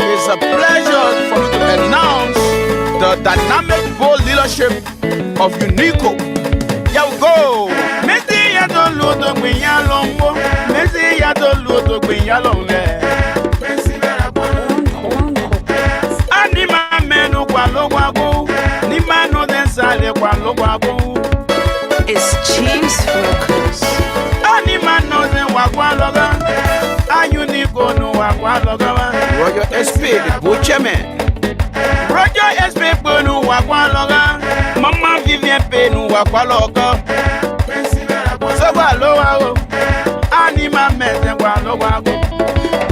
It's a pleasure for me to announce the dynamic bold leadership of Unico. Here we go. Messi ya to luto kwinyalombo. Messi ya to luto kwinyalombe. Anima menu kwa logwago. Ni manu densale kwa logwago. It's James Focus. Anima no den wakwa loga. Unico no wakwa loga. Roger SP, the butcher man. Roger SP no wakwa loga. Mama Vivian Penu wakwa loga. Soba lowa. Anima meten kwa loga.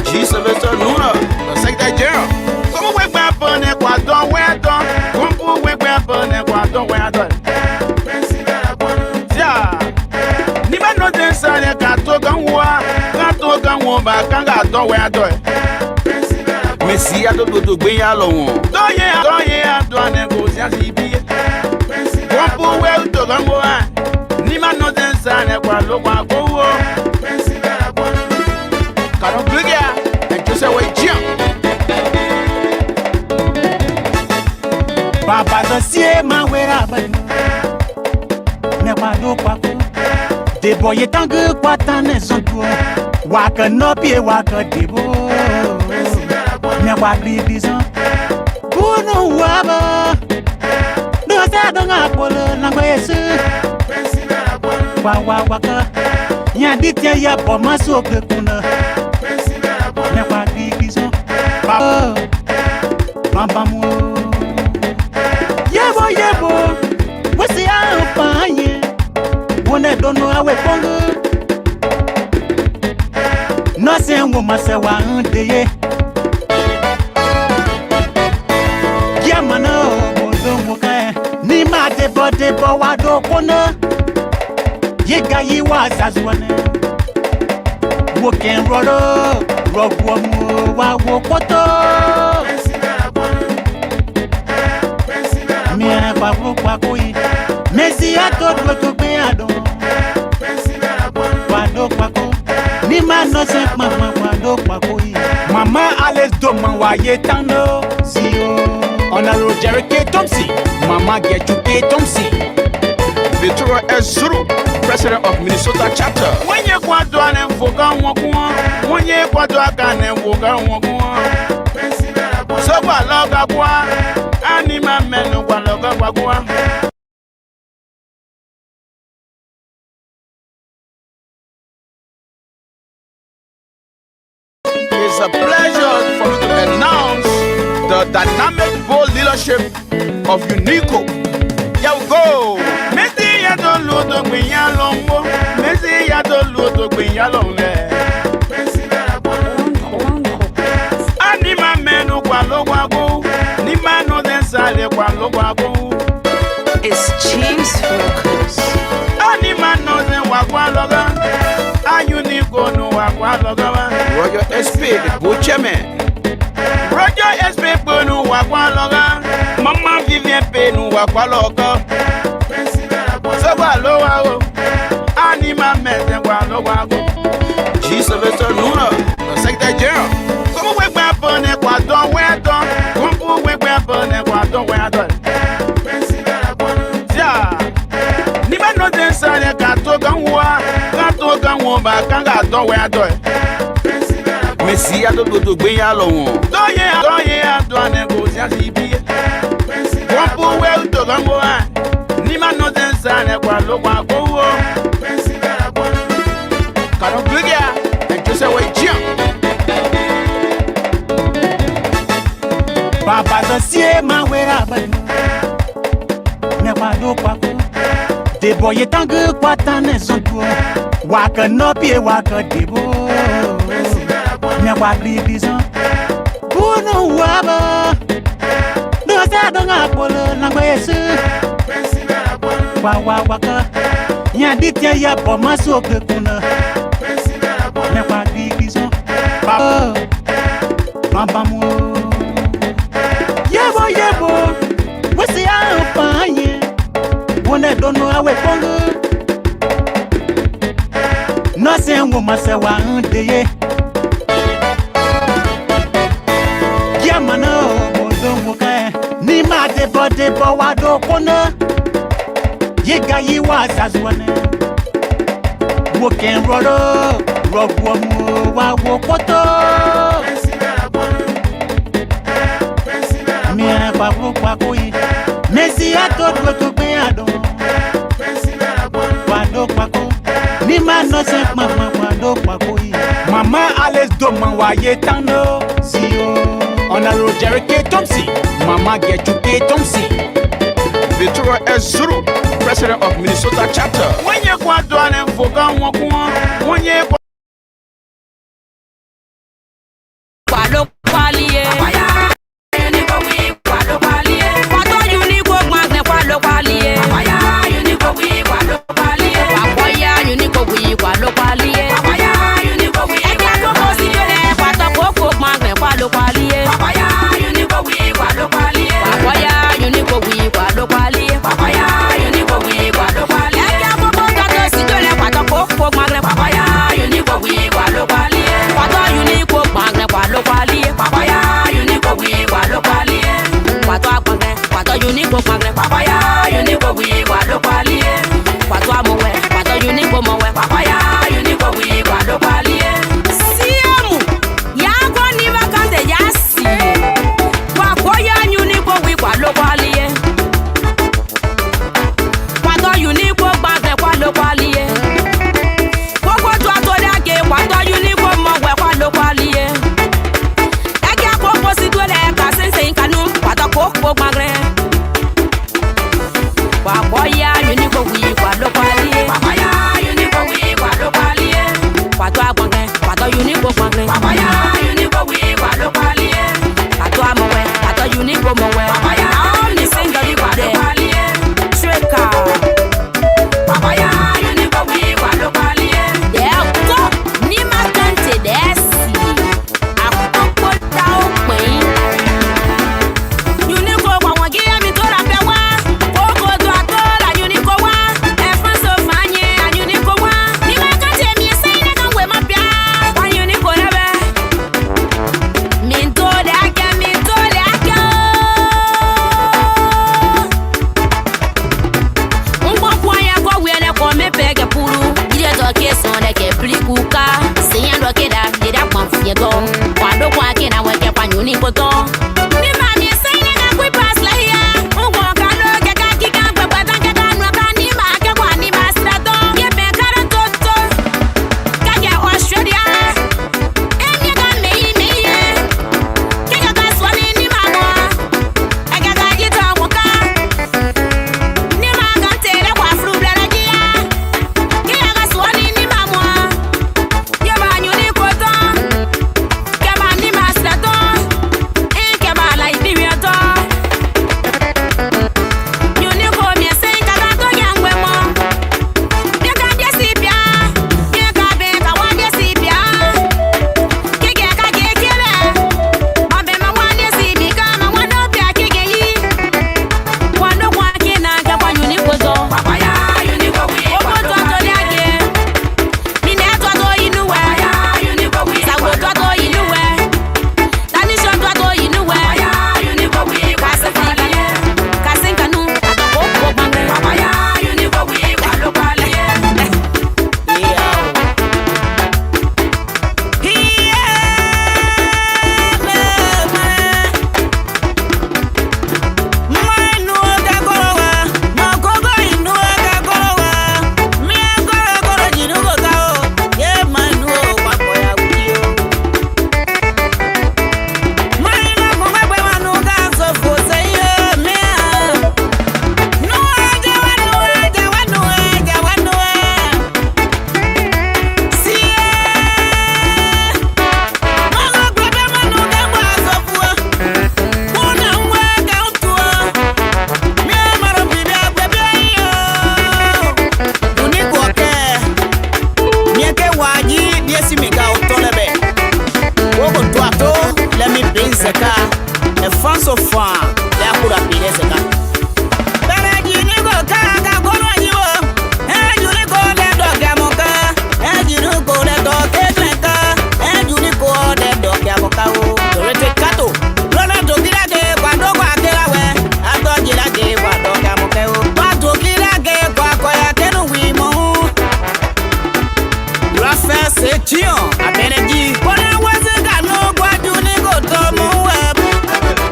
G. Sylvester Luna, the Secretary General. Come wake up on it, what don't wear done. Come wake up on it, what don't wear done. Yeah. Nima no den sale kato ganwa ba kanga don we adoy. Messi ado do gbe ya lo won. Doye ado negotiate bi. Kompo we to ganwa. Nima no den sale kwa lo kwa go. Karo gbegia e jose we jian. Baba do sie ma we ra ba. Ne kwa do kwa ko. De boye tangue kwa tane son toi. Waka no pie waka debo. Ne wa glibizan. Kuno waba. No sa do nga polo na ngwesu. Wa waka. Nya ditia ya bo maso ke kuna. Ne wa glibizan. Baba mo. Yebo. Wasi a panye. Wone don't know how we pongo. Nothing woman say one day. Yamano, Bodomoka, Nima de Bode Bowado Pona. Yega ye was as one. Walking Rodo, Roguamu, Wawopoto. Mia Babu Pakui, Messi, I thought to be a don. Wado Pako. Nima no se mama wado kwakoi. Mama Alex Doman wa yetano. Sio. Honorable Jerry K. Thompson. Mama Getu K. Thompson. Victoria S. Zuru, President of Minnesota Chapter. When you quad one and Foga Wakua, when you quad Wakan and Woga Wakua. So what Logagua, Anima Menu Waloga. It's a pleasure for me to announce the dynamic bold leadership of Unico. Here we go. Messi ya to luto kwinyalombo. Messi ya to luto kwinyalombe. Anima menu kwa logwago. Ni manu densale kwa logwago. It's James Focus. Anima no den wakwa loga. Unico no wakwa loga. Roger SP, the butcher man. Roger SP no wakwa loga. Mama Vivian Penu wakwa loga. Soba lowa. Anima meten kwa loga. G. Sylvester Luna, the Secretary General. Come wake up on it, what don't wear done. Come wake up on it, what don't wear done. Yeah. Nima no den sale kato ganwa ba kanga don we adoy. Messi ado do gbe ya lo won. Doye ado negotiate bi. Kompo we to ganwa. Nima no den sale kwa lo kwa go. Karo gbegia e jose we jian. Baba do sie ma we ra ba. Ne kwa do kwa ko. De boye tangue kwa tane son toi. Waka no pie waka debo. Ne wa glibizan. Kuno waba. No sa do nga polo na ngwesu. Wa waka. Nya ditia ya bo maso ke kuna. Ne wa glibizan. Baba mo. Yebo. Wasi a panye. Wone don't know how we pongo. Nothing woman say one day. Yamano, Bodomoka, Nima de Bawado Kona, Yega ye was as one. Woken Rodo, Rob Womo, Wawopoto, Mia Babu Pakui, Messi, I thought to be a do. Wado Paco, Nima no sent Mama Wado Pakui, Mama Alice Doma Wayetano, Zio. Honorable Jerry K. Thompson, Mama Getchu K. Thompson, Victoria S. Zuru, President of Minnesota Chapter. When you go down and forget when you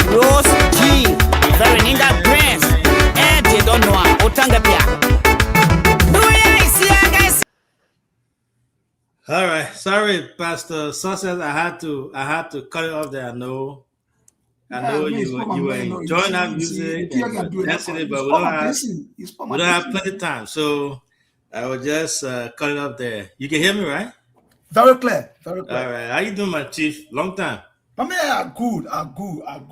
Rose G, very ninja Prince, and they don't know Otanga Pia. All right, sorry, Pastor Success. I had to cut it off there. I know you were enjoying that music and you were dancing it, but we don't have plenty of time, so I will just cut it off there. You can hear me, right? Very clear, very clear. All right, how you doing, my chief? Long time. I mean, I'm good.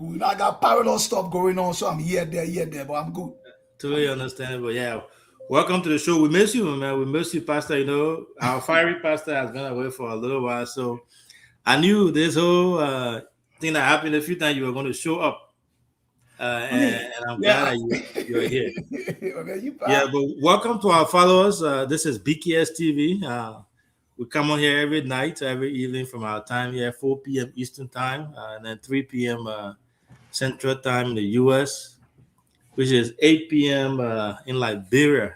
You know, I got parallel stuff going on, so I'm here, there, but I'm good. Totally understandable. Yeah. Welcome to the show. We miss you, man. We miss you, Pastor. You know, our fiery pastor has been away for a little while, so I knew this whole thing that happened a few times you were going to show up, and I'm glad that you're here. Okay, yeah, but welcome to our followers. This is BKS TV. We come on here every night, every evening from our time here, 4 p.m. Eastern time, and then 3 p.m. Central time in the U.S., which is 8 p.m. In Liberia.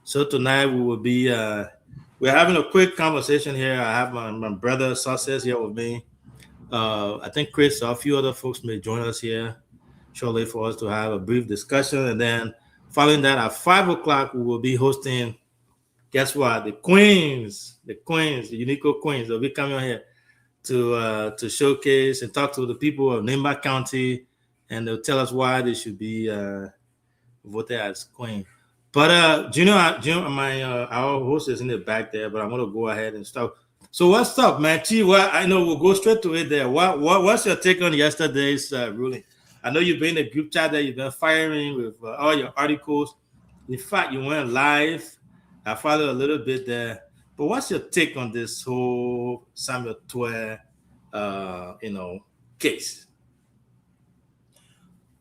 So tonight we will be, we're having a quick conversation here. I have my brother Success here with me. I think Chris or a few other folks may join us here shortly for us to have a brief discussion. And then following that at 5 o'clock, we will be hosting, guess what? The Unico Queens. They'll be coming here to showcase and talk to the people of Nimba County, and they'll tell us why they should be voted as queen. But Junior, our host is in the back there, but I'm gonna go ahead and start. So what's up, man? Well, I know we'll go straight to it there. What's your take on yesterday's ruling? I know you've been in the group chat that you've been firing with all your articles. In fact, you went live. I followed a little bit there, but what's your take on this whole Samuel Tuer, case?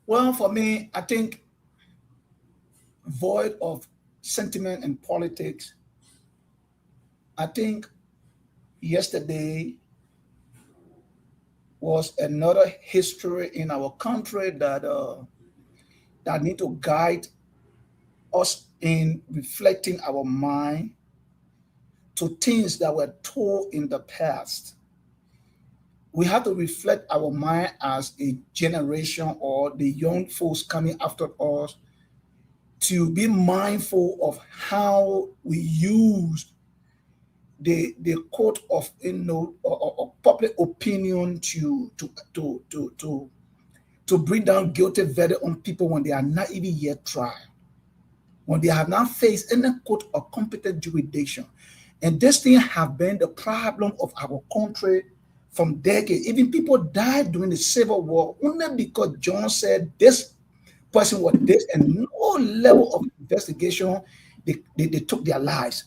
Well, for me, I think void of sentiment and politics. I think yesterday was another history in our country that need to guide us in reflecting our mind to things that were told in the past. We have to reflect our mind as a generation or the young folks coming after us to be mindful of how we use the court of or public opinion to bring down guilty verdict on people when they are not even yet tried, when they have not faced any court or competent jurisdiction. And this thing have been the problem of our country from decades. Even people died during the Civil War only because John said this person was this, and no level of investigation, they took their lives.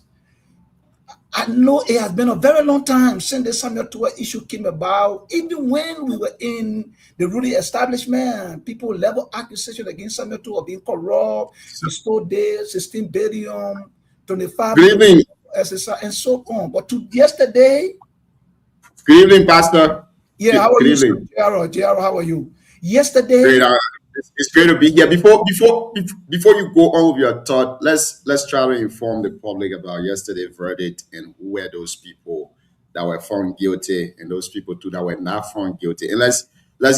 I know it has been a very long time since the Samuel Tuer issue came about. Even when we were in the ruling establishment, people level accusation against Samuel Tuer being corrupt, he stole this, 16 billion, 25 billion, and so on. But yesterday, good evening, Pastor. Yeah, how are you, Gerald? How are you? Yesterday, great, it's great to be here. Before you go on with your thought, let's try to inform the public about yesterday's verdict and who were those people that were found guilty and those people too that were not found guilty. And let's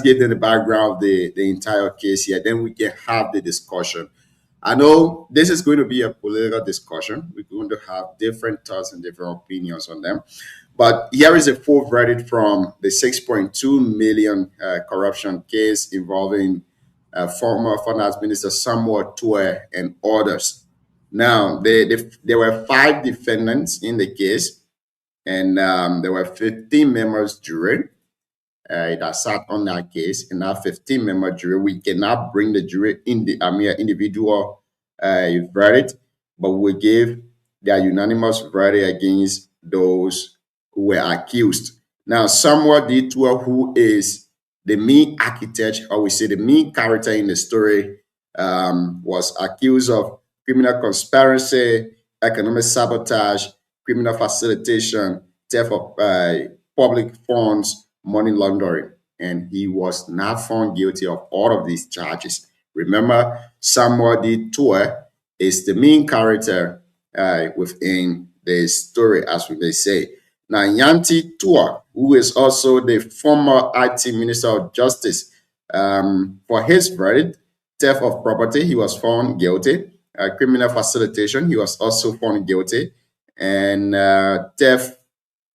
get in the background of the entire case here. Then we can have the discussion. I know this is going to be a political discussion. We're going to have different thoughts and different opinions on them. But here is a full verdict from the 6.2 million corruption case involving former Finance Minister Samuel Tuer and others. Now, there were 5 defendants in the case, and there were 15 members jury that sat on that case. In that 15-member jury, we cannot bring the jury in the individual verdict, but we give their unanimous verdict against those who were accused. Now, Samuel D. Tuer, who is the main architect, or we say the main character in the story, was accused of criminal conspiracy, economic sabotage, criminal facilitation, theft of public funds, money laundering, and he was not found guilty of all of these charges. Remember, Samuel D. Tuer is the main character within the story, as we may say. Now, Yanti Tua, who is also the former IT Minister of Justice, for his verdict, theft of property, he was found guilty. Criminal facilitation, he was also found guilty. And theft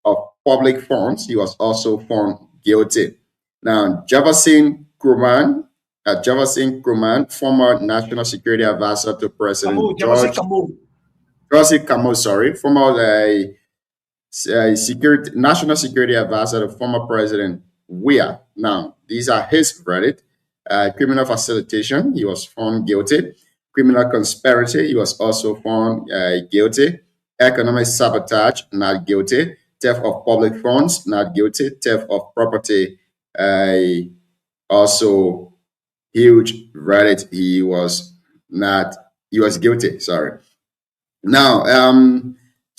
of public funds, he was also found guilty. Now, Javasin Kruman, former National Security Advisor to President former National Security Advisor to former President Weah. Now, these are his verdict. Criminal facilitation, he was found guilty. Criminal conspiracy, he was also found guilty. Economic sabotage, not guilty. Theft of public funds, not guilty. Theft of property, also huge verdict. He was guilty. Sorry. Now,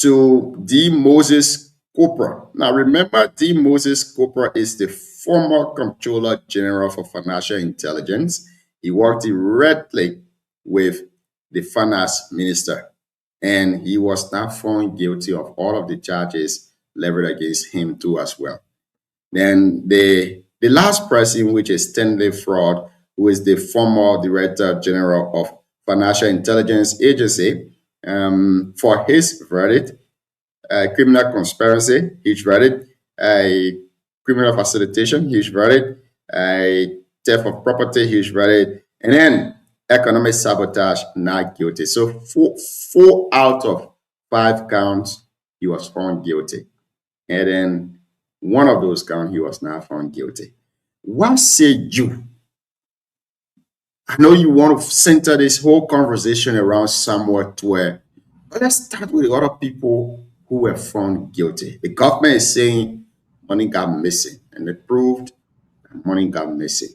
to D. Moses Cooper. Now, remember, D. Moses Cooper is the former Comptroller General for Financial Intelligence. He worked directly with the Finance Minister, and he was now found guilty of all of the charges leveled against him too as well. Then the last person, which is Stanley Fraud, who is the former Director General of Financial Intelligence Agency, for his verdict, criminal conspiracy, huge verdict, criminal facilitation, huge verdict, theft of property, huge verdict, and then economic sabotage, not guilty. So four out of 5 counts, he was found guilty. And then one of those counts, he was not found guilty. What say you? I know you want to center this whole conversation around somewhat where, but let's start with the other people who were found guilty. The government is saying money got missing, and they proved that money got missing.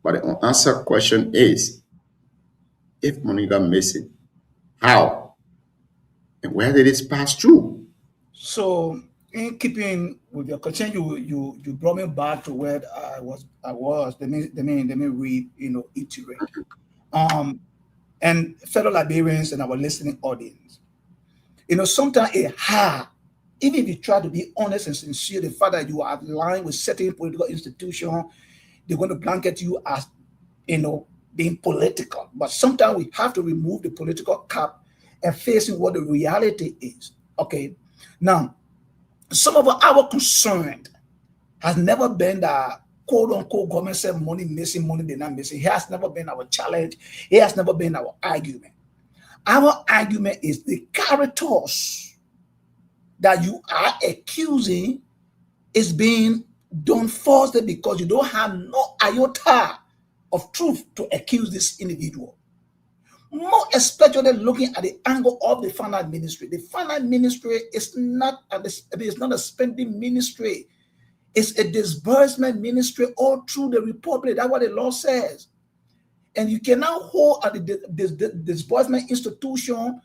But the unanswered question is, if money got missing, how? And where did it pass through? So, in keeping with your question, you brought me back to where I was. Let me read, iterate. And fellow Liberians and our listening audience, sometimes even if you try to be honest and sincere, the fact that you are aligned with certain political institutions, they're going to blanket you as, being political. But sometimes we have to remove the political cap and facing what the reality is. Okay. Now, some of our concern has never been that quote unquote government said money missing, money they're not missing. It has never been our challenge. It has never been our argument. Our argument is the characters that you are accusing is being done falsely because you don't have no iota of truth to accuse this individual. More especially looking at the angle of the finance ministry. The finance ministry is not a spending ministry. It's a disbursement ministry all through the republic. That's what the law says. And you cannot hold at the disbursement institution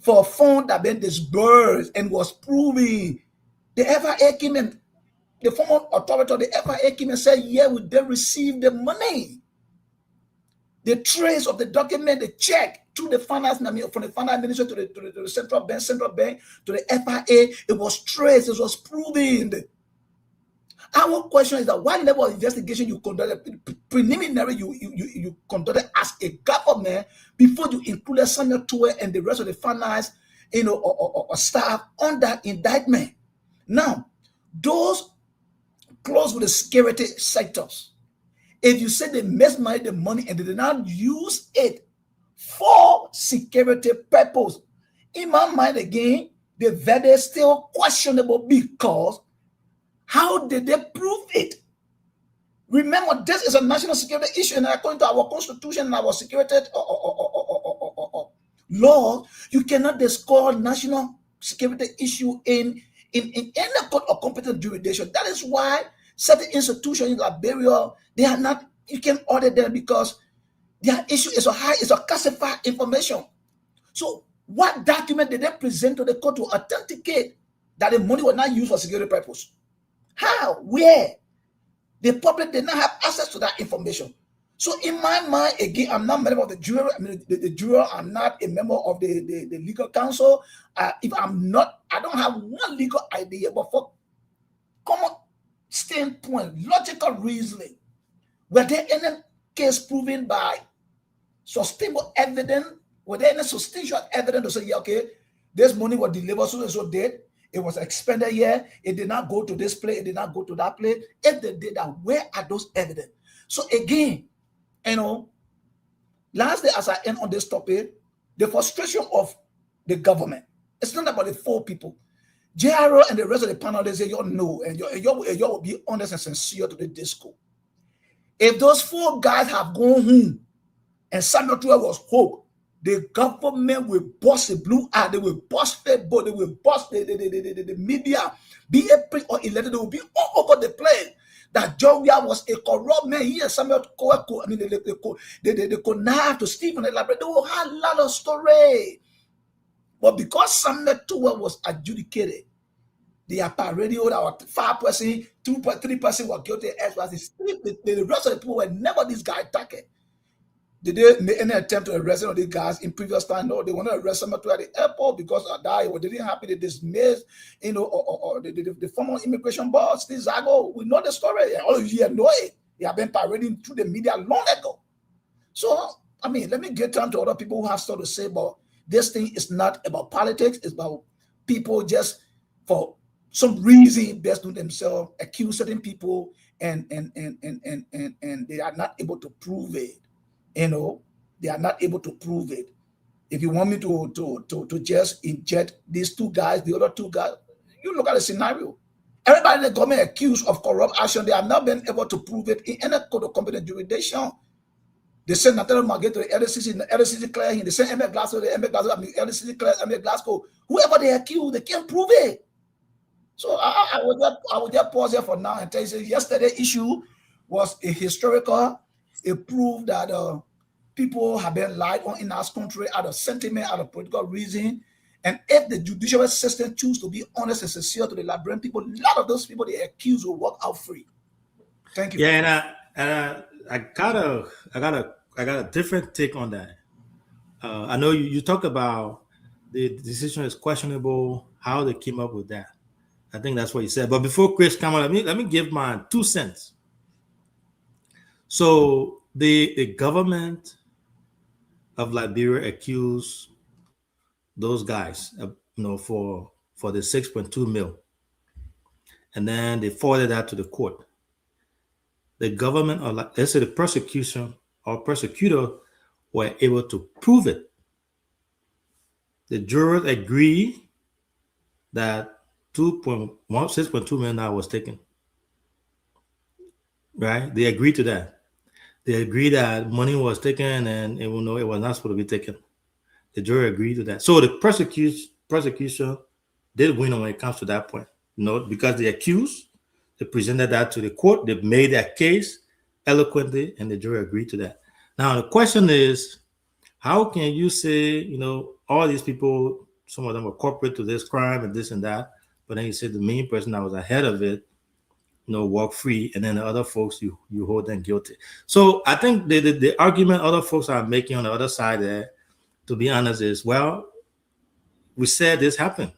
for a fund that been disbursed and was proven. The FIA came and the former authority of the FIA came and said, yeah, we did receive the money. The trace of the document, the check to the finance, from the finance ministry to the central bank to the FIA, it was traced, it was proven. Our question is that what level of investigation you conducted, preliminary you conducted as a government before you included Samuel Tuwe and the rest of the finance, or staff on that indictment. Now, those close with the security sectors, if you say they mismanaged the money and they did not use it for security purpose, in my mind again, the verdict is still questionable because how did they prove it? Remember, this is a national security issue, and according to our constitution and our security law, you cannot discard national security issue in any court or competent jurisdiction. That is why certain institutions in Liberia, they are not, you can order them because their issue is a classified information. So what document did they present to the court to authenticate that the money was not used for security purpose? How? Where? The public did not have access to that information. So in my mind, again, I'm not a member of the jury. I mean, the jury. I'm not a member of the legal counsel. If I'm not, I don't have one legal idea. But for common standpoint, logical reasoning, were there any case proven by sustainable evidence? Were there any substantial evidence to say, yeah, okay, this money was delivered so and so date, it was expended here, it did not go to this place, it did not go to that place. If they did that, where are those evidence? So again, you know, lastly, as I end on this topic, the frustration of the government. It's not about the 4 people. JRO and the rest of the panel, they say, you know, and you will be honest and sincere to the disco. If those 4 guys have gone home and Samuel Tuah was hope, the government will bust the blue eye, they will bust Facebook, they will bust the media, be a print or elected, they will be all over the place. That John was a corrupt man. He and Samuel Tuah, I mean, they could now to Stephen elaborate. They will have a lot of story. But because Samuel Tuah was adjudicated, they are already on our 5%, 2.3% were guilty as well as the rest of the people were never this guy attacked. Did they make any attempt to arrest any of these guys in previous time? No, they want to arrest Samuel Tuah at the airport because of that. They didn't happen. They dismissed, you know, or the former immigration boss, Steve Zago. We know the story. All of you know it. They have been parading through the media long ago. So, I mean, let me get down to other people who have stuff to say, but this thing is not about politics. It's about people just for some reason best to themselves accuse certain people and they are not able to prove it. You know, they are not able to prove it. If you want me to just inject these 2 guys, the other 2 guys, you look at the scenario. Everybody in the government accused of corrupt action, they have not been able to prove it in any court of competent jurisdiction. They sent Nathaniel Margate to the LCC clear him. They sent Emmett Glasgow to the LCC clear Emmett Glasgow. Whoever they accuse, they can't prove it. So I would just pause here for now and tell you, yesterday issue was a historical. It proved that people have been lied on in our country out of sentiment, out of political reason. And if the judicial system choose to be honest and sincere to the Liberian people, a lot of those people they accuse will walk out free. Thank you. Yeah, and I got a different take on that. I know you talk about the decision is questionable, how they came up with that. I think that's what you said. But before Chris come on, let me give my 2 cents. So the government of Liberia accused those guys, you know, for the 6.2 mil, and then they forwarded that to the court. The government, or let's say the prosecution or prosecutor, were able to prove it. The jurors agree that 6.2 million was taken. Right? They agree to that. They agree that money was taken and it was not supposed to be taken. The jury agreed to that. So the prosecution did win when it comes to that point. You know, because the accused, they presented that to the court, they made their case eloquently, and the jury agreed to that. Now the question is, how can you say, you know, all these people, some of them were corporate to this crime and this and that, but then you say the main person that was ahead of it, you know, walk free, and then the other folks you hold them guilty. So I think the argument other folks are making on the other side there, to be honest, is, well, we said this happened.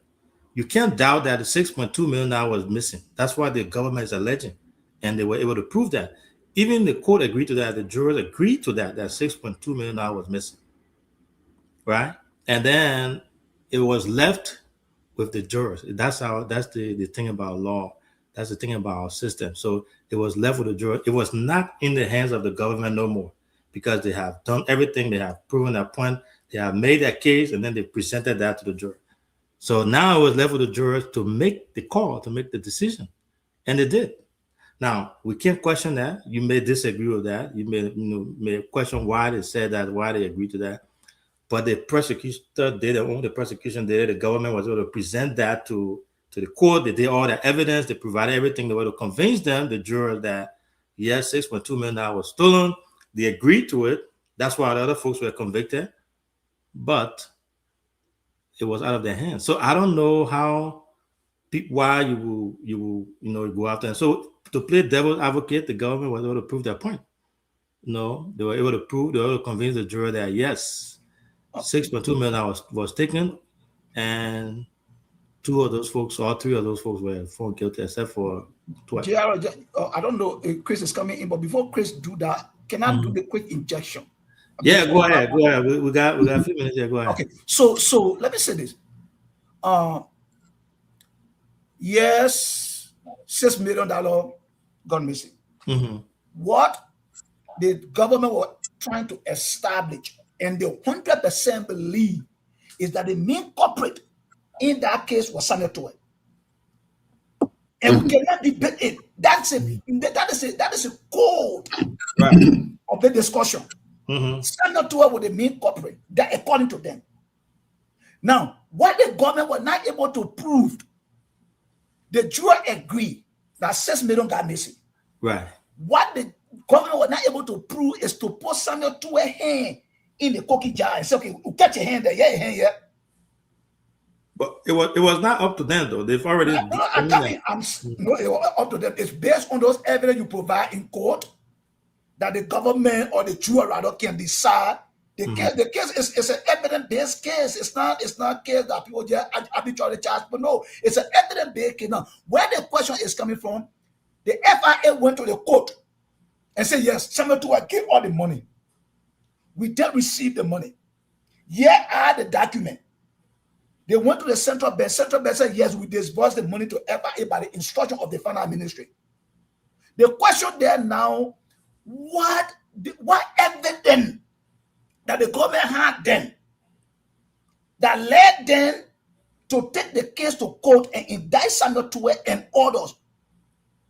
You can't doubt that the 6.2 million was missing. That's why the government is alleging, and they were able to prove that. Even the court agreed to that. The jurors agreed to that 6.2 million was missing, right? And then it was left with the jurors. That's the thing about law. That's the thing about our system. So it was left with the jurors. It was not in the hands of the government no more, because they have done everything. They have proven their point. They have made their case, and then they presented that to the jury. So now it was left with the jurors to make the call, to make the decision, and they did. Now we can't question that. You may disagree with that. You may question why they said that, why they agreed to that. But the prosecutor did their own. The prosecution did. The government was able to present that to the court. They did all the evidence. They provided everything. They were to convince them, the jurors, that yes, 6.2 million was stolen. They agreed to it. That's why the other folks were convicted. But it was out of their hands. So I don't know why you will go after. And so to play devil's advocate, the government was able to prove their point. No, they were able to prove, they were able to convince the jury that yes, $6.2 million was taken, and two of those folks, or three of those folks were found guilty, except for twice. I don't know if Chris is coming in, but before Chris do that, can I do the quick injection? Yeah, go ahead. We got a few minutes here. Go ahead. Okay, so let me say this. Yes, $6 million gone missing. What the government was trying to establish, and they 100% believe, is that the main culprit in that case was Samuel Tuwe. And we cannot debate it. That is a code of the discussion. Samuel Tuwe was the main culprit, that according to them. Now, what the government was not able to prove, the jury agreed that $6 million got missing. Right. What the government was not able to prove is to put Samuel Tuwe's hand in the cookie jar and say, okay, we'll catch your hand there, yeah, your hand here. But it was not up to them though. They've already. It was up to them. It's based on those evidence you provide in court that the government or the jury rather can decide. The case is an evidence-based case. It's not a case that people just arbitrarily charge. But no, it's an evidence-based case. Now, where the question is coming from, the FIA went to the court and said, yes, Samuel Tuwe gave all the money. We did receive the money. Here are the documents. They went to the central bank. Central bank said, yes, we disbursed the money to FIA by the instruction of the finance ministry. The question there now, what evidence that the government had then that led them to take the case to court and indict Samuel Tuwe and others?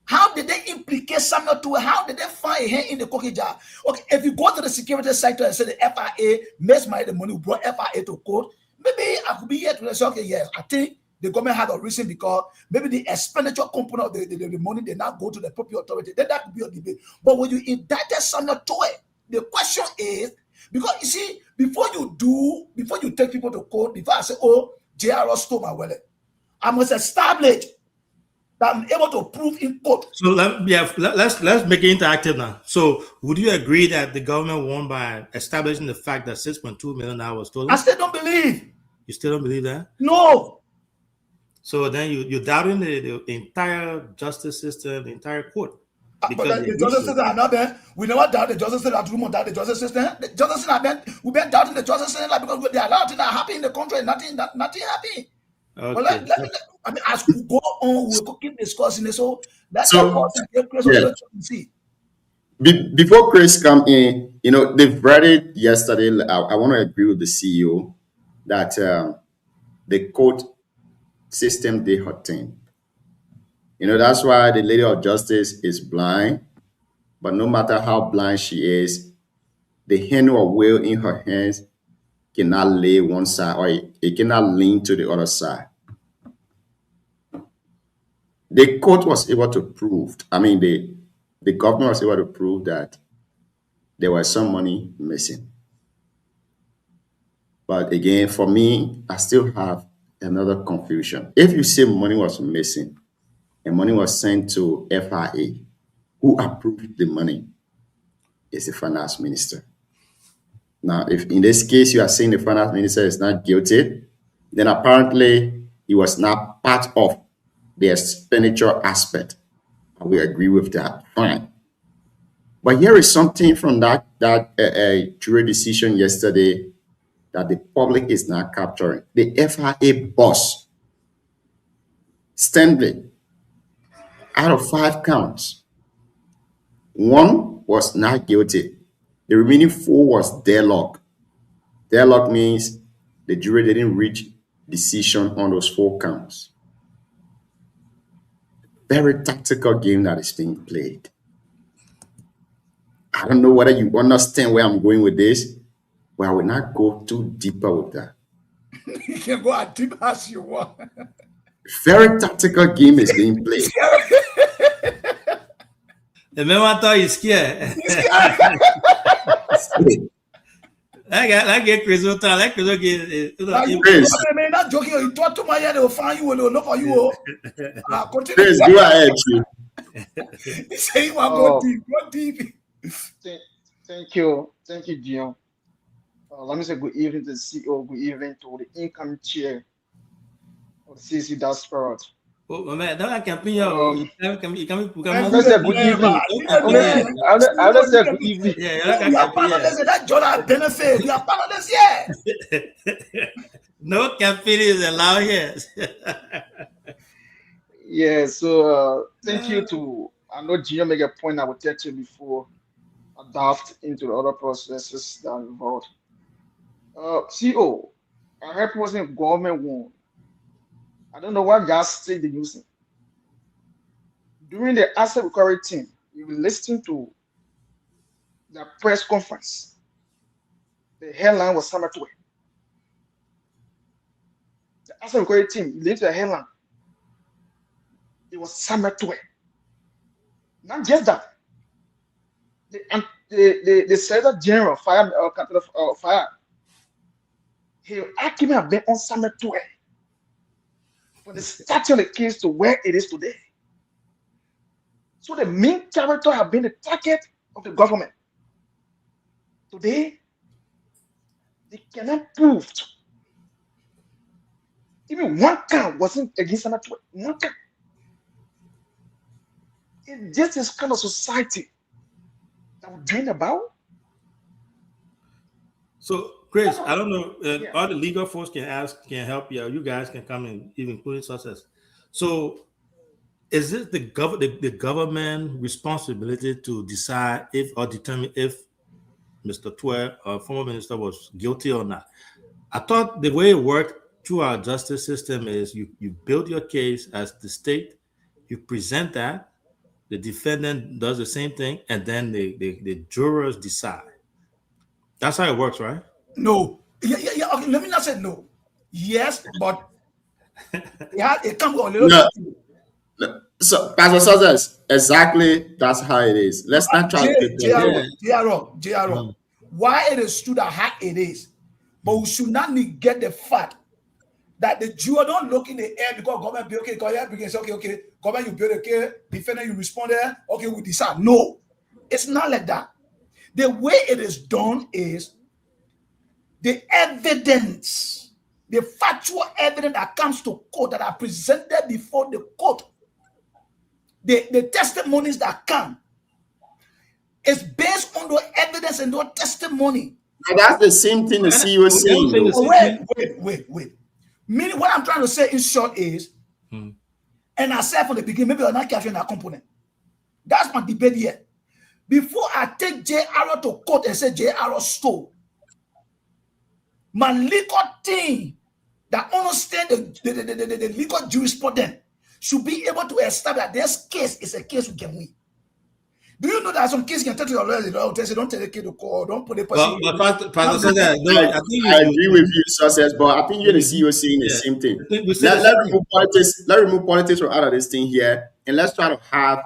How did they implicate Samuel Tuwe? How did they find a hand in the cookie jar? Okay, if you go to the security sector and say the FIA mismanaged the money, brought FIA to court, maybe I could be here to say, okay, yes, I think the government had a reason because maybe the expenditure component of the money did not go to the appropriate authority. Then that could be a debate. But when you indicted Samuel Tuwe, the question is, because you see, before you take people to court, before I say, oh, JR stole my wallet, I must establish that I'm able to prove in court. So let's make it interactive now. So would you agree that the government won by establishing the fact that $6.2 million was stolen? I still don't believe. You still don't believe that? No. So then you're doubting the entire justice system, the entire court. But the justice system are not there. We never doubt the justice system. Doubt the justice system. The justice system we've been doubting the justice system because there are a lot of things that are happening in the country. Nothing happy. Okay. But let me, as we go on, we'll keep discussing it. So that's see. Before Chris come in, they've read it yesterday. I want to agree with the CEO that the court system did her thing. That's why the Lady of Justice is blind. But no matter how blind she is, the hand of will in her hands cannot lay one side or it cannot lean to the other side. The court was able to prove, the government was able to prove that there was some money missing. But again, for me, I still have another confusion. If you say money was missing and money was sent to FIA, who approved the money? It's the finance minister. Now, if in this case you are saying the finance minister is not guilty, then apparently he was not part of the expenditure aspect. We agree with that. Fine. But here is something from that jury decision yesterday that the public is not capturing. The FIA boss, Stanley, out of 5 counts, 1 was not guilty. The remaining 4 was deadlock. Deadlock means the jury didn't reach decision on those 4 counts. Very tactical game that is being played. I don't know whether you understand where I'm going with this, but I will not go too deeper with that. You can go as deep as you want. Very tactical game is being played. The man I thought he's scared. I get Chris. Like Chris. I'm not joking. You talk to my head, they will find you. They will look for you. Chris, go ahead. He say you want to go deep. Go deep. Thank you, Gio. Let me say good evening to the CEO, good evening to the incoming chair of the CC Diaspora. Oh, my man, that I can pin you. Let's say good evening. I let's say good evening. Yeah, We are part of this. That Jonah benefit. We are part of this. Yeah. No campaign is allowed here. Yeah. So thank you to. I know Gio make a point I will tell you before adapt into the other processes that are involved. CEO, I heard wasn't government one. I don't know what gas state they're using. During the asset recovery team, you will listen to the press conference. The headline was Summer 12. The asset recovery team, you listen to the headline. It was Summer 12. Not just that. The Secretary General fire, he actually have been on Summer 12 from the start of the case to where it is today. So the main character have been the target of the government. Today, they cannot prove even one count wasn't against Summer 12. One count. It's just this kind of society that we're dreaming about. So, Chris, I don't know. All the legal folks can help you. You guys can come in, even including success. So, is it the government responsibility to decide if or determine if Mr. Twer, or former minister, was guilty or not? I thought the way it worked through our justice system is you build your case as the state, you present that, the defendant does the same thing, and then the jurors decide. That's how it works, right? No. Yeah. Okay, let me not say no. Yes, but it comes on a little bit. So, Pastor Success, exactly that's how it is. Let's not try to JRO. Why it is true that how it is, but we should not negate the fact that the juror don't look in the air because government be okay, because okay, government you build a case, defendant you respond there, okay, we decide. No, it's not like that. The way it is done is the evidence, the factual evidence that comes to court that are presented before the court, the testimonies that come is based on the evidence and the testimony. And that's the same thing the CEO is saying. Wait. Meaning, what I'm trying to say in short is, and I said from the beginning, maybe I'm not capturing that component. That's my debate here. Before I take J. Arrow to court and say J. Arrow stole, my legal team that understand the legal jurisprudence should be able to establish that this case is a case we can win. Do you know that some cases can tell your lawyer, don't take the case to court, don't put the person. But Pastor Success, I agree with you, Success, but I think you and the CEO saying the same thing. Let's remove politics from out of this thing here, and let's try to have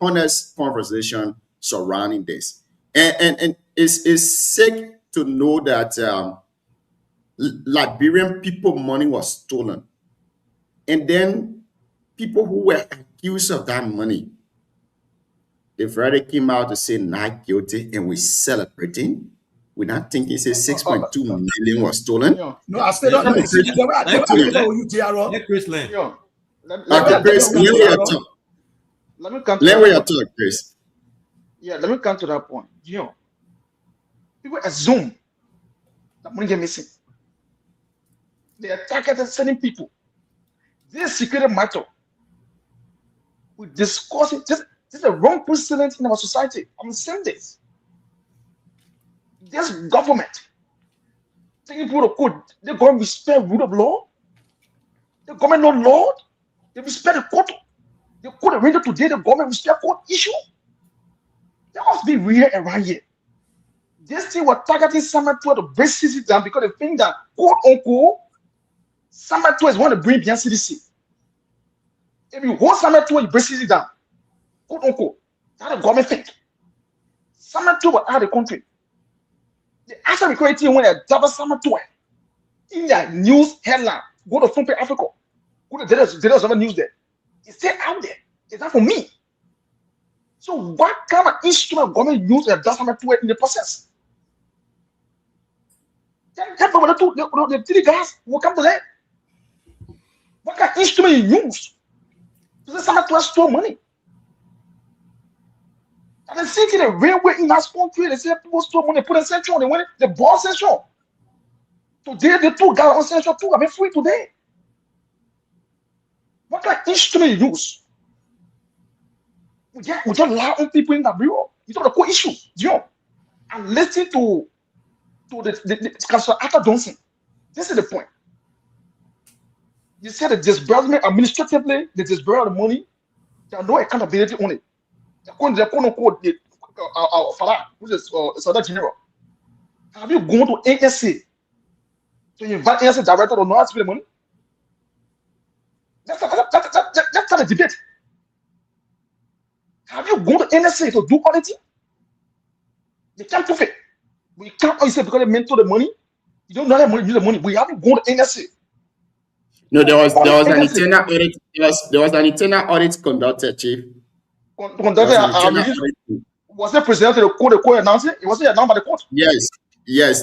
honest conversation surrounding this. And it's sick to know that Liberian people money was stolen, and then people who were accused of that money, the verdict came out to say not guilty, and we're celebrating. We're not thinking say 6.2 million was stolen. No, I still don't know. Let Chris Lane. Okay, Chris, let me come to your talk, Chris. Yeah, let me come to that point. People assume that money get missing. They are targeted sending people. This security matter, we discuss it. This is a wrong precedent in our society. I'm saying this. This government taking people to court, they're going to respect rule of law. The government no law. They respect the court. The court arranged today. The government respect court issue. There must be real around here. This thing was targeting Summer 12 to break CC down because they think that quote unquote Summer 12 is want to bring down CDC. If you hold Summer 12, you break CC down. Quote unquote. That's the government think. Summer 12 was out of the country. The asset recovery team when they double Summer 12 in their news headline. Go to Front Page Africa. Go to Data News there. It's still out there. It's not for me. So what kind of instrument government use and does something to it in the process? Then the three guys will come to that. What kind of instrument you use? To say something to store money. And the same thing, the railway in that country, they say people store money, put in central, they win it, the ball central. Today, the two guys on central two are free today. What kind of instrument you use? We just allow people in the bureau. You don't have a core issue, and listen to the Councillor Arthur Johnson. This is the point. You said the disbursement administratively, the disbursement of money, there are no accountability on it. According to the Farah, which is Solicitor General, have you gone to ASC to invite ASC director or not to pay the money? That's not a debate. Have you gone to NSA to do auditing? They can't prove it. We can't always say because they mentor the money. You don't know how to use the money. We haven't gone to NSA. No, there was an internal audit. There was an internal audit conducted, Chief. Was it presented to the court announced it? It wasn't announced by the court. Yes.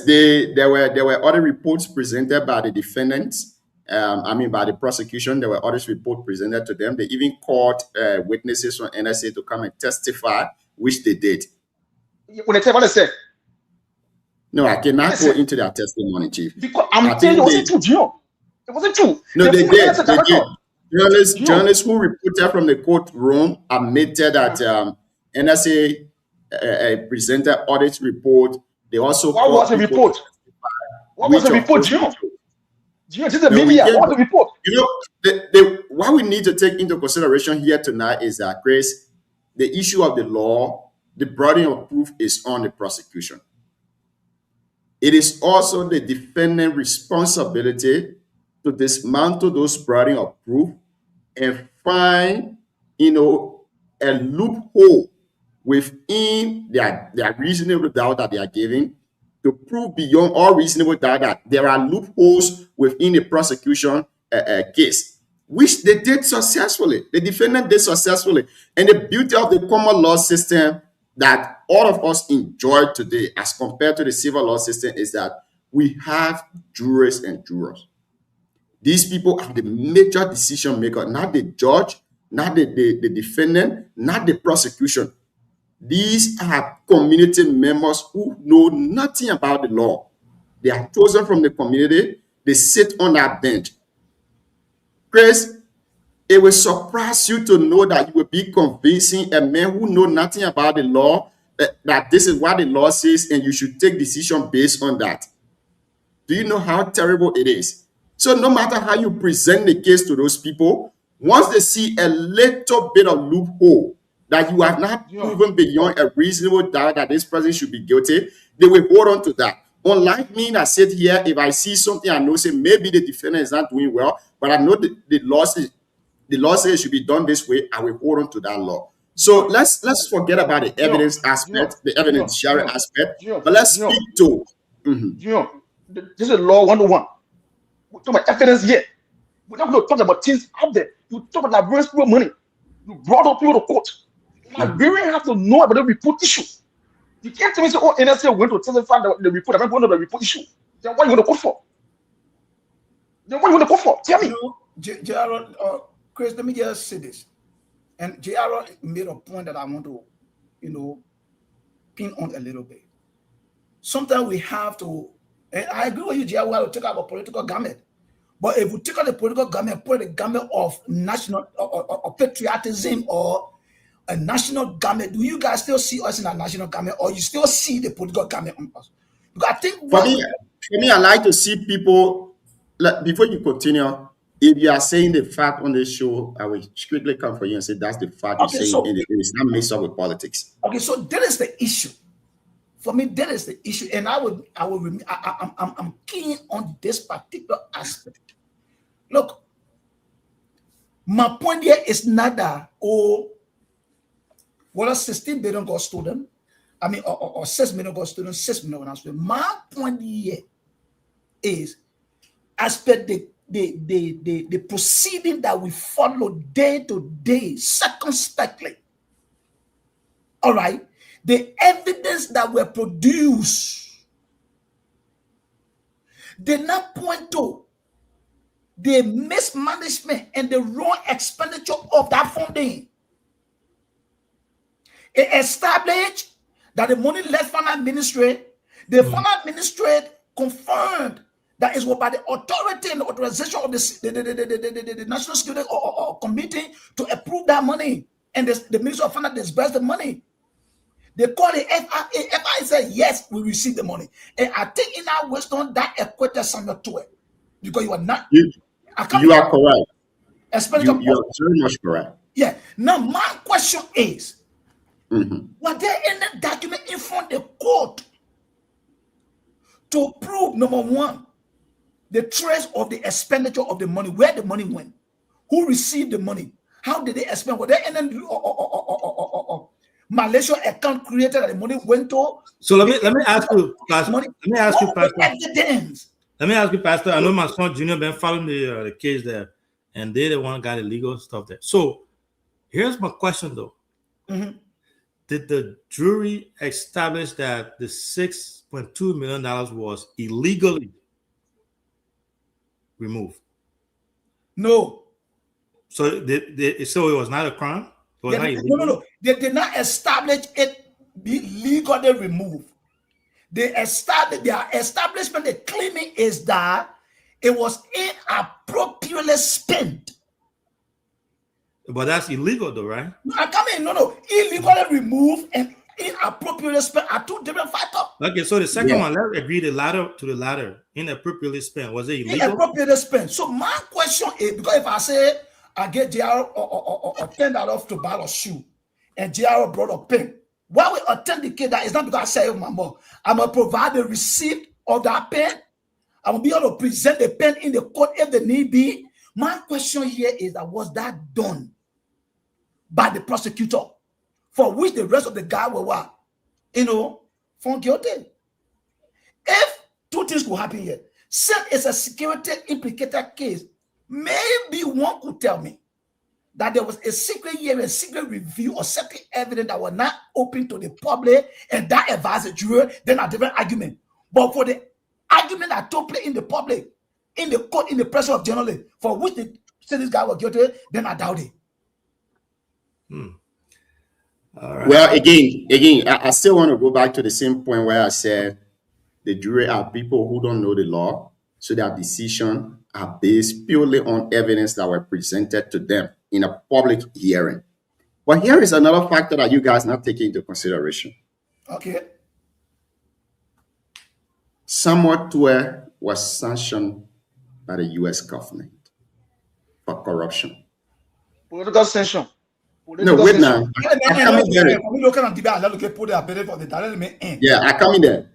There were audit reports presented by the defendants. By the prosecution, there were audit reports presented to them. They even called witnesses from NSA to come and testify, which they did. When they tell what they said. No, I cannot go into their testimony, Chief. Because I'm telling you, it wasn't true, Gio. It wasn't true. No, they did. Journalists who reported from the courtroom admitted that NSA presented audit report. They also what was the report? What was the report, Gio? This is the media. What was the report? What we need to take into consideration here tonight is that, Chris, the issue of the law, the burden of proof is on the prosecution. It is also the defendant's responsibility to dismantle those burden of proof and find, a loophole within their reasonable doubt that they are giving to prove beyond all reasonable doubt that there are loopholes within the prosecution case, which they did successfully. The defendant did successfully. And the beauty of the common law system that all of us enjoy today as compared to the civil law system is that we have jurors and jurors. These people are the major decision maker, not the judge, not the defendant, not the prosecution. These are community members who know nothing about the law. They are chosen from the community. They sit on that bench. Chris, it will surprise you to know that you will be convincing a man who knows nothing about the law that this is what the law says and you should take decision based on that. Do you know how terrible it is? So no matter how you present the case to those people, once they see a little bit of loophole that you have not proven beyond a reasonable doubt that this person should be guilty, they will hold on to that. Unlike me that sit here, if I see something I know, say maybe the defendant is not doing well, but I know the law says it should be done this way, I will hold on to that law. So let's forget about the evidence aspect, the evidence sharing aspect, but let's speak to. This is law 101. We talk about evidence here. We're not going to talk about things out there. You talk about Liberians people money. You brought up people to court. Liberians have to know about the report issue. You can't tell me, say, NSA went to testify the report. I'm not going to the report issue. Then what you want to court for? Tell me. J.R. Chris, let me just say this. And J.R. made a point that I want to, pin on a little bit. Sometimes we have to, and I agree with you, J.R., we have to take out a political garment. But if we take out the political garment, put the garment of national or patriotism or a national garment, do you guys still see us in a national garment, or you still see the political garment on us? Because I think for me, I like to see people. Before you continue, if you are saying the fact on this show, I will strictly come for you and say that's the fact you're saying. So, it is not mixed up with politics. Okay, so that is the issue. For me, that is the issue, and I'm keen on this particular aspect. Look, my point here is not that well, 16 billion got stolen. Or 6 million got stolen, 6 million got stolen. My point here is, as per the proceeding that we follow day to day, circumspectly, All right. The evidence that were produced did not point to the mismanagement and the wrong expenditure of that funding. It established that the money left fund ministry, the fund ministry confirmed that it was by the authority and the authorization of the National Security or Committee to approve that money, and the Ministry of Finance disbursed the money. They called the FIA. FIA said, yes, we received the money. And I think in our wisdom, that equated somewhat to it. Because you are not. You are correct. Especially you are very much correct. Yeah. Now, my question is, was there any document in front of the court to prove, number one, the trace of the expenditure of the money, where the money went, who received the money, how did they expend? Were there any Malaysia account created that the money went to? So let me ask you, Pastor. Money. Let me ask you, Pastor. Evidence. Let me ask you, Pastor. I know my son Junior been following the case there, and they the one got illegal stuff there. So here's my question though: did the jury establish that the $6.2 million was illegally removed? No. So so it was not a crime? It was not illegal? No. They did not establish it be legally removed. Their establishment, the claiming is that it was inappropriately spent. But that's illegal though, right? No. Illegally removed and inappropriately spent are two different factors. Okay, so the second one, let's agree the latter. Inappropriately spent. Was it illegal? Inappropriately spent. So my question is, because if I say I get JR or $10 to buy a shoe, and JR brought a pen, why we authenticate that? It's not because I say, my mom, I'm going to provide the receipt of that pen. I'm going to be able to present the pen in the court if the need be. My question here is that was that done by the prosecutor, for which the rest of the guy were what? Found guilty. If two things could happen here, since it's a security implicated case, maybe one could tell me that there was a secret hearing, a secret review, or certain evidence that were not open to the public, and that advised the jury, then a different argument. But for the argument that took place in the public, in the court, in the presence of journalists, for which they say this guy was guilty, then I doubt it. All right. Well, again, I still want to go back to the same point where I said the jury are people who don't know the law, so their decisions are based purely on evidence that were presented to them in a public hearing. But here is another factor that you guys not taking into consideration. Okay. Samuel Tuer was sanctioned by the U.S. government for corruption. Political sanction. No, wait now. I come in there. Yeah, I come in there.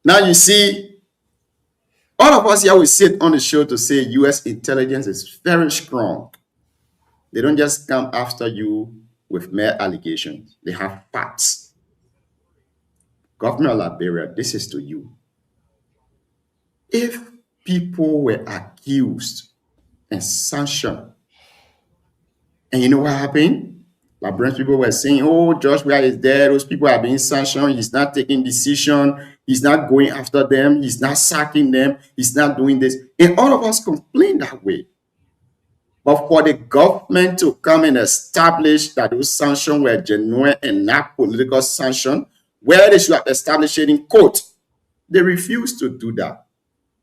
Now you see, all of us here will sit on the show to say U.S. intelligence is very strong. They don't just come after you with mere allegations. They have facts. Governor of Liberia, this is to you. If people were accused and sanctioned, and you know what happened? Liberian people were saying, oh, Joshua is there. Those people are being sanctioned. He's not taking decision. He's not going after them. He's not sacking them. He's not doing this. And all of us complain that way. But for the government to come and establish that those sanctions were genuine and not political sanctions, where they should have established it in court, they refused to do that.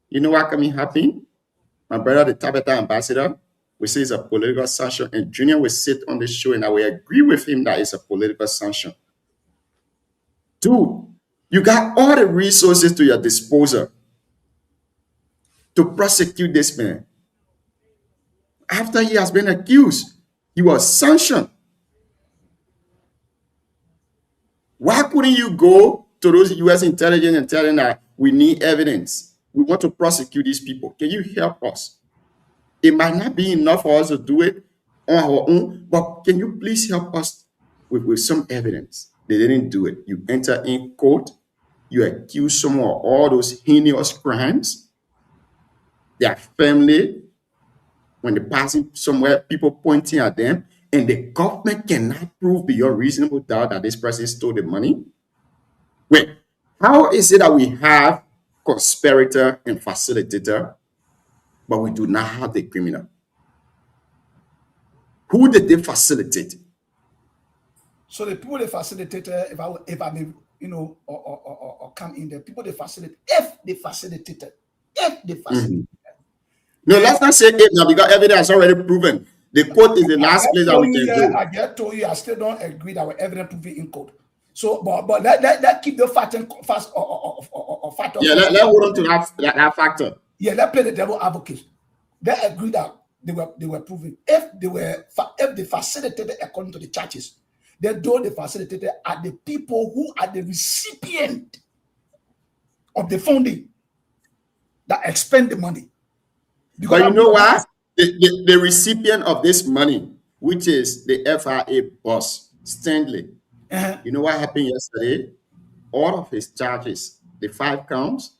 You know what can happen? My brother, the Tabata ambassador, we say it's a political sanction, and Junior will sit on the show and I will agree with him that it's a political sanction. Dude, you got all the resources to your disposal to prosecute this man. After he has been accused, he was sanctioned. Why couldn't you go to those U.S. intelligence and tell them that we need evidence? We want to prosecute these people. Can you help us? It might not be enough for us to do it on our own, but can you please help us with some evidence? They didn't do it. You enter in court, you accuse someone of all those heinous crimes. Their family, when they passing somewhere, people pointing at them, and the government cannot prove beyond reasonable doubt that this person stole the money? Wait, how is it that we have conspirator and facilitator, but we do not have the criminal? Who did they facilitate? So the people they facilitated, if I may, or come in there, people they facilitate, if they facilitated. No, let's not say it now because evidence is already proven. The court is the last place that we can go. I just told you, I still don't agree that we're evidence proving in court. So, but let keep the fact fast or fact. Yeah, let hold on to that factor. Yeah, let's play the devil advocate. They agree that they were proven. If they facilitated according to the charges, then though they facilitated are the people who are the recipient of the funding that expend the money. Because you know what? The recipient of this money, which is the FRA boss, Stanley, you know what happened yesterday? All of his charges, the 5 counts,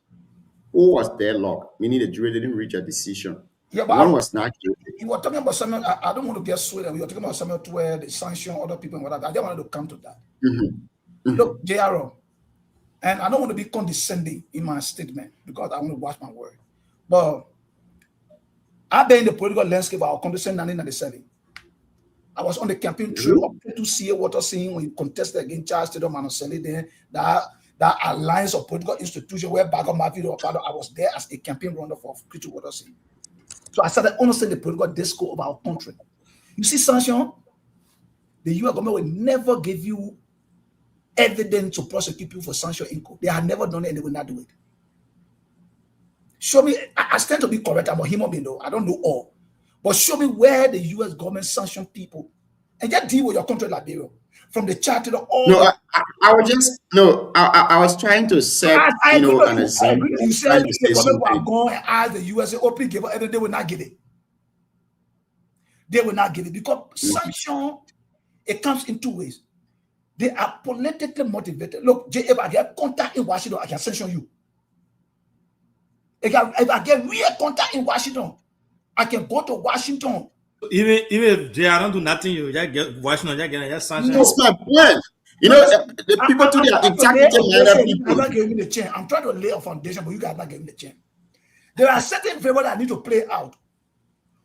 who was deadlocked, meaning the jury didn't reach a decision. Yeah, but one was not guilty. You were talking about something. I don't want to get swayed. We were talking about something where they sanction other people and whatever. I just wanted to come to that. Look, JRO, and I don't want to be condescending in my statement because I want to watch my word. But I've been in the political landscape of our country since 1997. I was on the campaign trail up to see what I seen when you contested against Charles Tatum and Oseli there. That alliance of political institutions where Bago Mafi or Pado, I was there as a campaign runner for Christy Watersey. So I started understanding the political discourse of our country. You see, sanction, the US government will never give you evidence to prosecute you for sanction in court. They have never done it and they will not do it. Show me, I stand to be correct, I'm a human being though, I don't know all. But show me where the US government sanctioned people and just deal with your country like Liberia. From the charter to all. No, I was just I was trying to set an example. You said the government will go and ask the USA openly give it, and they will not give it. They will not give it because sanction it comes in 2 ways. They are politically motivated. Look, if I get contact in Washington, I can sanction you. If I get real contact in Washington, I can go to Washington. Even if they don't do nothing, you just get Washington, just sanction. That's my point. The people to their integrity, people. I'm not giving the chance. I'm trying to lay a foundation, but you guys are not giving the chance. There are certain variables that need to play out.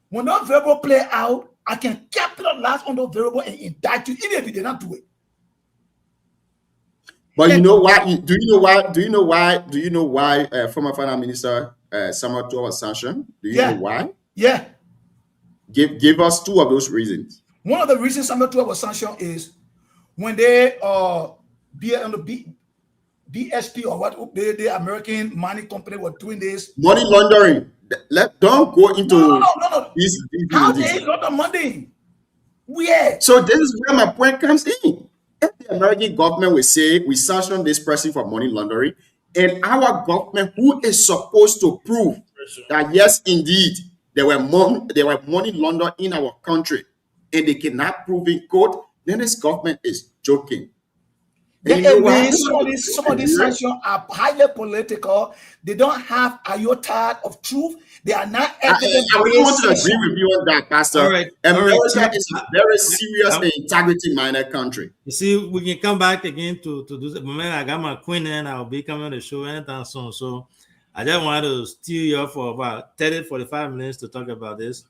When those variables play out, I can capitalize on those variables and indict you, even if you did not do it. But you know why? Do you know why former finance minister Samuel Tuah was sanctioned? Do you know why? Yeah. Give us 2 of those reasons. One of the reasons Samuel Tuah was sanctioned is when they BSP or what the American money company were doing this money laundering. Don't go into no. These how they launder money? Where? So this is where my point comes in. If the American government will say we sanction this person for money laundering, and our government, who is supposed to prove that yes, indeed, there were money laundered in our country, and they cannot prove in court, then this government is joking. Some of these sanctions are highly political. They don't have a iota of truth. They are not evidence. I would want to agree with you on that, Pastor. All right. America is a very serious and integrity-minded country. You see, we can come back again to do the moment I got my queen and I'll be coming on the show anytime soon. So I just wanted to steal you up for about 30-45 minutes to talk about this.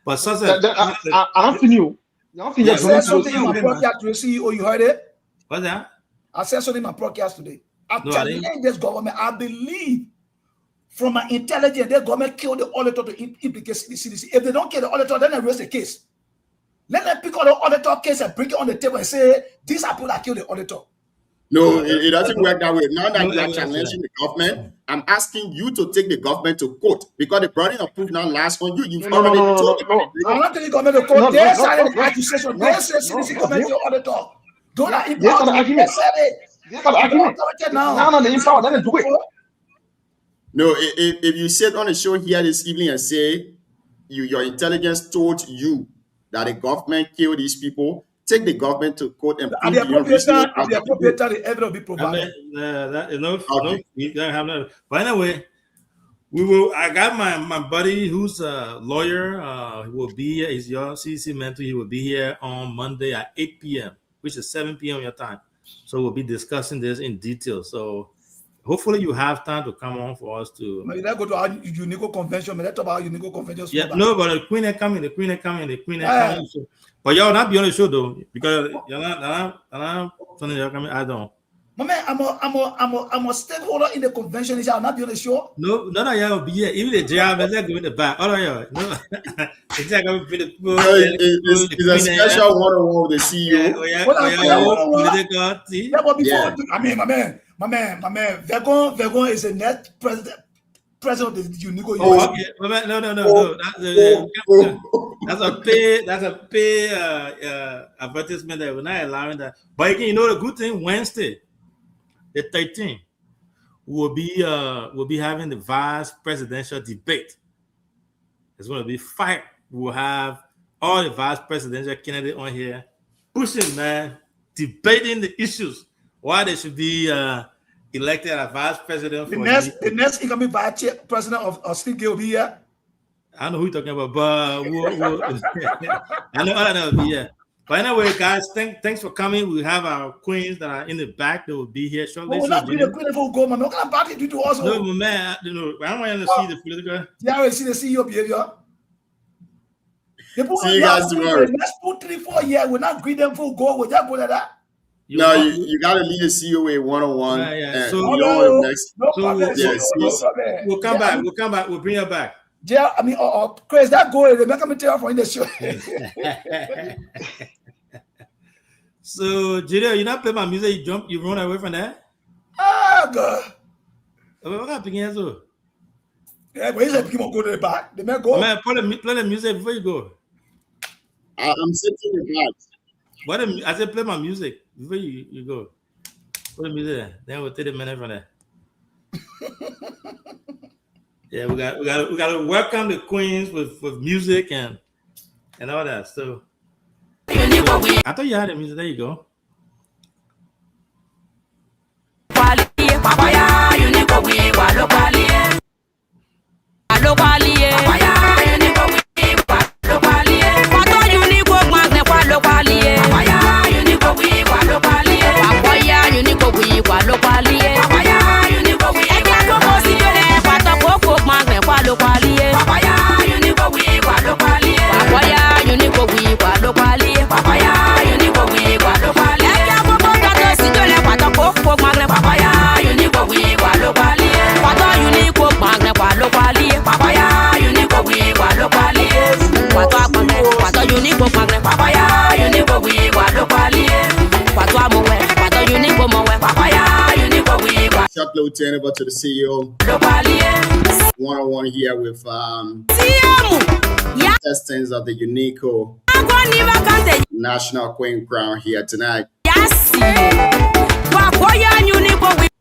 But I'm feeling you. I said something in my podcast today, CEO, you heard it? What's that? I said something in my podcast today. Actually, in this government, I believe from my intelligence, this government killed the auditor to implicate CDC. If they don't kill the auditor, then they raise the case. Let them pick on the auditor case and bring it on the table and say, these are people that killed the auditor. No, it doesn't work that way. Now that you are challenging the government, I'm asking you to take the government to court because the burden of proof now lasts on you. You've already told them. I'm not taking the government to court. They signed the accusation. They say CDC government killed the auditor. Don't I empower them? They said it. No, if you sit on a show here this evening and say your intelligence told you that the government killed these people, take the government to court and prove the appropriate time, the evidence will be provided. But anyway, We will. I got my buddy who's a lawyer. He will be here. He's your CC mentor. He will be here on Monday at 8 p.m., which is 7 p.m. your time. So we'll be discussing this in detail. So hopefully you have time to come on for us to. Let's go to our Unico convention. Let's talk about Unico convention. Yeah, no, but the Queen is coming. So, but y'all not be on the show though, because you're not something you're coming. I don't. My man, I'm a stakeholder in the convention. Is not be on the show? No, none of y'all will be here. Even the JR, let's go in the back. All of y'all. No, it's like I'm the people. It's a special one-on-one with the CEO. Yeah, but before, I mean, my man, Vegon is the next president of the Unico. Oh, okay. No. That's a pay advertisement that we're not allowing that. But again, you know the good thing, Wednesday, the 13th, we'll be having the vice presidential debate. It's going to be fire. We'll have all the vice presidential candidates on here pushing, man, debating the issues, why they should be elected as vice president. The next incoming vice president of Steve Gay will be here. I don't know who you're talking about, but I know will be here. But anyway, guys, thanks for coming. We have our queens that are in the back that will be here shortly. We're not the queen of go, man. What kind of party do you do also? No, man, I don't want to see the political. Yeah, I see the CEO behavior. See you guys tomorrow. The next 2, 3, 4 years, we're not greet them for go. We're just go like that. No, you got to lead the CEO a one-on-one. Yeah. So we'll come back. We'll bring her back. Yeah, I mean, Chris, that goal they make me tell for in the show. So, Jada, you not play my music, you run away from that? Ah, God. What happened so? Yeah, but he said people go to the back. They may go. Man, play the music before you go. I'm sitting in the back. I said play my music before you go. Play the music, then we'll take a minute from there. Yeah, we got to welcome the queens with music and all that. So I thought you had the music. There you go. Chuck Lieutenant over to the CEO. One-on-one here with contestants of the Unico National Queen Crown here tonight.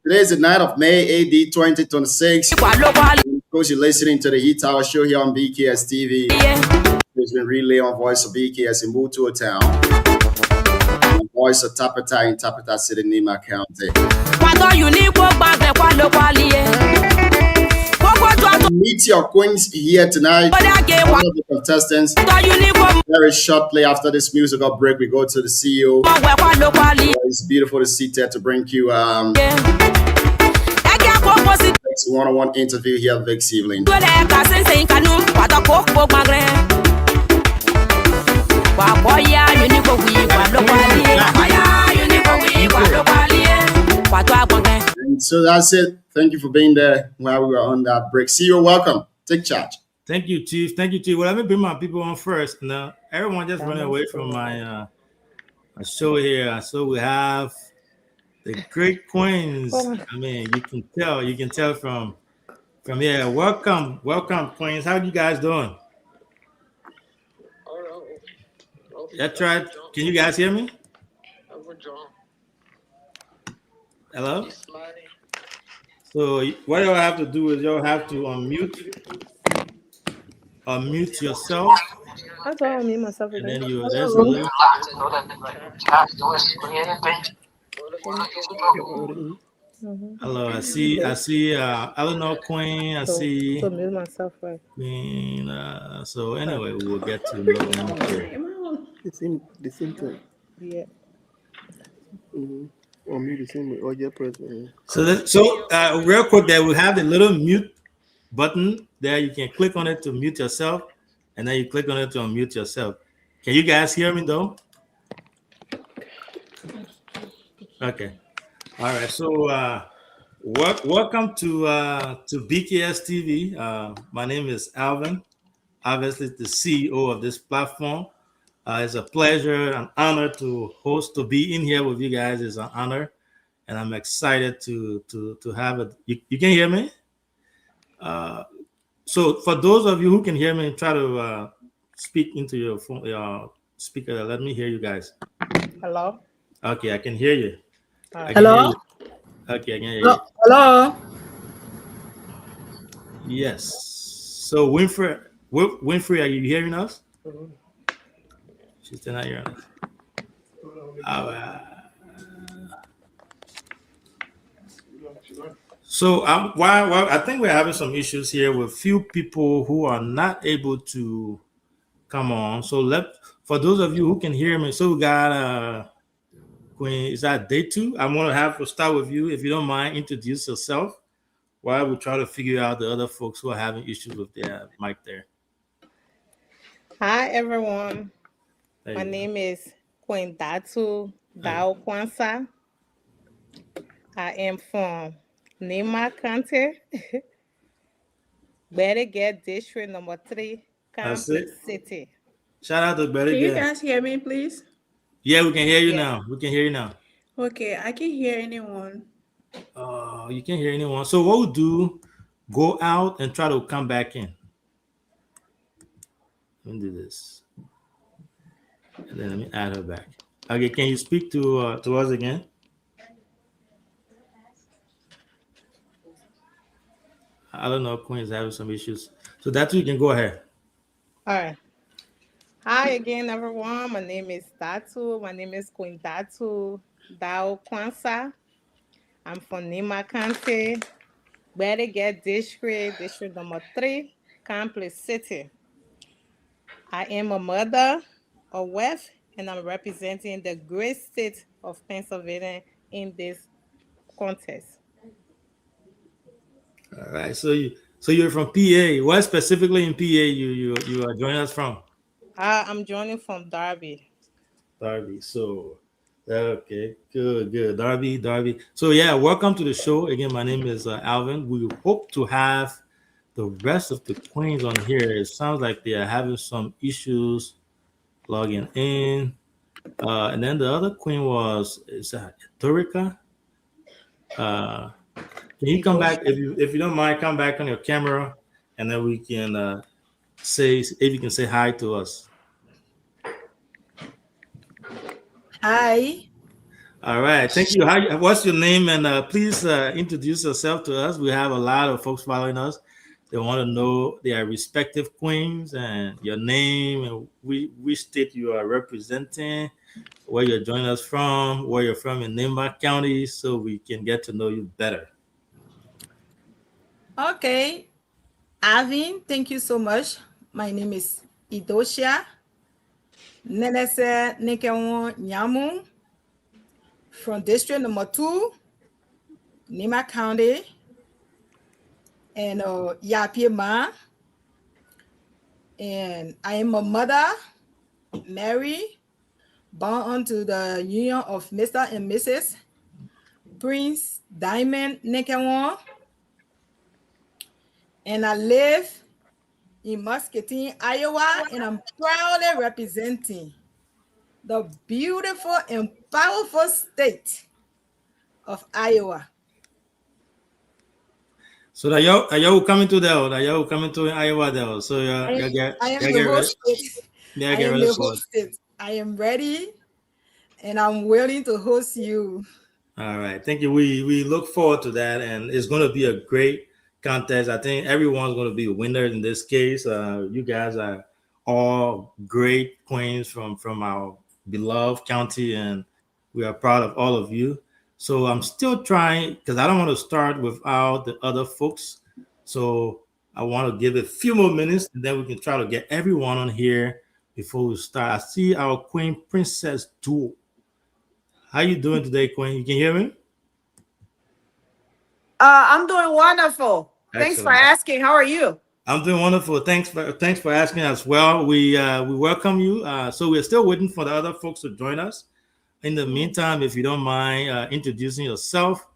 Today is the 9th of May, AD 2026. Of course, you're listening to the Heat Hour show here on BKS TV. It's been relayed on Voice of BKS in Mutual Town. And Voice of Tapata in Tapata City, Nima County. Meet your queens here tonight. One of the contestants. Very shortly after this musical break, we go to the CEO. It's beautiful to see there to bring you one-on-one interview here this evening. And so that's it. Thank you for being there while we were on that break. CEO, welcome. Take charge. Thank you, Chief. Well, let me bring my people on first. Now, everyone just running away from my show here. So we have the great queens. I mean, you can tell from here. Welcome, queens. How you guys doing? That's right. Can you guys hear me? Hello? So what you'll have to do is you'll have to unmute yourself. I thought I mute myself And again. then you that's good. Hello, I see Eleanor Queen. I So see mute myself, right? Queen. So anyway, we will get to know them here. The same thing. Yeah. Or me the same way. Or your president. So real quick, there we have the little mute button there. You can click on it to mute yourself, and then you click on it to unmute yourself. Can you guys hear me though? Okay. All right. So welcome to BKS TV. My name is Alvin. Obviously, the CEO of this platform. It's a pleasure and honor to be in here with you guys. It's an honor, and I'm excited to have it. You can hear me? So for those of you who can hear me, try to speak into your phone, your speaker. Let me hear you guys. Hello. Okay, I can hear you. Hello? Okay, I can hear you. Hello? Yes. So Winfrey, are you hearing us? She's still not hearing us. So while I think we're having some issues here with few people who are not able to come on. So for those of you who can hear me, so we got Queen, is that day 2? I'm gonna have to start with you, if you don't mind, introduce yourself while we try to figure out the other folks who are having issues with their mic there. Hi, everyone. My name is Queen Datu Dao Kwanzaa. I am from Nema County, Berrigan District number 3, Complex City. Shout out to Berrigan. Can you guys hear me, please? Yeah, we can hear you now. We can hear you now. Okay, I can hear anyone. You can't hear anyone. So what we'll do, go out and try to come back in. Let me do this. And then let me add her back. Okay, can you speak to us again? I don't know, Queen's having some issues. So that's you can go ahead. All right. Hi again, everyone. My name is Datu. My name is Queen Datu Dao Kwanzaa. I'm from Nema County, Berrigan District number 3, Complex City. I am a mother, a wife, and I'm representing the great state of Pennsylvania in this contest. All right. So you're from PA. Where specifically in PA you are joining us from? I'm joining from Darby. Darby. So okay, good. Darby. So yeah, welcome to the show. Again, my name is Alvin. We hope to have the rest of the queens on here. It sounds like they are having some issues logging in. And then the other queen is Torika. Can you come back if you don't mind? Come back on your camera, and then we can if you can say hi to us. Hi. All right, thank you. What's your name? And please introduce yourself to us. We have a lot of folks following us. They want to know their respective queens and your name and which state you are representing, where you're joining us from, where you're from in Nema County, so we can get to know you better. Okay. Alvin, thank you so much. My name is Idosia Nenese Nekewon Nyamu from District number 2, Nema County, and Yapiema. And I am a mother, Mary, born unto the union of Mr. and Mrs. Prince Diamond Nekewon. And I live in Muscatine, Iowa, and I'm proudly representing the beautiful and powerful state of Iowa. So are you coming to there? Are you coming to Iowa there? So I am the host. I am ready, and I'm willing to host you. All right, thank you. We look forward to that, and it's going to be a great contest. I think everyone's going to be a winner in this case. You guys are all great queens from our beloved county, and we are proud of all of you. So I'm still trying because I don't want to start without the other folks. So I want to give it a few more minutes and then we can try to get everyone on here before we start. I see our Queen Princess Duo. How you doing today, Queen? You can hear me? I'm doing wonderful. Thanks for Excellent. asking. How are you? I'm doing wonderful. Thanks for asking as well. We welcome you. So we're still waiting for the other folks to join us. In the meantime, if you don't mind introducing yourself,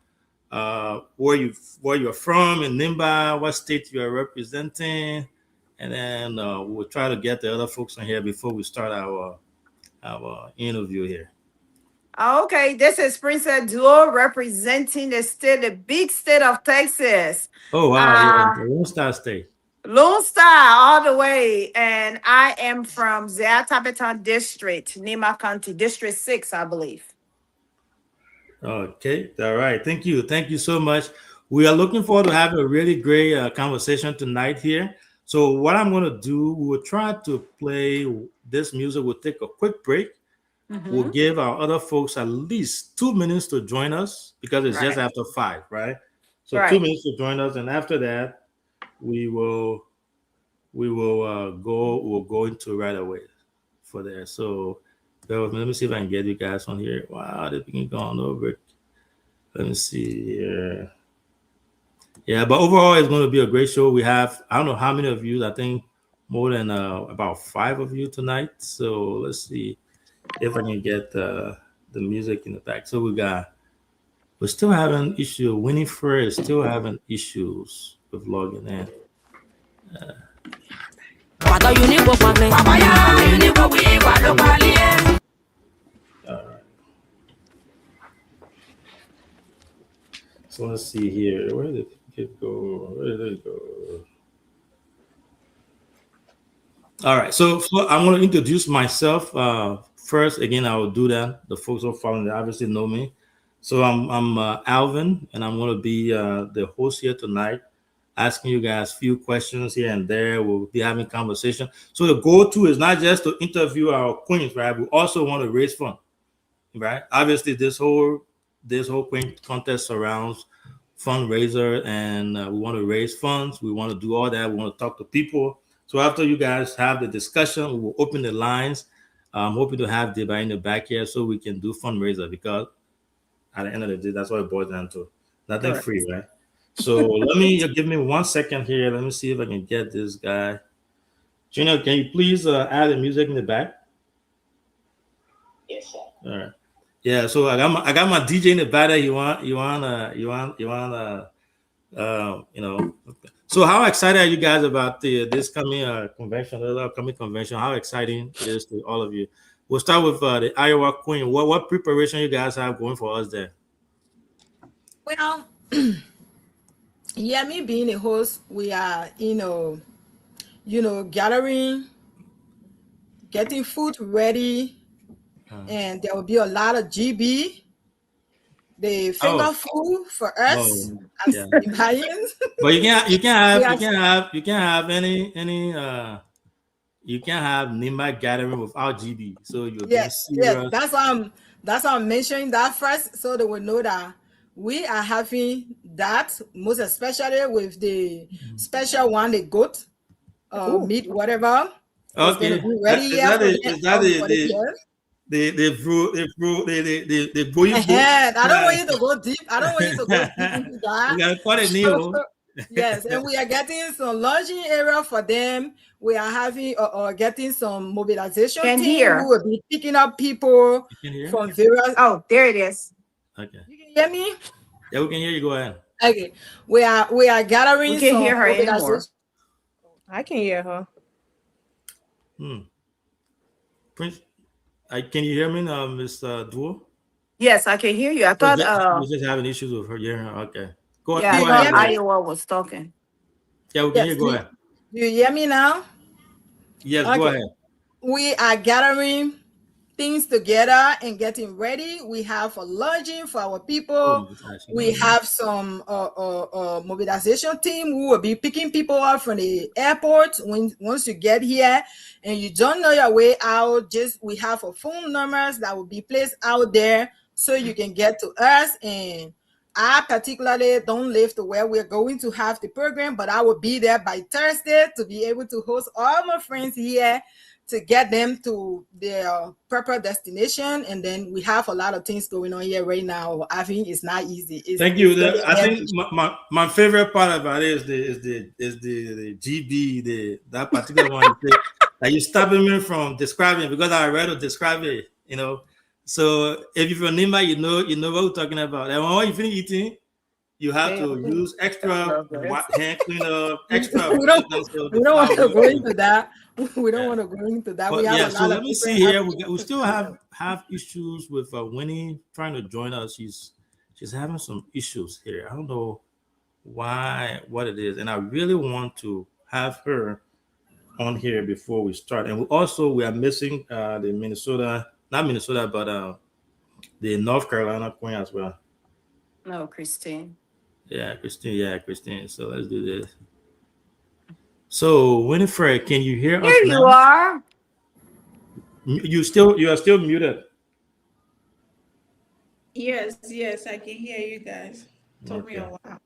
where you're from in Nimba, what state you are representing, and then we'll try to get the other folks on here before we start our interview here. Okay, this is Princess Duo representing the big state of Texas. Oh wow, yeah, the Lone Star State. Lone Star all the way, and I am from Zeatapetan District, Nima County, District 6, I believe. Okay, all right. Thank you so much. We are looking forward to having a really great conversation tonight here. So what I'm going to do, we will try to play this music. We'll take a quick break. We'll give our other folks at least 2 minutes to join us because it's just after 5, right? So 2 minutes to join us, and after that, we'll go into right away for that. So let me see if I can get you guys on here. Wow, this can go on over. Let me see here. Yeah, but overall, it's going to be a great show. We have, I don't know how many of you, I think more than about 5 of you tonight. So let's see if I can get the music in the back. So we're still having issues. Winifred is still having issues with logging in. All right. So let's see here. Where did it go? All right. So I'm going to introduce myself first. Again, I will do that. The folks who are following that obviously know me. So I'm Alvin, and I'm going to be the host here tonight, asking you guys a few questions here and there. We'll be having conversation. So the goal too is not just to interview our queens, right? We also want to raise funds, right? Obviously, this whole queen contest surrounds fundraiser, and we want to raise funds. We want to do all that. We want to talk to people. So after you guys have the discussion, we will open the lines. I'm hoping to have Deba in the back here so we can do fundraiser, because at the end of the day, that's what it boils down to. Nothing free, right? So give me 1 second here. Let me see if I can get this guy. Junior, can you please add the music in the back? Yes, sir. All right. Yeah, so I got my DJ in the back there. So how excited are you guys about this coming convention, the upcoming convention? How exciting it is to all of you? We'll start with the Iowa Queen. What preparation you guys have going for us there? Well, yeah, me being a host, we are, gathering, getting food ready, and there will be a lot of GB, the finger food for us as Italians. But you can't have Nimba gathering without GB. So you're yes, that's why I'm mentioning that first, so they will know that we are having that, most especially with the special one, the goat meat, whatever. Okay. It's gonna be ready the I don't want you to go deep. I don't want you to go deep into that. We got quite a new. Yes, and we are getting some lodging area for them. We are having getting some mobilization team who will be picking up people from various. Oh, there it is. Okay. You can hear me? Yeah, we can hear you. Go ahead. Okay. We are gathering. We can't hear her anymore. I can hear her. Prince, can you hear me now, Miss Duo? Yes, I can hear you. I thought we just having issues with her. Yeah, okay. Go ahead. Iowa was talking. Yeah, we can hear you. Go ahead. Do you hear me now? Yes, go ahead. We are gathering things together and getting ready. We have a lodging for our people. We have some mobilization team who will be picking people up from the airport once you get here and you don't know your way out. We have a phone numbers that will be placed out there so you can get to us. And I particularly don't live to where we're going to have the program, but I will be there by Thursday to be able to host all my friends here to get them to their proper destination. And then we have a lot of things going on here right now. I think it's not easy. Thank you. I think my favorite part about it is the GB, that particular one that you stopping me from describing, because I read to describe it, you know. So if you're from Nima, you know what we're talking about. And when you finish eating, you have to use extra hand cleaner, extra. We don't want to go into that. We don't want to go into that. But yeah, so let me see here. We still have issues with Winnie trying to join us. She's having some issues here. I don't know what it is, and I really want to have her on here before we start. And we are missing the not Minnesota, but the North Carolina queen as well. No, Christine. Yeah, Christine. So let's do this. So Winifred, can you hear us now? Here you are. You are still muted. Yes, I can hear you guys. Took me a while.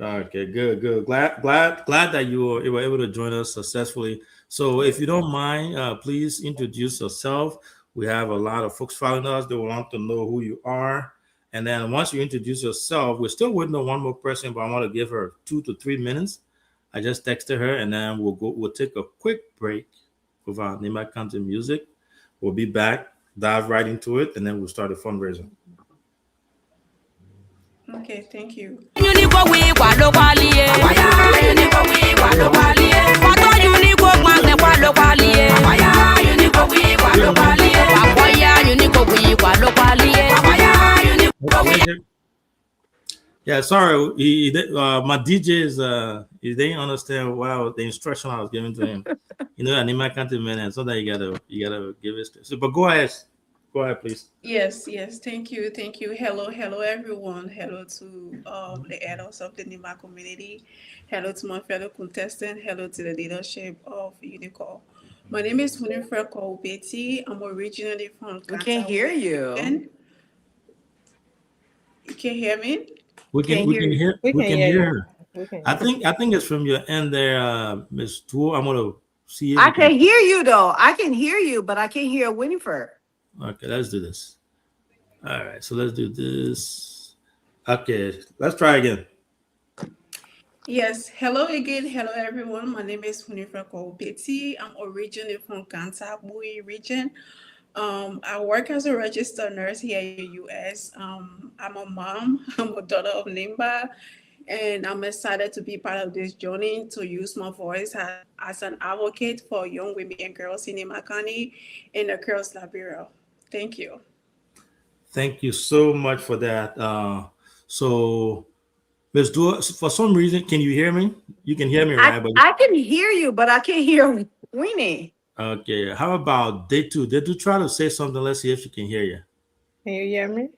Okay, good. Glad that you were able to join us successfully. So if you don't mind, please introduce yourself. We have a lot of folks following us. They want to know who you are. And then once you introduce yourself, we're still waiting on one more person, but I want to give her 2 to 3 minutes. I just texted her, and then we'll take a quick break with our Nima County music. We'll be back, dive right into it, and then we'll start a fundraiser. Okay, thank you. Yeah, sorry. My DJ he didn't understand the instruction I was giving to him. Nima County man, so that you gotta give it. So, but go ahead, please. Yes. Thank you. Hello, everyone. Hello to the adults of the Nima community. Hello to my fellow contestants. Hello to the leadership of Unicorn. My name is Winifred Betty. I'm originally from. We can't hear you. You can hear me? We can hear her. I think it's from your end there, Miss Tool. I'm gonna see if I can hear you though. I can hear you, but I can't hear Winifred. Okay, let's do this. All right, so let's do this. Okay, let's try again. Yes, hello again. Hello everyone. My name is Winifred Betty. I'm originally from Cantaburi region. I work as a registered nurse here in the U.S. I'm a mom. I'm a daughter of Nimba, and I'm excited to be part of this journey to use my voice as an advocate for young women and girls in Nima County and across Liberia. Thank you. Thank you so much for that. So, Ms. Dua, for some reason, can you hear me? You can hear me, right? I can hear you, but I can't hear Winnie. Okay, how about Day 2? Day 2, try to say something. Let's see if she can hear you. Can you hear me?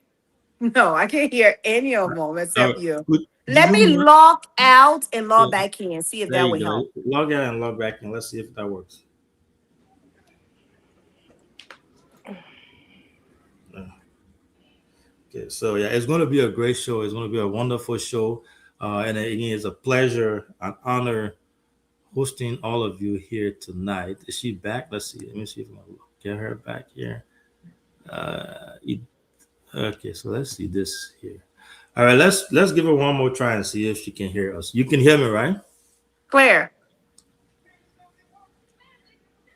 No, I can't hear any of them except you. Let me log out and log back in and see if that will help. Log out and log back in. Let's see if that works. Okay, so yeah, it's going to be a great show. It's going to be a wonderful show. And again, it's a pleasure, an honor hosting all of you here tonight. Is she back? Let's see. Let me see if I can get her back here. Okay, so let's see this here. All right, let's give her one more try and see if she can hear us. You can hear me, right? Claire.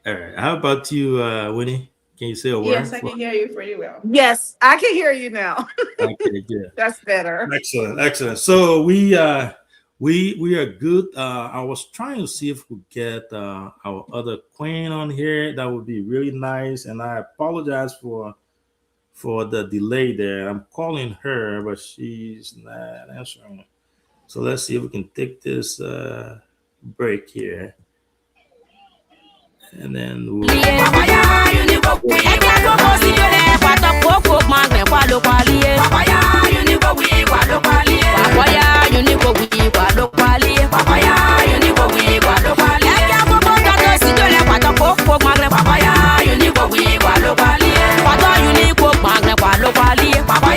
All right. How about you, Winnie? Can you say a word? Yes, I can hear you pretty well. Yes, I can hear you now. Okay, good. That's better. Excellent. So we are good. I was trying to see if we get our other queen on here. That would be really nice. And I apologize for the delay there. I'm calling her, but she's not answering. So let's see if we can take this break here. And then we'll... Papa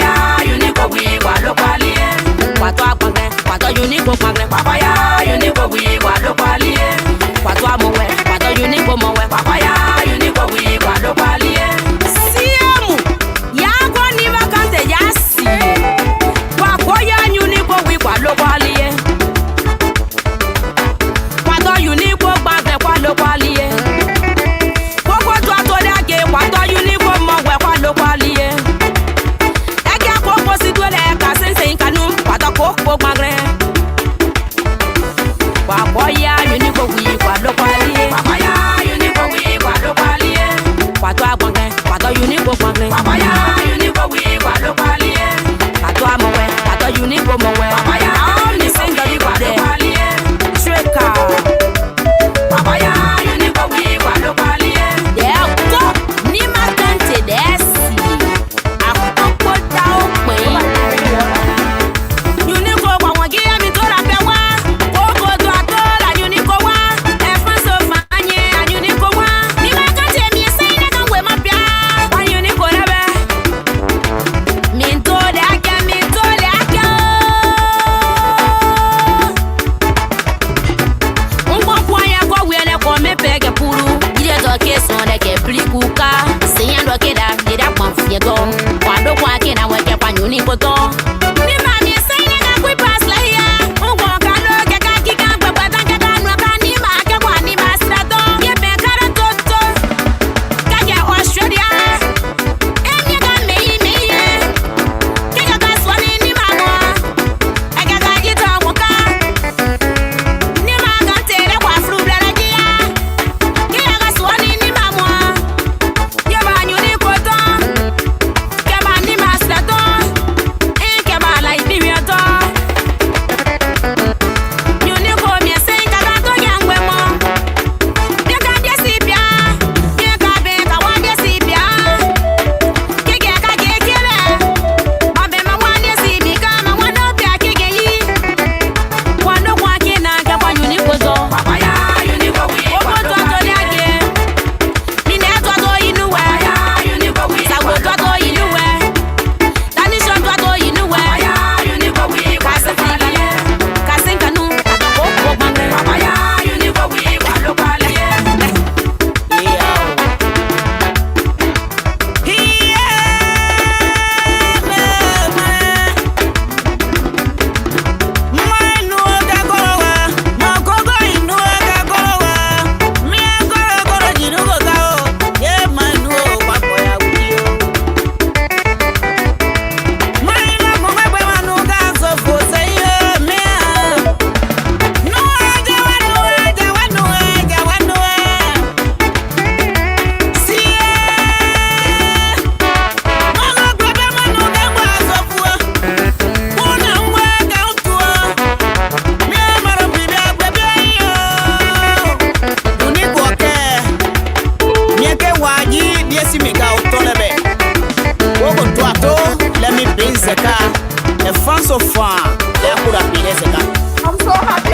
I'm so happy.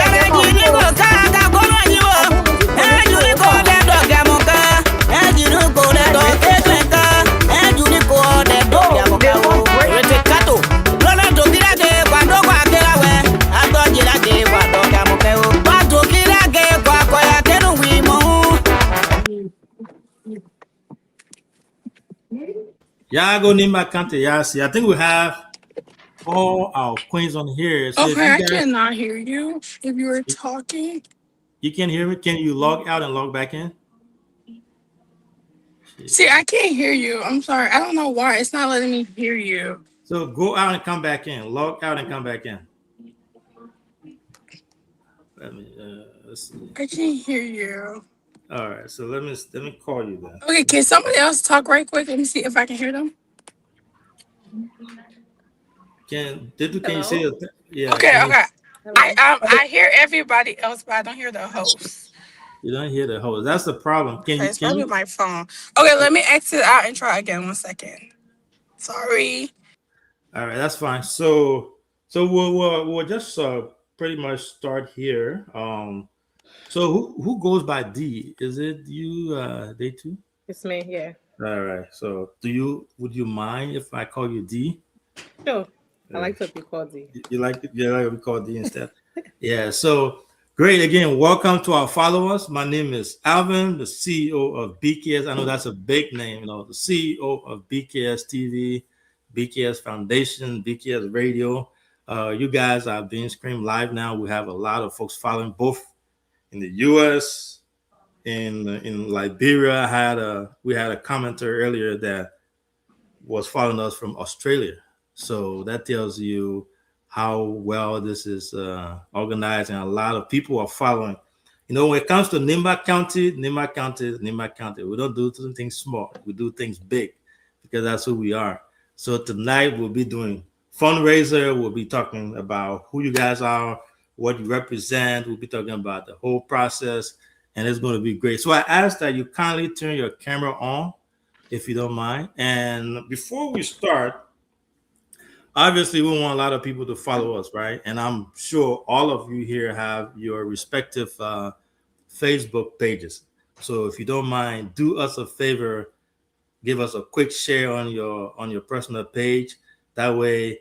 Yago Nima Kante Yasi. I think we have all our queens on here. So Okay, I if you guys, cannot hear you if you were talking. you can hear me. Can you log out and log back in? See, I can't hear you. I'm sorry. I don't know why. It's not letting me hear you. So go out and come back in. Log out and come back in. Let me let's see. I can't hear you. All right, so let me call you then. Okay, can somebody else talk right quick? Let me see if I can hear them. Can you say it? Yeah. Okay. I hear everybody else, but I don't hear the host. You don't hear the host. That's the problem. It's probably my phone. Okay, let me exit out and try again. 1 second. Sorry. All right, that's fine. So we'll just pretty much start here. So who goes by D? Is it you, Day Two? It's me, yeah. All right. So would you mind if I call you D? Sure. I like to be called D. You like to be called D instead? Yeah. So great. Again, welcome to our followers. My name is Alvin, the CEO of BKS. I know that's a big name, the CEO of BKS TV, BKS Foundation, BKS Radio. You guys are being streamed live now. We have a lot of folks following both in the U.S., in Liberia. We had a commenter earlier that was following us from Australia. So that tells you how well this is organized, and a lot of people are following. When it comes to Nimba County, we don't do things small. We do things big because that's who we are. So tonight we'll be doing fundraiser. We'll be talking about who you guys are, what you represent. We'll be talking about the whole process, and it's going to be great. So I ask that you kindly turn your camera on, if you don't mind. And before we start, obviously, we want a lot of people to follow us, right? And I'm sure all of you here have your respective Facebook pages. So if you don't mind, do us a favor, give us a quick share on your personal page. That way,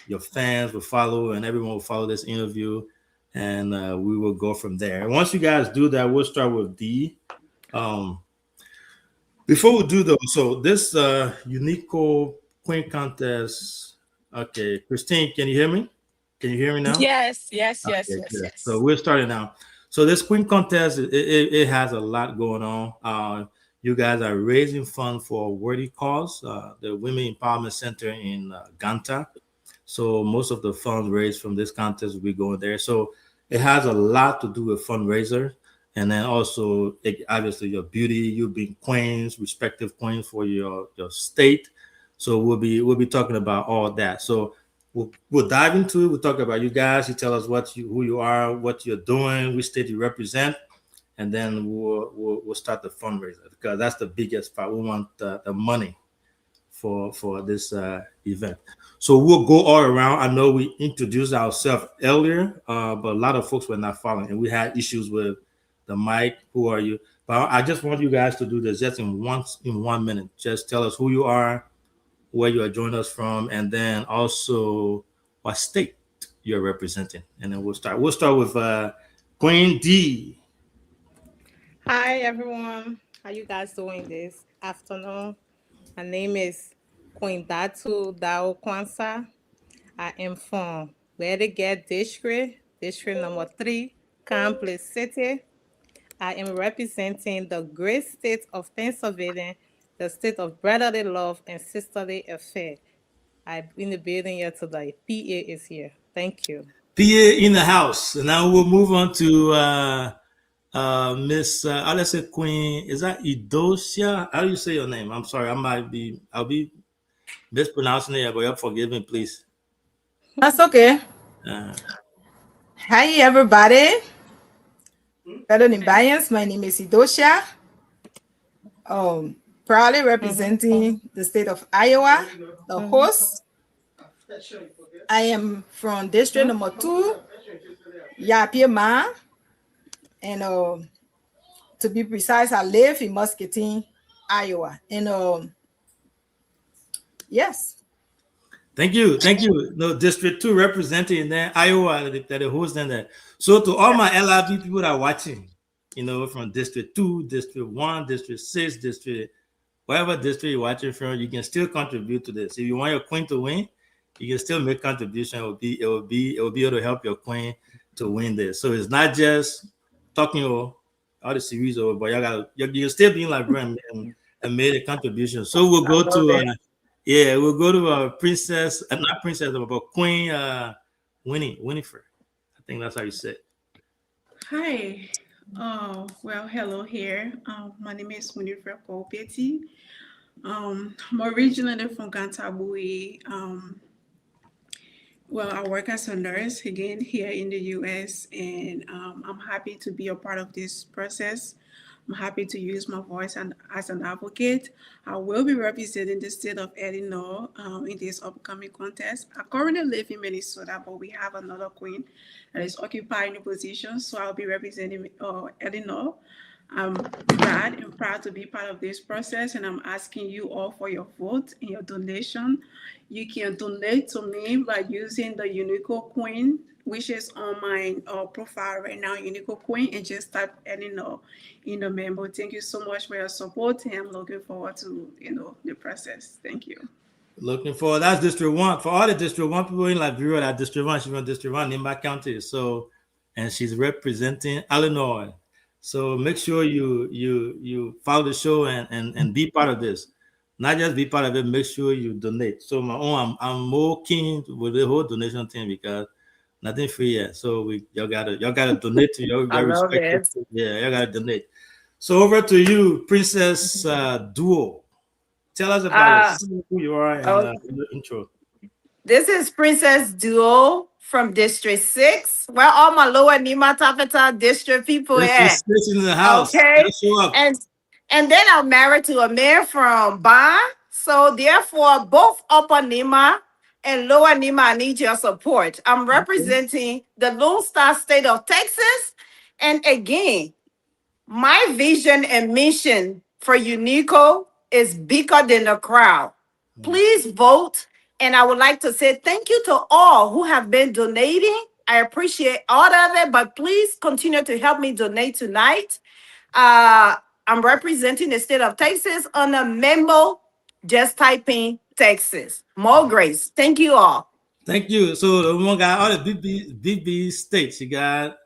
your fans will follow and everyone will follow this interview, and we will go from there. And once you guys do that, we'll start with D. Before we do though, so this Unico Queen Contest Okay, Christine, can you hear me? Can you hear me now? Yes, yes, Okay, yes, yes, good. yes. So we're starting now. So this Queen contest, it has a lot going on. You guys are raising funds for a worthy cause, the Women Empowerment Center in Ganta. So most of the funds raised from this contest will be going there. So it has a lot to do with fundraiser, and then also obviously your beauty, you being queens, respective queens for your state. So we'll be talking about all that. So we'll dive into it. We'll talk about you guys. You tell us who you are, what you're doing, which state you represent, and then we'll start the fundraiser, because that's the biggest part. We want the money for this event. So we'll go all around. I know we introduced ourselves earlier, but a lot of folks were not following, and we had issues with the mic. Who are you? But I just want you guys to do this just in 1 minute. Just tell us who you are, where you are joining us from, and then also what state you're representing. And then we'll start. We'll start with Queen D. Hi everyone, how you guys doing this afternoon? My name is Queen Datu Dao Kwanzaa. I am from Wedegate District number 3, Complex City. I am representing the great state of Pennsylvania, the state of brotherly love and sisterly affair. I'm in the building here today. PA is here. Thank you. PA in the house. And now we'll move on to Miss let's say Queen. Is that Edosia? How do you say your name? I'm sorry, I'll be mispronouncing it, but forgive me, please. That's okay. Hi everybody. Fellow Nimbayans, my name is Edosia. Proudly representing the state of Iowa, the host. I am from district number 2, Yapima. And to be precise, I live in Muscatine, Iowa. And yes. Thank you. No, District 2 representing there, Iowa, that are hosting that. So to all my LRB people that are watching, from District 2, District 1, District 6, District, whatever district you're watching from, you can still contribute to this. If you want your queen to win, you can still make contribution. It will be able to help your queen to win this. So it's not just talking all the series over, but you're still being like Brent and made a contribution. So we'll go to Princess, not Princess, but Queen Winifred. I think that's how you say it. Hi. Well, hello here. My name is Winifred Kopeti. I'm originally from Canterbury. Well, I work as a nurse again here in the US, and I'm happy to be a part of this process. I'm happy to use my voice as an advocate. I will be representing the state of Illinois in this upcoming contest. I currently live in Minnesota, but we have another queen that is occupying the position, so I'll be representing Illinois. I'm glad and proud to be part of this process, and I'm asking you all for your vote and your donation. You can donate to me by using the Unico Queen, which is on my profile right now, Unico Queen, and just type Illinois in the memo. Thank you so much for your support, and I'm looking forward to the process. Thank you. Looking forward. That's District 1. For all the District 1 people in Liberia, that District 1, she's from District 1 in my county. So, and she's representing Illinois. So make sure you follow the show and be part of this. Not just be part of it, make sure you donate. So I'm more keen with the whole donation thing because nothing free yet. So y'all gotta donate to your respective. Yeah, y'all gotta donate. So over to you, Princess Duo. Tell us about who you are and your intro. This is Princess Duo from District 6. Where all my Lower Nima Tafeta district people at? In the house. Okay. And then I'm married to a man from Ban. So therefore, both Upper Nima and Lower Nima, I need your support. I'm representing the Lone Star State of Texas. And again, my vision and mission for Unico is bigger than the crowd. Please vote. And I would like to say thank you to all who have been donating. I appreciate all of it, but please continue to help me donate tonight. I'm representing the state of Texas on a memo. Just type in Texas. More grace. Thank you all. Thank you. So the woman got all the BB states. She got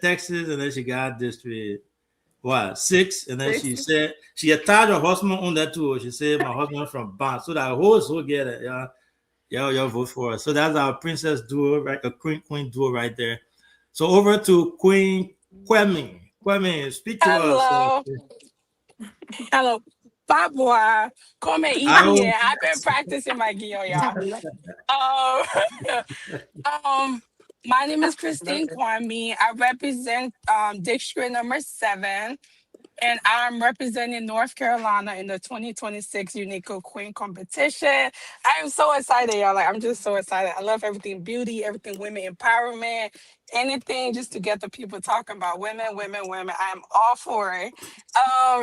Texas, and then she got District 6, and then she said she attached her husband on that too. She said my husband from Bond, so that host will get it. Y'all vote for us. So that's our princess duo, right? A queen duo right there. So over to Queen Kwame. Kwame, speak to Hello. us. Hello. Bye, boy. Come here. I've been practicing my Gio, y'all. My name is Christine Kwame. I represent district number 7, and I'm representing North Carolina in the 2026 Unico Queen competition. I am so excited, y'all. Like, I'm just so excited. I love everything beauty, everything women empowerment, anything just to get the people talking about women. I'm all for it.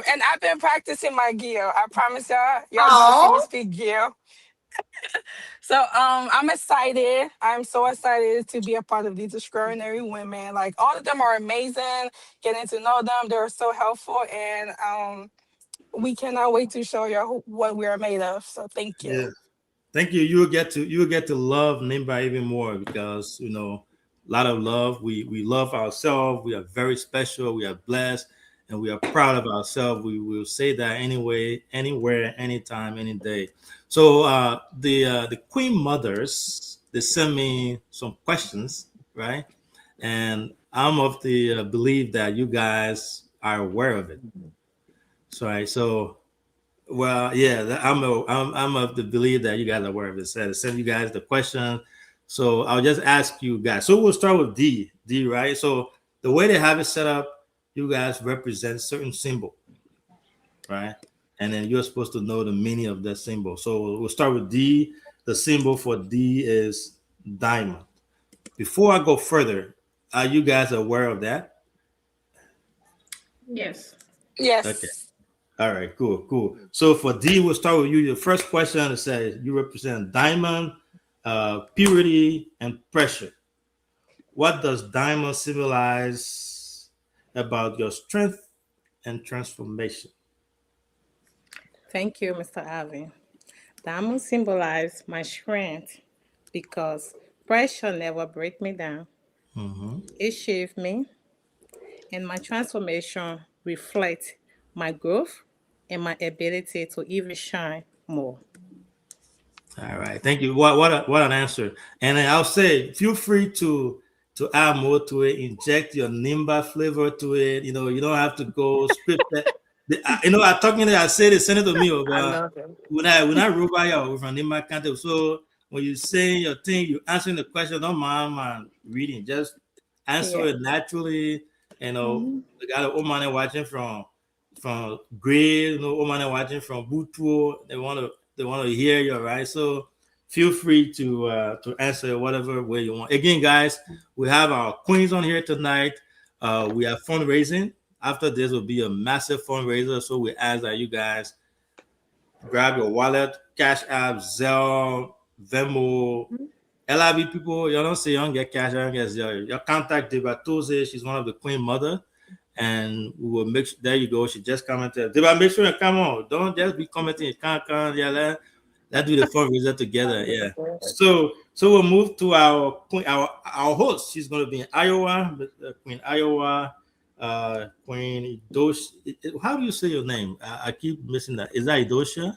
And I've been practicing my Gio. I promise y'all gonna see me speak Gio. So I'm excited. I'm so excited to be a part of these extraordinary women. Like, all of them are amazing. Getting to know them, they're so helpful, and we cannot wait to show you what we are made of. So thank you. Yeah. Thank you. You will get to love Nimba even more, because a lot of love. We love ourselves. We are very special. We are blessed, and we are proud of ourselves. We will say that anyway, anywhere, anytime, any day. So the Queen Mothers, they sent me some questions, right? And I'm of the belief that you guys are aware of it. I'm of the belief that you guys are aware of it. So I sent you guys the question. So I'll just ask you guys. So we'll start with D, right? So the way they have it set up, you guys represent certain symbol, right? And then you're supposed to know the meaning of that symbol. So we'll start with D. The symbol for D is diamond. Before I go further, are you guys aware of that? Yes. Yes. Okay. All right, cool. So for D, we'll start with you. Your first question says you represent diamond, purity, and pressure. What does diamond symbolize about your strength and transformation? Thank you, Mr. Avi. Diamond symbolize my strength because pressure never break me down. It shaped me, and my transformation reflects my growth and my ability to even shine more. All right, thank you. What an answer. And I'll say, feel free to add more to it, inject your Nimba flavor to it. You don't have to go script that. I said it, send it to me. When I wrote by you from Nimba Kante. So when you say your thing, you answering the question, don't mind reading. Just answer it naturally. The guy that Omane watching from Gray, Omane watching from Butuo, they want to hear you, right? So feel free to answer whatever way you want. Again, guys, we have our queens on here tonight. We have fundraising. After this will be a massive fundraiser. So we ask that you guys grab your wallet, Cash App, Zelle, Venmo, LIB people. You don't say you don't get cash, you don't get Zelle. Your contact Deba Toze. She's one of the Queen Mother. And we will make sure, there you go. She just commented. Deba, make sure you come on. Don't just be commenting. You can't come. Yeah, let's do the fundraiser together. Yeah. So we'll move to our host. She's going to be in Iowa, Queen Iowa. Queen Idosha. How do you say your name? I keep missing that. Is that Idosha?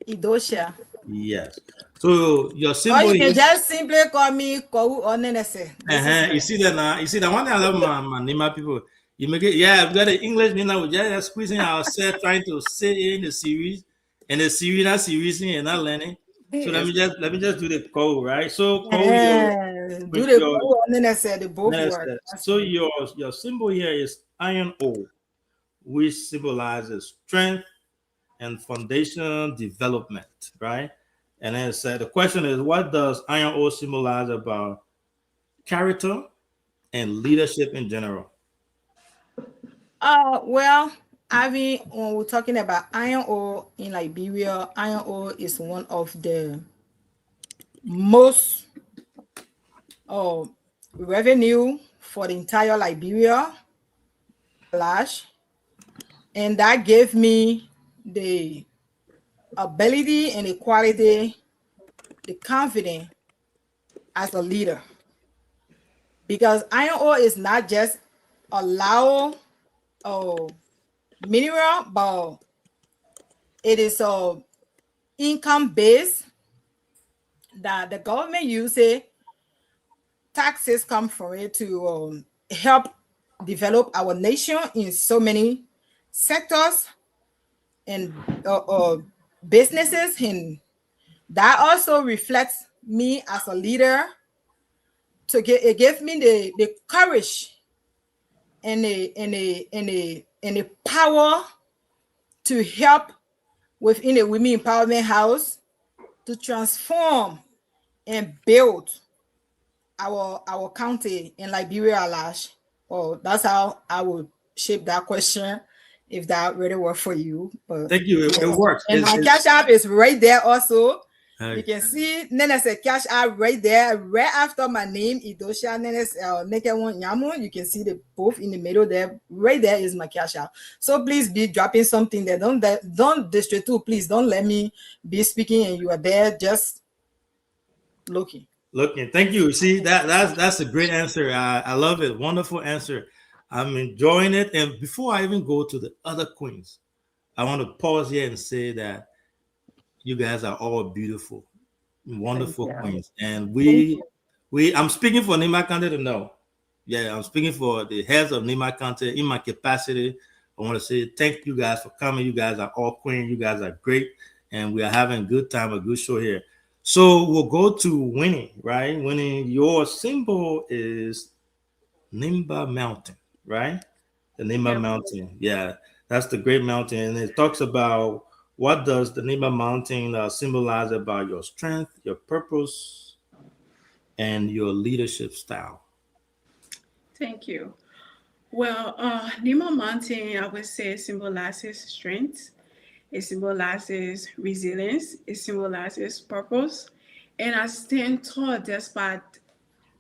Idosha. Yes. So your symbol. Or you can just simply call me Kou Onenese. You see that now? You see that one thing I love my Nima people. You make it, yeah, we got the English, we're just squeezing ourselves trying to say in the series, and the series not series and not learning. So let me just do the code, right? So code do the code and then I said the both words. So your symbol here is iron O, which symbolizes strength and foundation development, right? And then the question is, what does iron O symbolize about character and leadership in general? Well, Avi, when we're talking about iron ore in Liberia, iron ore is one of the most revenue for the entire Liberia, and that gave me the ability and the quality, the confidence as a leader. Because iron ore is not just a low mineral, but it is a income base that the government uses. Taxes come from it to help develop our nation in so many sectors and businesses, and that also reflects me as a leader. It gives me the courage and the power to help within the Women Empowerment House to transform and build our county in Liberia at large. Well, that's how I would shape that question, if that really works for you. But thank you. It works. And my cash app is right there also. You can see Nene's cash app right there, right after my name, Idosha Nene's Nekewan Nyamu. You can see the both in the middle there. Right there is my cash app. So please be dropping something there. Don't distract too. Please don't let me be speaking and you are there just looking. Thank you. See, that's a great answer. I love it. Wonderful answer. I'm enjoying it. And before I even go to the other queens, I want to pause here and say that you guys are all beautiful, wonderful queens. And I'm speaking for Nima County to know. Yeah, I'm speaking for the heads of Nima County in my capacity. I want to say thank you guys for coming. You guys are all queens. You guys are great. And we are having a good time, a good show here. So we'll go to Winnie, right? Winnie, your symbol is Nimba Mountain, right? The Nimba Mountain. Yeah, that's the great mountain. And it talks about what does the Nimba Mountain symbolize about your strength, your purpose, and your leadership style. Thank you. Well, Nimba Mountain, I would say, symbolizes strength. It symbolizes resilience. It symbolizes purpose. And I stand tall despite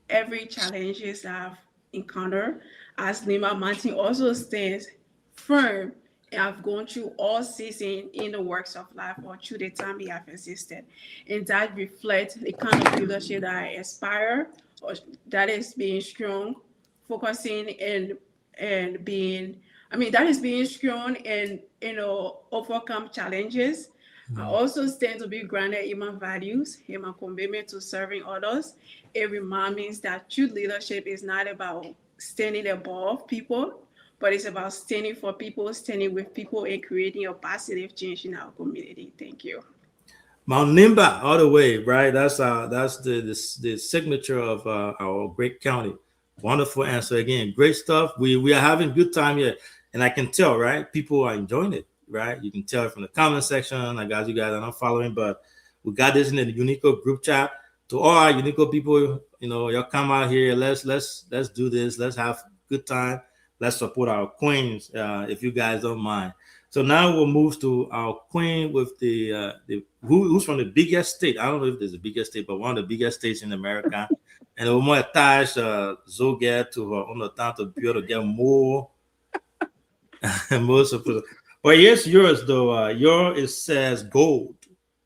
every challenges I've encountered. As Nimba Mountain also stands firm, and I've gone through all season in the works of life or through the time we have existed. And that reflects the kind of leadership that I aspire, or that is being strong, focusing and being, that is being strong and, overcome challenges. I also stand to be grounded in my values, in my commitment to serving others. It reminds me that true leadership is not about standing above people, but it's about standing for people, standing with people, and creating a positive change in our community. Thank you. Mount Nimba, all the way, right? That's the signature of our great county. Wonderful answer again. Great stuff. We are having a good time here. And I can tell, right? People are enjoying it, right? You can tell from the comment section. I got you guys are not following, but we got this in the Unico group chat. To all our Unico people, y'all come out here. Let's do this. Let's have a good time. Let's support our queens, if you guys don't mind. So now we'll move to our queen with the who's from the biggest state. I don't know if there's the biggest state, but one of the biggest states in America. And au moins tâche Zoget to on the temps to be able to get more support. But yes, yours though. It says gold.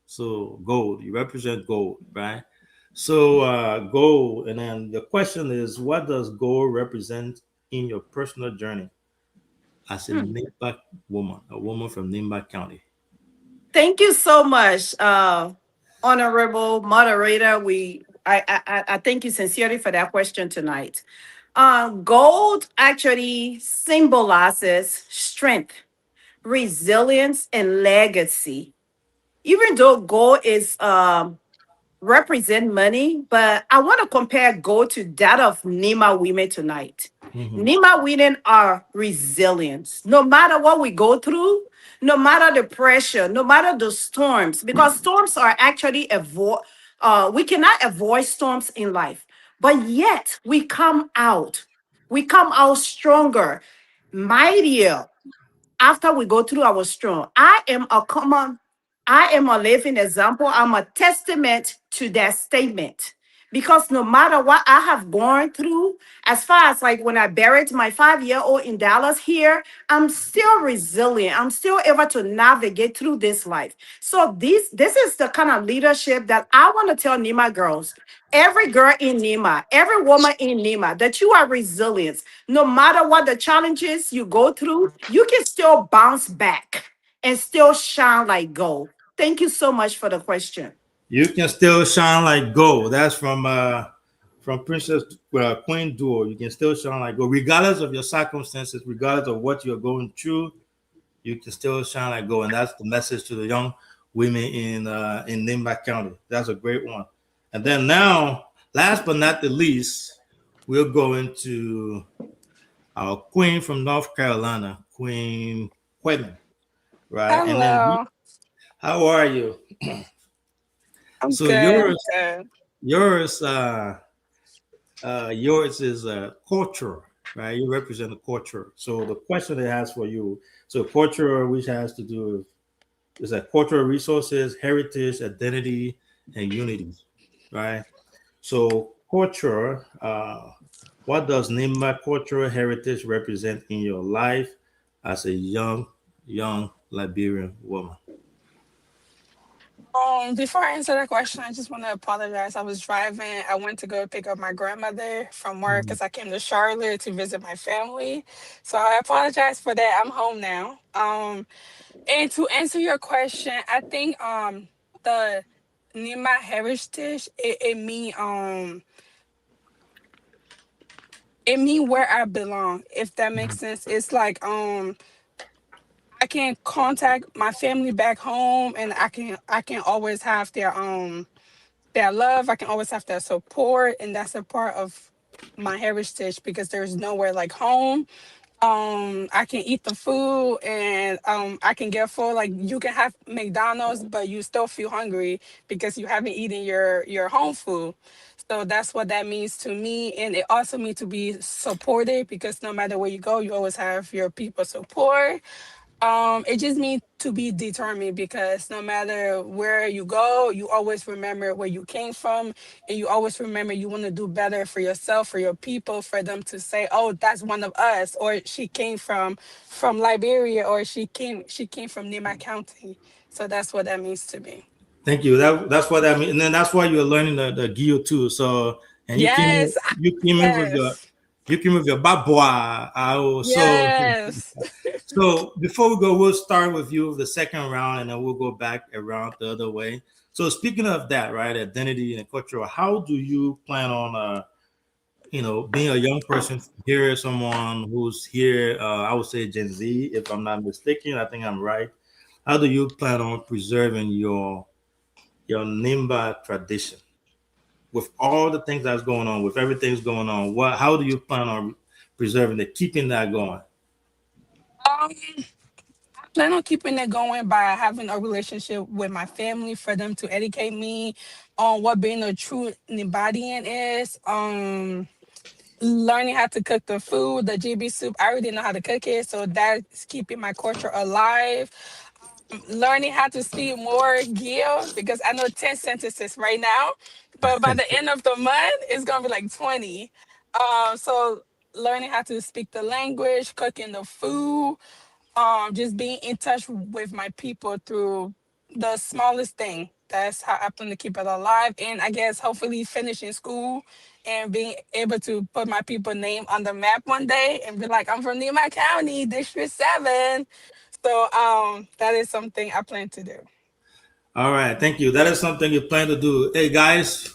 So gold. You represent gold, right? So gold. And then the question is, what does gold represent in your personal journey as a Nimba woman, a woman from Nimba County? Thank you so much, honorable moderator. I thank you sincerely for that question tonight. Gold actually symbolizes strength, resilience, and legacy. Even though gold is represent money, but I want to compare gold to that of Nima women tonight. Nima women are resilient. No matter what we go through, no matter the pressure, no matter the storms, because storms are actually we cannot avoid storms in life, but yet we come out stronger, mightier after we go through our storm. I am a living example. I'm a testament to that statement, because no matter what I have gone through, as far as like when I buried my 5-year-old in Dallas here, I'm still resilient. I'm still able to navigate through this life. So this is the kind of leadership that I want to tell Nima girls, every girl in Nima, every woman in Nima, that you are resilient. No matter what the challenges you go through, you can still bounce back and still shine like gold. Thank you so much for the question. You can still shine like gold. That's from Princess Queen Duo. You can still shine like gold, regardless of your circumstances, regardless of what you're going through. You can still shine like gold, and that's the message to the young women in Nimba County. That's a great one. And then now, last but not the least, we're going to our queen from North Carolina, Queen Quedman, right? Hello. And then, how are you? I'm So good. yours is culture, right? You represent the culture. So the question it has for you, so culture, which has to do with, is that cultural resources, heritage, identity, and unity, right? So culture, what does Nimba cultural heritage represent in your life as a young Liberian woman? Before I answer that question, I just want to apologize. I was driving. I went to go pick up my grandmother from work because I came to Charlotte to visit my family. So I apologize for that. I'm home now. And to answer your question, I think the Nima heritage it mean where I belong, if that makes sense. It's like I can contact my family back home, and I can always have their love. I can always have their support, and that's a part of my heritage because there's nowhere like home. I can eat the food, and I can get full. Like you can have McDonald's, but you still feel hungry because you haven't eaten your home food. So that's what that means to me, and it also means to be supported because no matter where you go, you always have your people support. It just means to be determined because no matter where you go, you always remember where you came from, and you always remember you want to do better for yourself, for your people, for them to say, "Oh, that's one of us," or she came from Liberia, or she came from Nima County. So that's what that means to me. Thank you. That's what I mean, and then that's why you're learning the Gio too. So, and you came in with your babwa. Yes. So before we go, we'll start with you the second round, and then we'll go back around the other way. So speaking of that, right, identity and culture, how do you plan on being a young person here, someone who's here, I would say Gen Z, if I'm not mistaken, I think I'm right. How do you plan on preserving your Nimba tradition with all the things that's going on, with everything's going on? How do you plan on preserving it, keeping that going? I plan on keeping it going by having a relationship with my family for them to educate me on what being a true Nibadian is. Learning how to cook the food, the GB soup. I already know how to cook it, so that's keeping my culture alive. Learning how to speak more Gil because I know 10 sentences right now, but by the end of the month, it's gonna be like 20. So learning how to speak the language, cooking the food, just being in touch with my people through the smallest thing. That's how I plan to keep it alive. And I guess hopefully finishing school and being able to put my people name on the map one day and be like, I'm from Nima County, District 7. So that is something I plan to do. All right, thank you. That is something you plan to do. Hey guys,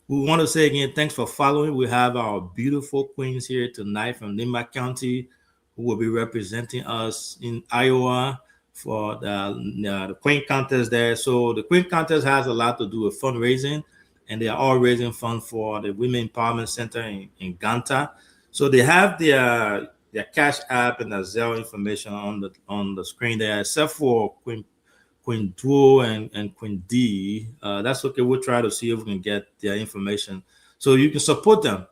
we want to say again, thanks for following. We have our beautiful queens here tonight from Nima County who will be representing us in Iowa for the Queen Contest there. So the Queen Contest has a lot to do with fundraising, and they are all raising funds for the Women Empowerment Center in Ganta. So they have their Cash App and their Zelle information on the screen there, except for Queen Duo and Queen D. That's okay. We'll try to see if we can get their information so you can support them.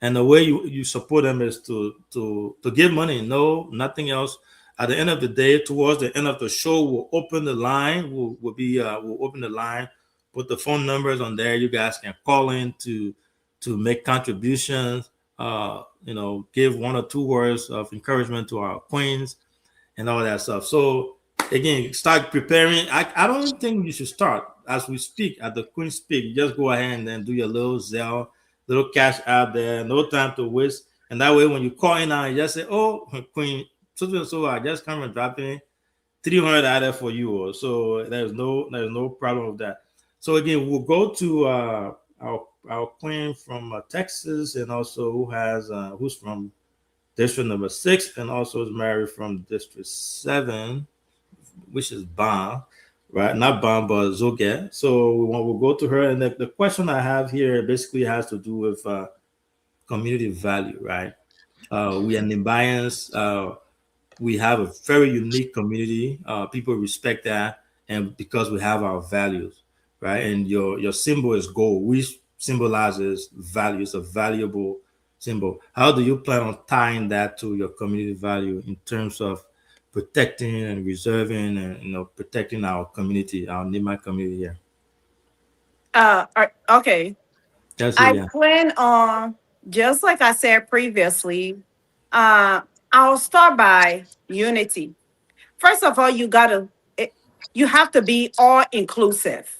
And the way you support them is to give money. No, nothing else. At the end of the day, towards the end of the show, we'll open the line. We'll open the line put the phone numbers on there. You guys can call in to make contributions. Give 1 or 2 words of encouragement to our queens and all that stuff. So again, start preparing. I don't think you should start as we speak, at the Queen speak. Just go ahead and then do your little Zelle, little cash out there. No time to waste. And that way, when you call in now, you just say, "Oh, Queen, so I just come and drop in $300 out there for you." So there's no problem with that. So again, we'll go to our queen from Texas, and also who's from district number 6, and also is married from district 7, which is Ban, right? Not Ban, but Zoget. So we'll go to her, and the question I have here basically has to do with community value, right? We are Nimbayans. We have a very unique community. People respect that, and because we have our values, right? And your symbol is gold, which symbolizes value. It's a valuable symbol. How do you plan on tying that to your community value in terms of protecting and reserving and protecting our community, our Nimba community here? Okay. I plan on, just like I said previously, I'll start by unity. First of all, you have to be all inclusive.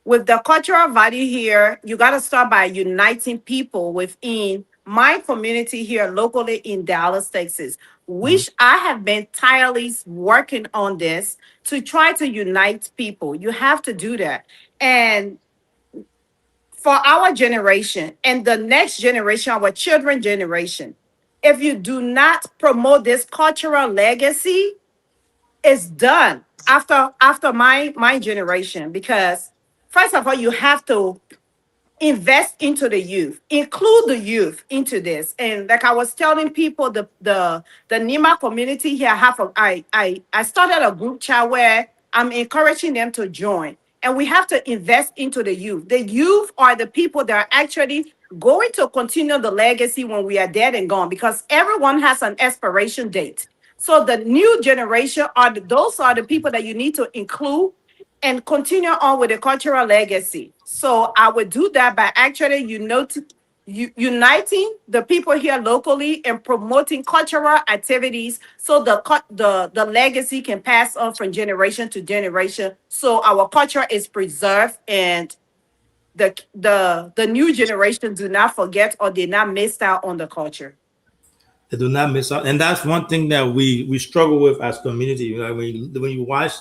With the cultural value here, you got to start by uniting people within my community here locally in Dallas, Texas, which I have been tirelessly working on this to try to unite people. You have to do that. And for our generation and the next generation, our children generation, if you do not promote this cultural legacy, it's done after my generation. Because first of all, you have to invest into the youth, include the youth into this. And like I was telling people, the Nima community here, I started a group chat where I'm encouraging them to join. And we have to invest into the youth. The youth are the people that are actually going to continue the legacy when we are dead and gone, because everyone has an expiration date. So the new generation those are the people that you need to include and continue on with the cultural legacy. So I would do that by actually uniting the people here locally and promoting cultural activities so the legacy can pass on from generation to generation, so our culture is preserved and the new generation do not forget or did not miss out on the culture. They do not miss out. And that's one thing that we struggle with as community. When you watch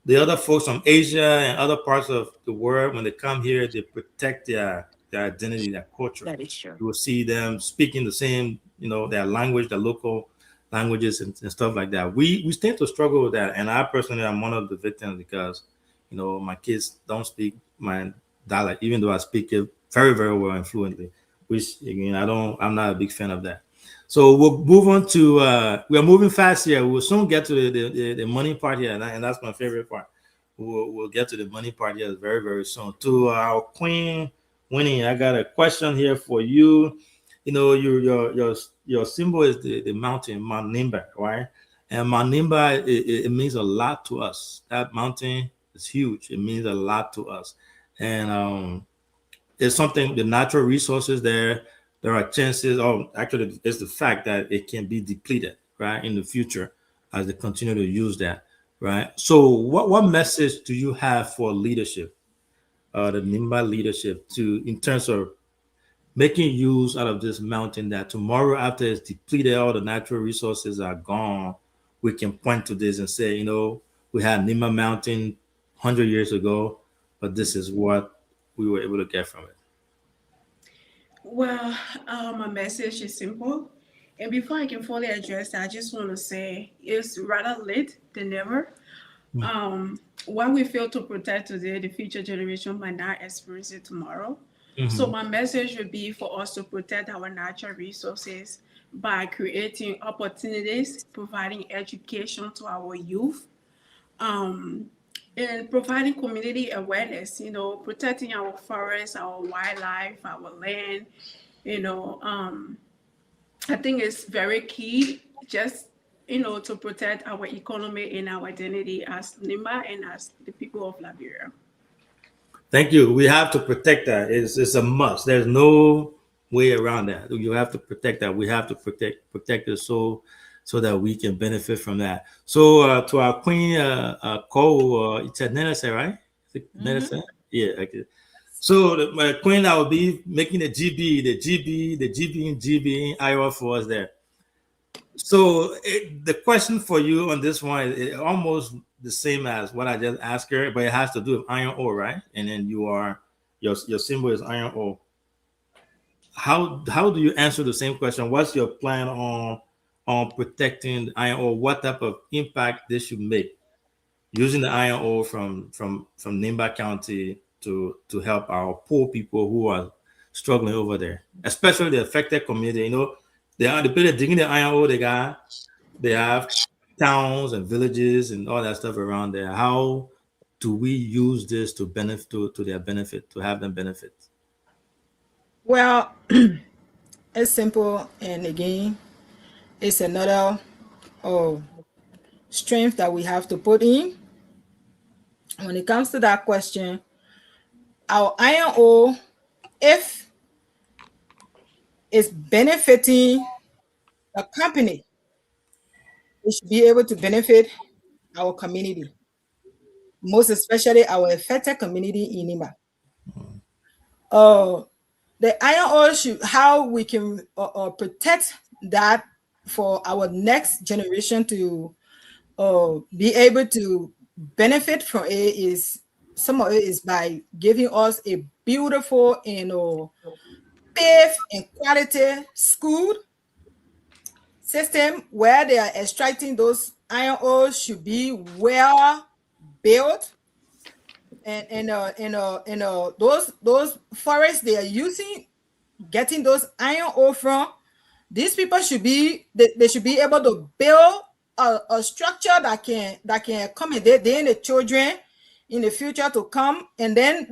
the other folks from Asia and other parts of the world, when they come here, they protect their identity, their culture. That is true. You will see them speaking the same, their language, their local languages and stuff like that. We tend to struggle with that. And I personally am one of the victims because, my kids don't speak my dialect, even though I speak it very, very well and fluently, which again, I'm not a big fan of that. So we'll move on to, we are moving fast here. We'll soon get to the money part here, and that's my favorite part. We'll get to the money part here very, very soon. To our queen, Winnie, I got a question here for you. Your symbol is the mountain, Mount Nimba, right? And Mount Nimba, it means a lot to us. That mountain is huge. It means a lot to us. And it's something, the natural resources there are chances, actually, it's the fact that it can be depleted, right, in the future as they continue to use that, right? So what message do you have for leadership, the Nimba leadership, in terms of making use out of this mountain that tomorrow, after it's depleted, all the natural resources are gone, we can point to this and say, we had Nimba Mountain 100 years ago, but this is what we were able to get from it. Well, my message is simple. And before I can fully address that, I just want to say it's rather late than never. What we fail to protect today, the future generation might not experience it tomorrow. Mm-hmm. So my message would be for us to protect our natural resources by creating opportunities, providing education to our youth, and providing community awareness, protecting our forests, our wildlife, our land, I think it's very key just, to protect our economy and our identity as Nimba and as the people of Liberia. Thank you. We have to protect that. It's a must. There's no way around that. You have to protect that. We have to protect it so that we can benefit from that. So to our queen, Cole, it's a Nenese, right? Nenese? Yeah. Okay. So my queen, I will be making the GB and GB in Iowa for us there. So the question for you on this one is almost the same as what I just asked her, but it has to do with iron ore, right? And then your symbol is iron ore. How do you answer the same question? What's your plan on protecting the iron ore? What type of impact this should make using the iron ore from Nimba County to help our poor people who are struggling over there, especially the affected community? You know, the people digging the iron ore, they have towns and villages and all that stuff around there. How do we use this to benefit to their benefit, to have them benefit? Well, it's simple, and again, it's another strength that we have to put in. When it comes to that question, our iron ore, if it's benefiting a company, we should be able to benefit our community, most especially our affected community in Nimba. The iron ore should, how we can protect that for our next generation to be able to benefit from it is, some of it is by giving us a beautiful and safe and quality school system where they are extracting those iron ore should be well built, and those forests they are using, getting those iron ore from, these people should be they should be able to build a structure that can accommodate the children in the future to come, and then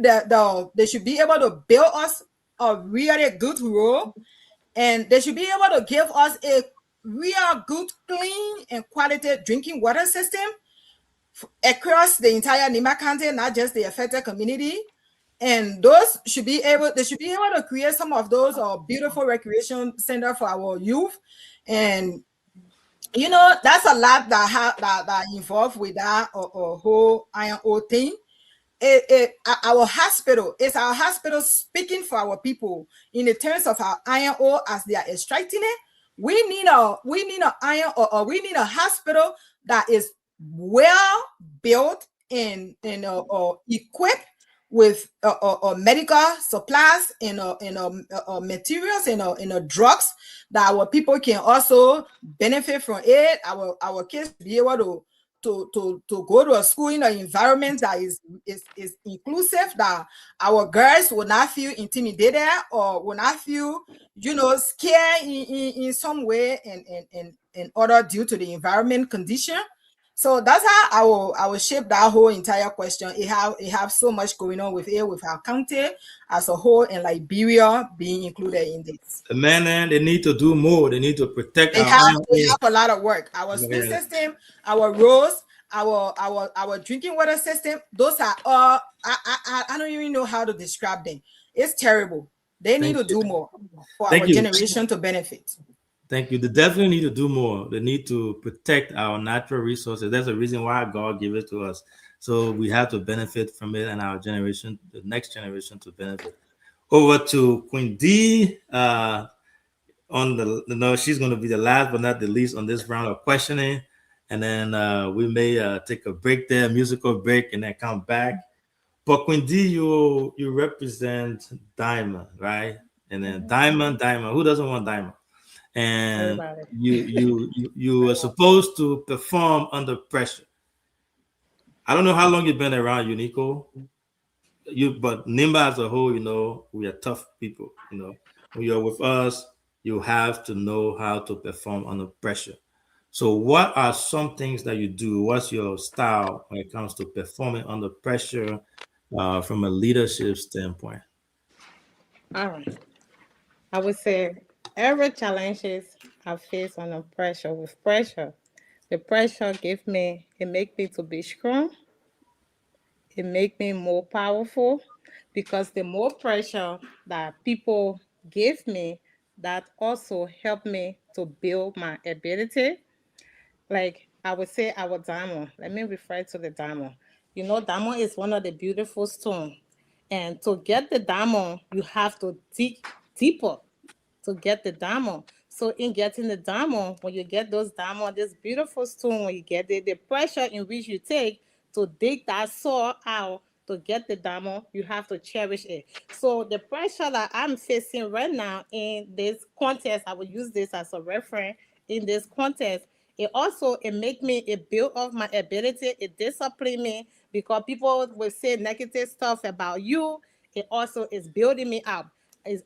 they should be able to build us a really good road, and they should be able to give us a real good, clean, and quality drinking water system across the entire Nimba County, not just the affected community. And those should be able, they should be able to create some of those beautiful recreation center for our youth. And you know, that's a lot that involved with that whole iron ore thing. Our hospital is our hospital speaking for our people in the terms of our iron ore as they are extracting it. We need a iron ore, we need a hospital that is well built and equipped with medical supplies and materials and drugs that our people can also benefit from it. Our kids be able to go to a school in an environment that is inclusive, that our girls will not feel intimidated or will not feel, scared in some way in order due to the environment condition. So that's how I will shape that whole entire question. It have so much going on with it, with our county as a whole, and Liberia being included in this. Man, they need to do more. They need to protect. They have a lot of work. Our school system, our roads, our drinking water system. Those are all. I don't even know how to describe them. It's terrible. They need to do more for our generation to benefit. Thank you. They definitely need to do more. They need to protect our natural resources. That's the reason why God gave it to us. So we have to benefit from it, and our generation, the next generation, to benefit. Over to Queen D. She's going to be the last but not the least on this round of questioning. And then we may take a break there, musical break, and then come back. But Queen D, you represent Diamond, right? And then Diamond. Who doesn't want Diamond? And you are supposed to perform under pressure. I don't know how long you've been around Unico, but Nimba as a whole, we are tough people. When you're with us, you have to know how to perform under pressure. So what are some things that you do? What's your style when it comes to performing under pressure from a leadership standpoint? All right. I would say every challenges I face under pressure, with pressure, the pressure it make me to be strong. It make me more powerful. because the more pressure that people give me, that also help me to build my ability. Like I would say our diamond. Let me refer to the diamond. You know, diamond is one of the beautiful stones. And to get the diamond, you have to dig deeper to get the diamond. So in getting the diamond, when you get those diamond, this beautiful stone, when you get the pressure in which you take to dig that soil out to get the diamond, you have to cherish it. So the pressure that I'm facing right now in this contest, I will use this as a reference in this contest. It make me, it build up my ability, it discipline me, because people will say negative stuff about you. It also is building me up.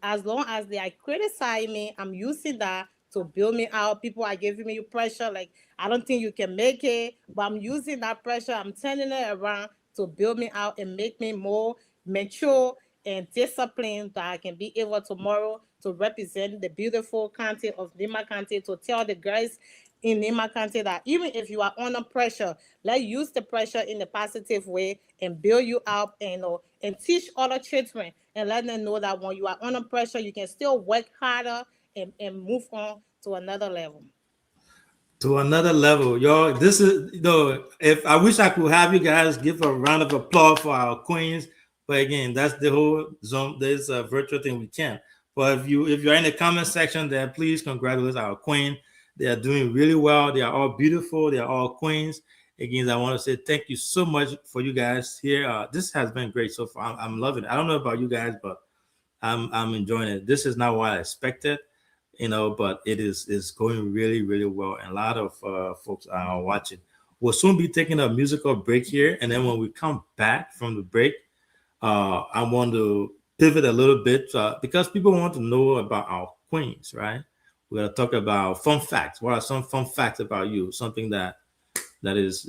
As long as they are criticizing me, I'm using that to build me out. People are giving me pressure, like, I don't think you can make it, but I'm using that pressure, I'm turning it around to build me out and make me more mature and disciplined, that I can be able tomorrow to represent the beautiful county of Nima County, to tell the girls in Nima County that even if you are under pressure, let's use the pressure in a positive way and build you up, and teach other children and let them know that when you are under pressure, you can still work harder and move on to another level. To another level, y'all. This is, if I wish I could have you guys give a round of applause for our queens, but again, that's the whole zone. There's a virtual thing we can't. But if you're in the comment section there, please congratulate our queen. They are doing really well. They are all beautiful. They are all queens. Again, I want to say thank you so much for you guys here. This has been great so far. I'm loving it. I don't know about you guys, but I'm enjoying it. This is not what I expected, but it is going really, really well. And a lot of folks are watching. We'll soon be taking a musical break here. And then when we come back from the break, I want to pivot a little bit because people want to know about our queens, right? We're going to talk about fun facts. What are some fun facts about you? Something that is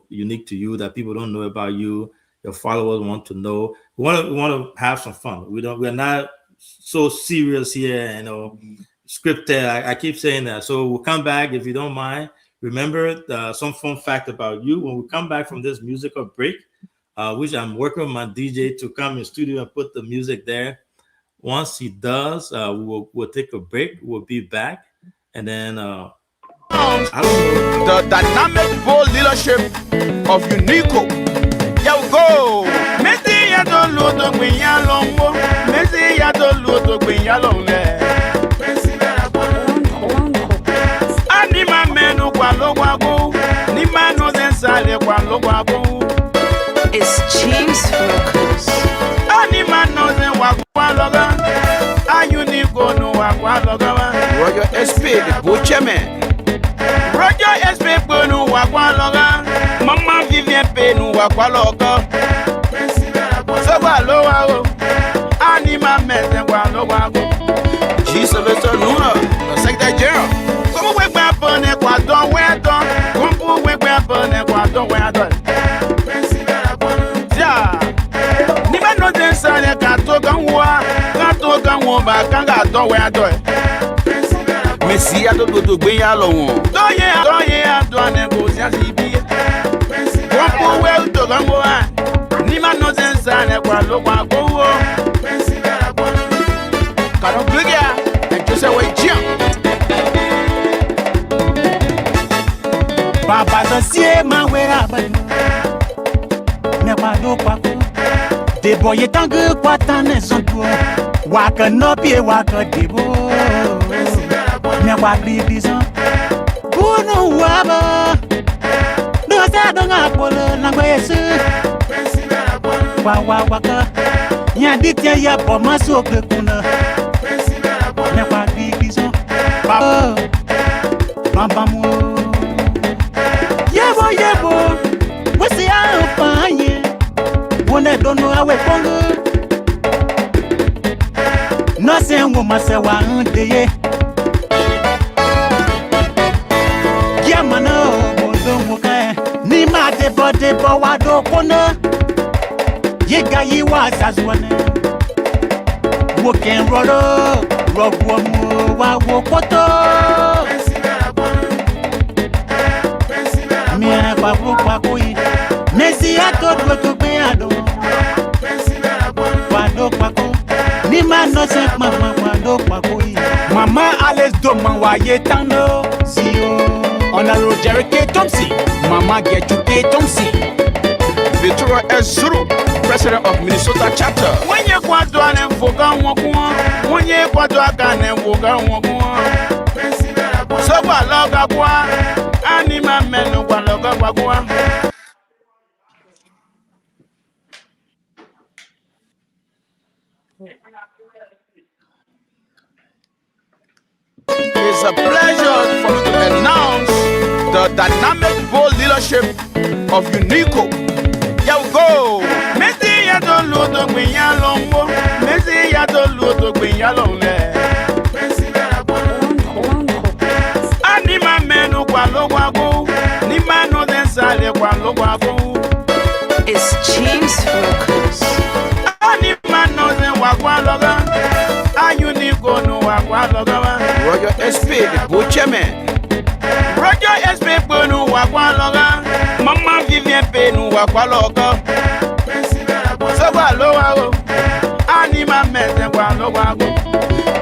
unique to you, that people don't know about you. Your followers want to know. We want to have some fun. We're not so serious here, scripted. I keep saying that. So we'll come back, if you don't mind. Remember some fun fact about you. When we come back from this musical break, which I'm working with my DJ to come in studio and put the music there. Once he does, we'll take a break. We'll be back, and then I don't know. The dynamic bold leadership of Unico. Yo, go! Messi ya do luto gbinya lombo. Messi ya do luto gbinya lombe. Anima menu kwa logwago. Ni manu zensale kwa logwago. It's James Focus. Anima no zen wakwa loga. Unico no wakwa loga. Roger SP, the Buchaman. Roger SP no wakwa loga. Mama Vivian Penu wakwa loga. So waloa o. Anima meze kwa logwago. G. Sylvester Nuna, the Secretary General. Come we gba pone kwa don we don. Come we gba pone kwa don we don. Ja. Ni ba no den sale ka to kan wo ba kan ga don we don. Messi ya do gbe ya lo won. Do ye ado ane go si asibi. Come we to kan wo a. Ni ma no den sale kwa lo kwa go wo. Karo Glugia, and Joseph Wajim. Baba dossier ma wera ban. Ne kwa do kwa ko. De boye tangu kwa tane zonto. Waka no pie waka debo. Ne kwa bibizan. Bunu waba. Do sa do nga polo na yesu. Wa waka. Nya ditia ya bo maso ke kuna. Ne kwa bibizan. Baba mo. Yebo, we see how fine. When I don't know how we pongo. Nothing woman say one day. Yamano, Mozomuka, Nima de Bode Bawado Kona. Yega ye was as one. Walking roller, rock one, wawokoto. Messi a todo to be ado. Wa Nima no se mama no kwakoi. Mama Alice do manwaye tano. Zio. Honorable Jerry K. Thompson. Mama get you K. Thompson. Victoria S. Zuru, President of Minnesota chapter. When you want to an foga when you want to a gun and foga so I love Agua, Anima men who want to Agua. It's a pleasure for me to announce the dynamic bold leadership of Unico. Yo go! Messi ya to luto gbinya longo. Messi ya to luto gbinya longe. Anima menu kwa logwago. Ni mano den sale kwa logwago. It's James Focus. Anima no den wakwa loga. Unico no wakwa loga. Roger SP, the Buchaman. Roger SP no wakwa loga. Mama Vivian Penu wakwa loga. Soba lowa. Anima mete kwa loga.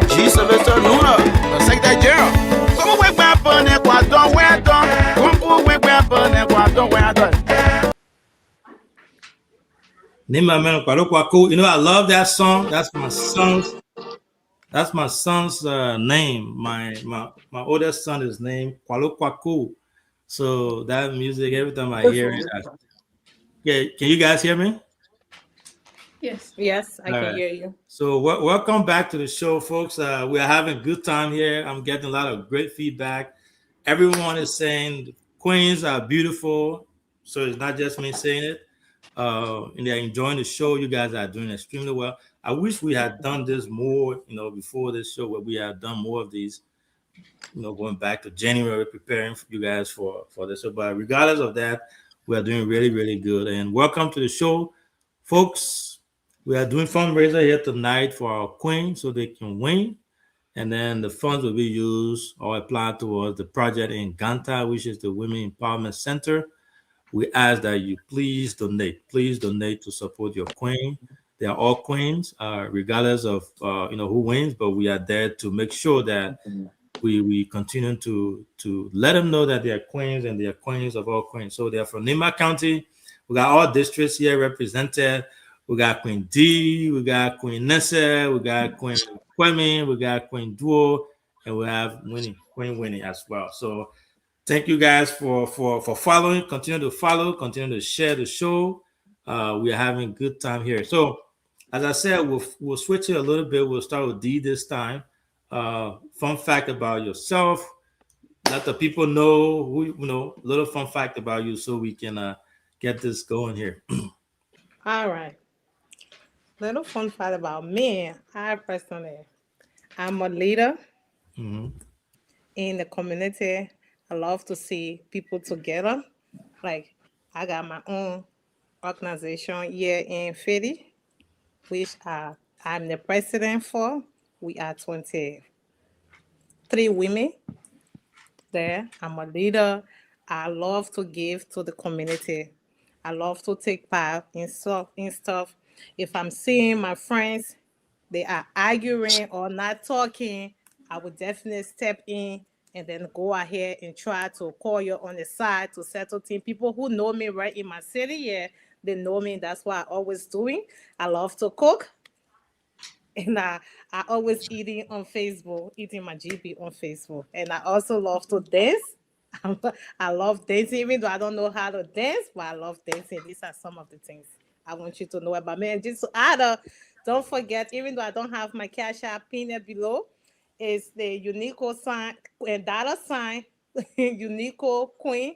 G. Sylvester Luna, the Secretary General. Come wake up on it, what don't wear done. Come wake up on it, what don't wear done. You know, I love that song. That's my son's. That's my son's name. My oldest son is named Kwalo Kwaku. So that music, every time I hear it, can you guys hear me? Yes. Yes, I can hear you. So welcome back to the show, folks. We are having a good time here. I'm getting a lot of great feedback. Everyone is saying Queens are beautiful. So it's not just me saying it. And they're enjoying the show. You guys are doing extremely well. I wish we had done this more, before this show, where we had done more of these, going back to January, preparing for you guys for this. So, but regardless of that, we are doing really, really good. And welcome to the show, folks. We are doing fundraiser here tonight for our queen so they can win. And then the funds will be used or applied towards the project in Ganta, which is the Women Empowerment Center. We ask that you please donate. Please donate to support your queen. They are all queens, regardless of who wins, but we are there to make sure that we continue to let them know that they are queens and they are queens of all queens. So they are from Nima County. We got all districts here represented. We got Queen D, we got Queen Nessa, we got Queen Kwame, we got Queen Duo, and we have Queen Winnie as well. So thank you guys for following. Continue to follow, continue to share the show. We are having a good time here. So as I said, we'll switch it a little bit. We'll start with D this time. Fun fact about yourself. Let the people know a little fun fact about you so we can get this going here. All right. Little fun fact about me. I'm a leader in the community. I love to see people together. Like, I got my own organization here in Philly, which I'm the president for. We are 23 women there. I'm a leader. I love to give to the community. I love to take part in stuff. If I'm seeing my friends, they are arguing or not talking, I would definitely step in and then go ahead and try to call you on the side to settle things. People who know me right in my city, yeah, they know me. That's what I always doing. I love to cook. And I always eating on Facebook, eating my GB on Facebook. And I also love to dance. I love dancing, even though I don't know how to dance, but I love dancing. These are some of the things I want you to know about me. And just to add don't forget, even though I don't have my Cash App pinned below, is the Unico sign and $sign, Unico Queen.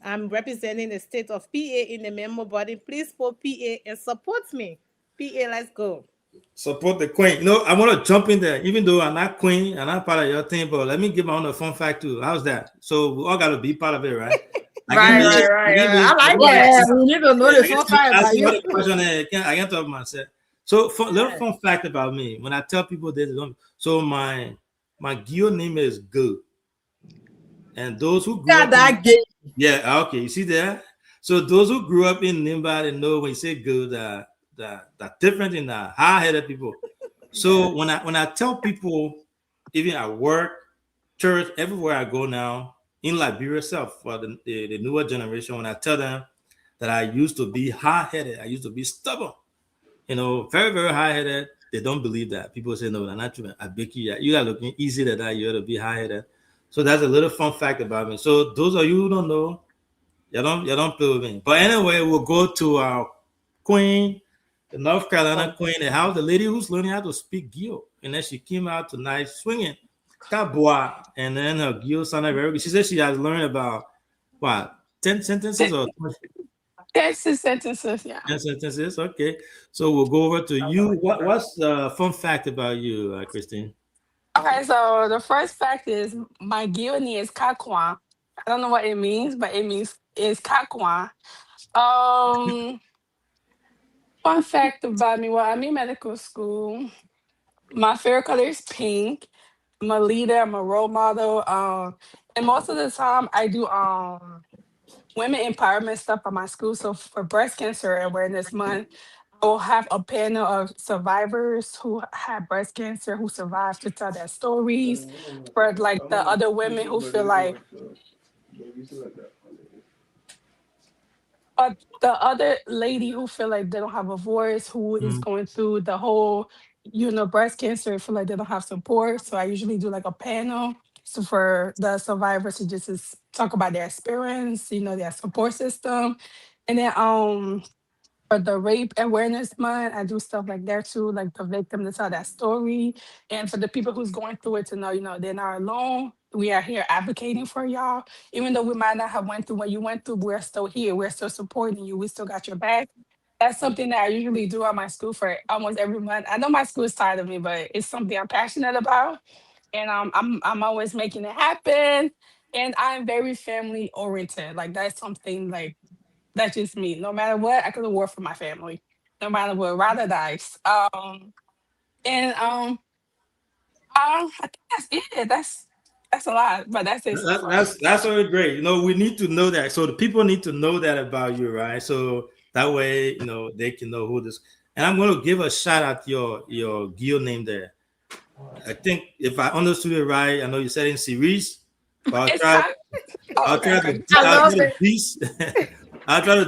I'm representing the state of PA in the memo body. Please put PA and support me. PA, let's go. Support the queen. I want to jump in there, even though I'm not queen and I'm part of your team, but let me give my own fun fact too. How's that? So we all got to be part of it, right? Right. I like that. We need to know the fun fact about you. I can't talk about myself. So little fun fact about me. When I tell people this, so my Gio name is Good. And those who grew up yeah, okay, you see that? So those who grew up in Nimba, they know when you say Good, the difference in the high-headed people. So when I tell people, even at work, church, everywhere I go now, in Liberia itself, for the newer generation, when I tell them that I used to be hard-headed, I used to be stubborn, very, very hard-headed, they don't believe that. People say, no, not true. I bet you are looking easy that you ought to be hard-headed. So that's a little fun fact about me. So those of you who don't know, you don't play with me. But anyway, we'll go to our queen, the North Carolina queen, the house, the lady who's learning how to speak Gio. And then she came out tonight swinging Kaboa. And then her Gio sounded very good. She said she has learned about, 10 sentences or 10 sentences, yeah. 10 sentences, okay. So we'll go over to you. What's the fun fact about you, Christine? Okay, so the first fact is my Guiani is Kakwa. I don't know what it means, but it means it's Kakwa. Fun fact about me, well, I'm in medical school. My favorite color is pink. I'm a leader, I'm a role model. And most of the time I do women empowerment stuff at my school. So for Breast Cancer Awareness Month, I will have a panel of survivors who had breast cancer, who survived to tell their stories. For like the other women who feel like, the other lady who feel like they don't have a voice, who is going through the whole, breast cancer, feel like they don't have support. So I usually do like a panel. So for the survivors to just talk about their experience, their support system. And then for the Rape Awareness Month, I do stuff like that too, like the victim to tell that story. And for the people who's going through it to know, they're not alone. We are here advocating for y'all. Even though we might not have went through what you went through, we're still here. We're still supporting you. We still got your back. That's something that I usually do at my school for almost every month. I know my school is tired of me, but it's something I'm passionate about. And I'm always making it happen. And I'm very family oriented. Like that's something like that's just me. No matter what, I could have worked for my family. No matter what, ride or dice. And I think that's it. That's a lot, but that's it. So far. That's really great. We need to know that. So the people need to know that about you, right? So that way, they can know who this. And I'm going to give a shout out to your Gio name there. I think if I understood it right, I know you said in series. But I'll try to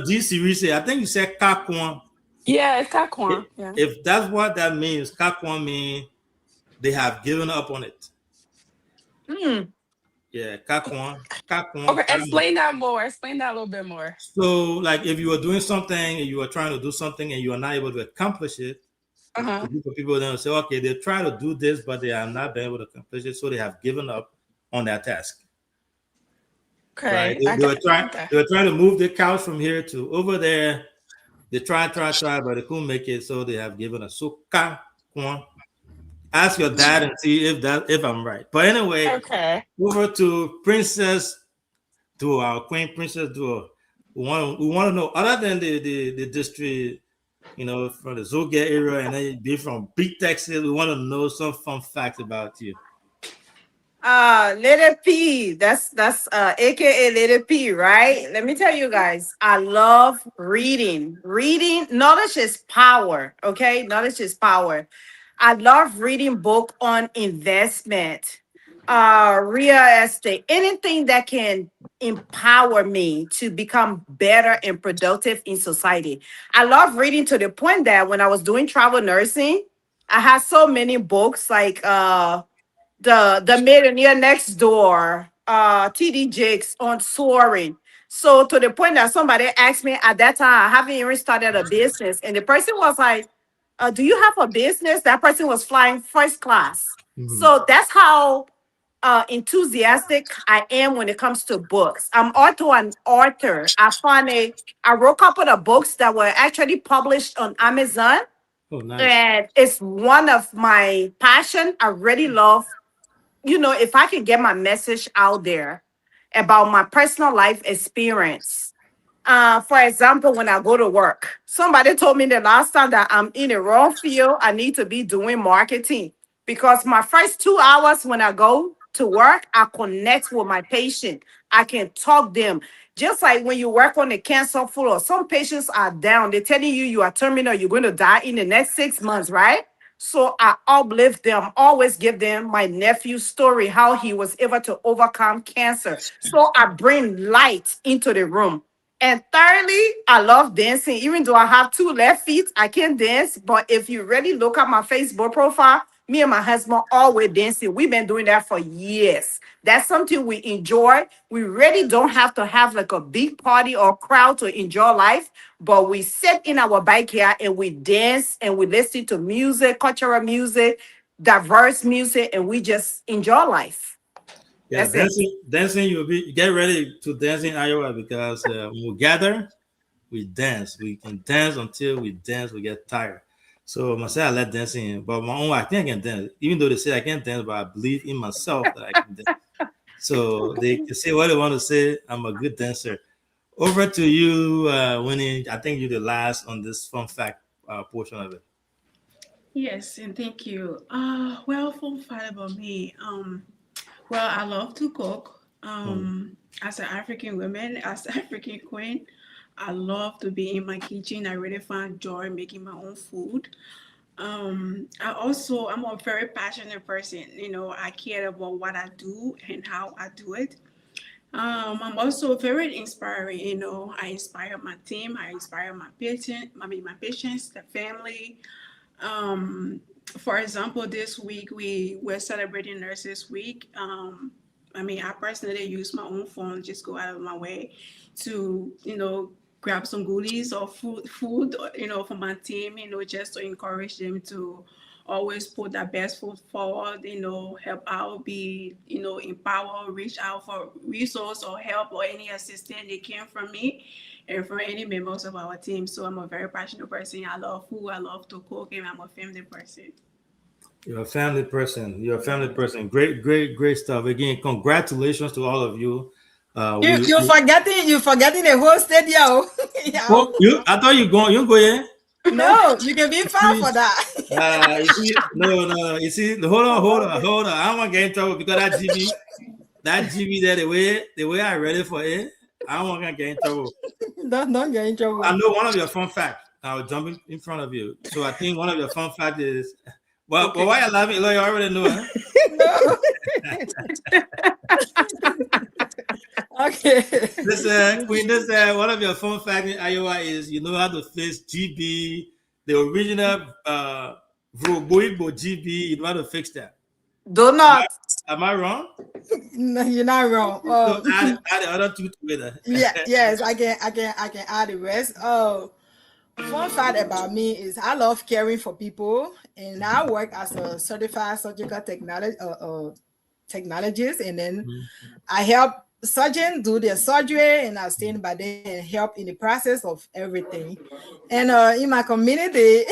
de-series it. I think you said Kakwan. Yeah, it's Kakwan. Yeah. If that's what that means, Kakwan means they have given up on it. Yeah, Kakwan. Okay, explain that more. Explain that a little bit more. So, like, if you were doing something and you were trying to do something and you are not able to accomplish it, people then say, okay, they try to do this, but they have not been able to accomplish it, so they have given up on that task. Okay. Right? They were trying to move the couch from here to over there. They tried, but they couldn't make it, so they have given us. So, Kakwan. Ask your dad and see if I'm right. But anyway, over to our Queen Princess Duo. We want to know, other than the district, from the Zoga area and then be from Big Texas, we want to know some fun facts about you. Little P, that's aka Little P, right? Let me tell you guys, I love reading. Knowledge is power. Okay, knowledge is power. I love reading book on investment, real estate, anything that can empower me to become better and productive in society. I love reading to the point that when I was doing travel nursing, I had so many books like the Millionaire Next Door, TD Jakes on soaring. So to the point that somebody asked me at that time, I haven't even started a business, and the person was like, do you have a business? That person was flying first class. So that's how enthusiastic I am when it comes to books. I'm also an author. I wrote a couple of books that were actually published on Amazon. Oh, nice. And it's one of my passion. I really love, if I can get my message out there about my personal life experience. For example, when I go to work, somebody told me the last time that I'm in the wrong field, I need to be doing marketing, because my first 2 hours when I go to work, I connect with my patient. I can talk them. Just like when you work on the cancer floor, some patients are down. They're telling you are terminal, you're going to die in the next 6 months, right? So I uplift them, always give them my nephew's story, how he was able to overcome cancer. So I bring light into the room. And thirdly, I love dancing. Even though I have 2 left feet, I can dance. But if you really look at my Facebook profile, me and my husband always dancing. We've been doing that for years. That's something we enjoy. We really don't have to have like a big party or crowd to enjoy life, but we sit in our backyard and we dance and we listen to music, cultural music, diverse music, and we just enjoy life. Yeah, That's it. dancing. Get ready to dance in Iowa because when we gather, we dance. We can dance until we get tired. So myself, I like dancing, but my own, I think I can dance. Even though they say I can't dance, but I believe in myself that I can dance. So they can say what they want to say. I'm a good dancer. Over to you, Winnie. I think you're the last on this fun fact portion of it. Yes, and thank you. Well, fun fact about me. Well, I love to cook. As an African woman, as an African queen, I love to be in my kitchen. I really find joy making my own food. I'm a very passionate person. I care about what I do and how I do it. I'm also very inspiring. I inspire my team. I inspire my patients, the family. For example, this week we're celebrating Nurses Week. I personally use my own phone, just go out of my way to, grab some goodies or food, for my team, just to encourage them to always put their best foot forward, help out, be, empower, reach out for resource or help or any assistance they can from me and from any members of our team. So I'm a very passionate person. I love food, I love to cook, and I'm a family person. You're a family person. Great, great, great stuff. Again, congratulations to all of you. You're forgetting the whole stadium. I thought you go here. No, you can be fine for that. No. You see, hold on. I don't want to get in trouble because that GB there, the way I read it for it, I don't want to get in trouble. Don't get in trouble. I know one of your fun facts. I'll jump in front of you. So I think one of your fun facts is, well, okay. But why you laughing? You already know, huh? Okay. Queen, one of your fun facts in Iowa is you know how to fix GB, the original Vroboibo GB. You know how to fix that. Do not. Am I wrong? No, you're not wrong. So add the other two together. Yes, I can add the rest. Fun fact about me is I love caring for people, and I work as a certified surgical technologist, and then I help surgeons do their surgery, and I stand by them and help in the process of everything. And in my community,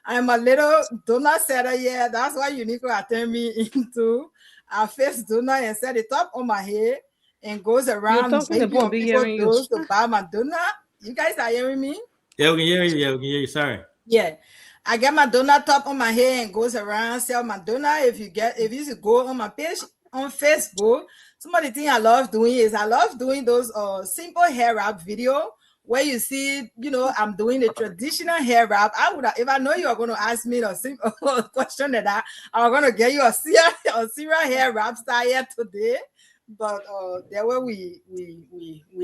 I'm a little donut setter. Yeah, that's why Unico turned me into. I face donut and set it up on my head and goes around people to buy my donut. You guys are hearing me? Yeah, we can hear you. We can hear you. Sorry. Yeah. I get my donut top on my head and goes around, sell my donut. If you go on my page on Facebook, some of the things I love doing those simple hair wrap video where you see, I'm doing the traditional hair wrap. If I know you are going to ask me a simple question I'm going to get you a serious hair wrap style here today. But there where we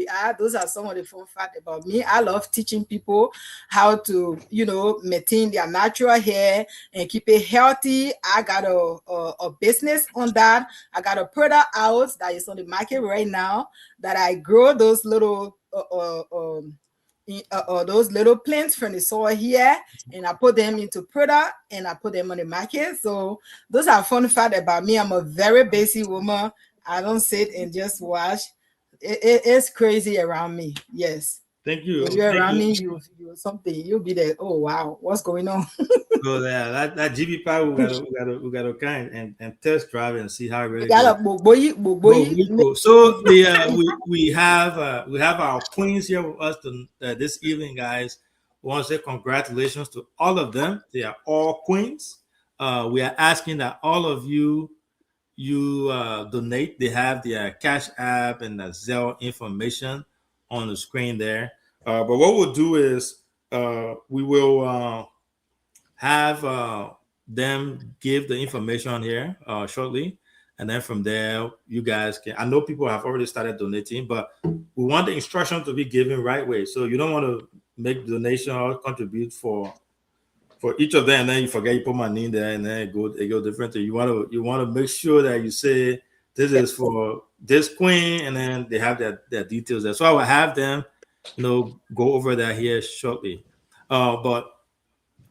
are. Those are some of the fun facts about me. I love teaching people how to, maintain their natural hair and keep it healthy. I got a business on that. I got a product out that is on the market right now that I grow those little plants from the soil here, and I put them into product and I put them on the market. So those are fun facts about me. I'm a very busy woman. I don't sit and just watch. It's crazy around me. Yes. Thank you. If you're around me, you something. You'll be there. Oh wow, what's going on? So that GB power we gotta kind and test drive and see how it really goes. So we have our queens here with us this evening, guys. We want to say congratulations to all of them. They are all queens. We are asking that all of you donate. They have their Cash App and the Zelle information on the screen there. But what we'll do is we will have them give the information here shortly. And then from there, you guys can, I know people have already started donating, but we want the instruction to be given right way. So you don't want to make donation or contribute for each of them, and then you forget you put money in there, and then it go different. You want to make sure that you say this is for this queen, and then they have their details there. So I will have them, go over that here shortly. But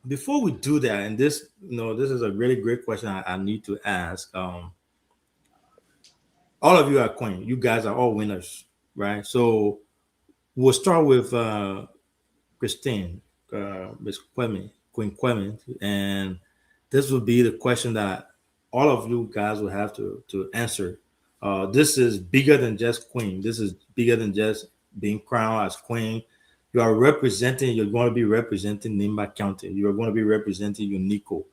before we do that, and this, this is a really great question I need to ask. All of you are queen. You guys are all winners, right? So we'll start with Christine, Miss Queen Kwame, and this will be the question that all of you guys will have to answer. This is bigger than just queen. This is bigger than just being crowned as queen. You're going to be representing Nimba County. You're going to be representing UNICO.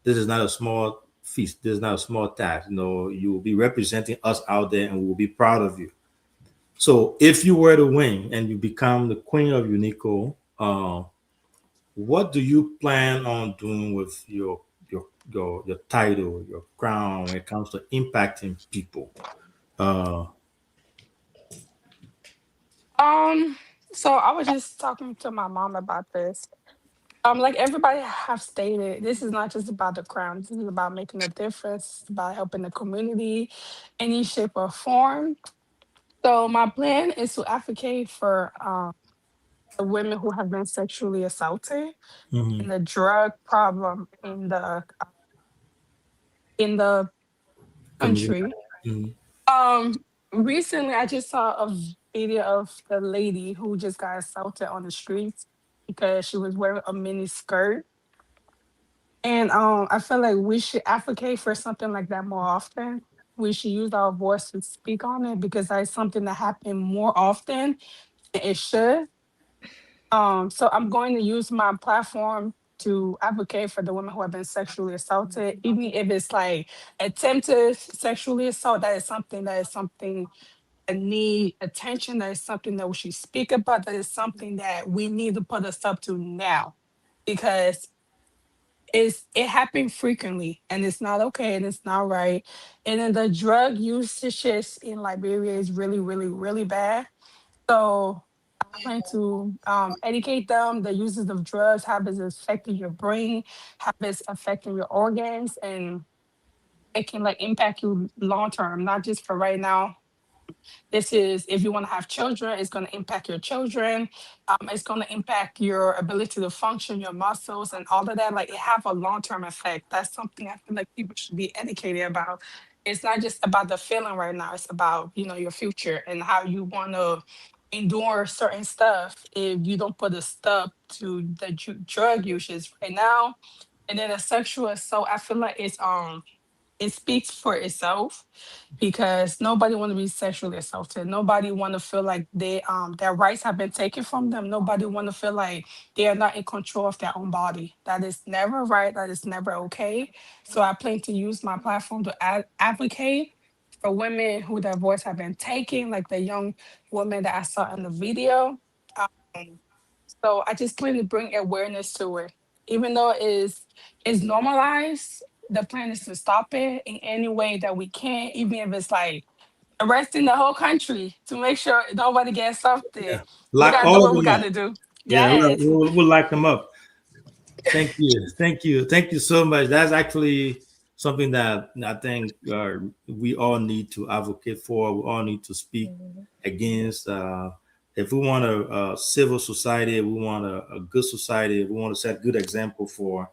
This is not a small feast. This is not a small task. You will be representing us out there, and we'll be proud of you. So if you were to win and you become the queen of UNICO, what do you plan on doing with your title, your crown, when it comes to impacting people? So I was just talking to my mom about this. Like everybody have stated, this is not just about the crown. This is about making a difference, it's about helping the community, any shape or form. So my plan is to advocate for the women who have been sexually assaulted, and the drug problem in the country. Recently I just saw a video of the lady who just got assaulted on the streets because she was wearing a mini skirt. And I feel like we should advocate for something like that more often. We should use our voice to speak on it because that's something that happens more often than it should. So I'm going to use my platform to advocate for the women who have been sexually assaulted, even if it's like attempted sexually assault. That is something that need attention. That is something that we should speak about. That is something that we need to put a stop to now, because it happened frequently, and it's not okay, and it's not right. And then the drug usage in Liberia is really, really, really bad. So I plan to educate them the uses of drugs, how it's affecting your brain, how it's affecting your organs, and it can impact you long term, not just for right now. This is if you want to have children, it's going to impact your children. It's going to impact your ability to function, your muscles, and all of that. It have a long-term effect. That's something I feel like people should be educated about. It's not just about the feeling right now. It's about your future and how you want to endure certain stuff if you don't put a stop to the drug usage right now. And then a sexual assault, I feel like it speaks for itself, because nobody want to be sexually assaulted. Nobody want to feel like their rights have been taken from them. Nobody want to feel like they are not in control of their own body. That is never right. That is never okay. So I plan to use my platform to advocate for women who their voice have been taken, like the young woman that I saw in the video. Um, so I just plan to bring awareness to it, even though it's normalized. The plan is to stop it in any way that we can, even if it's arresting the whole country to make sure nobody gets assaulted. Yeah. We Lock gotta do all what of we them gotta up. do. Yeah, Yes. we'll lock them up. Thank you so much. That's actually something that I think we all need to advocate for. We all need to speak against. If we want a civil society, we want a good society, we want to set good example for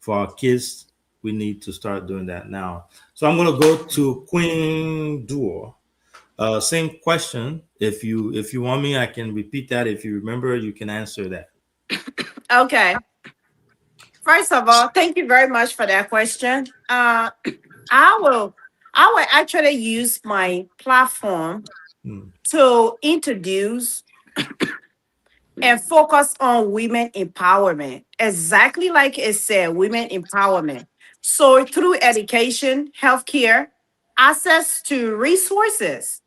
our kids, we need to start doing that now. So I'm going to go to Queen Duo. Same question. If you want me, I can repeat that. If you remember, you can answer that. Okay. First of all, thank you very much for that question. I will actually use my platform to introduce and focus on women empowerment. Exactly like it said, women empowerment. So through education, healthcare, access to resources.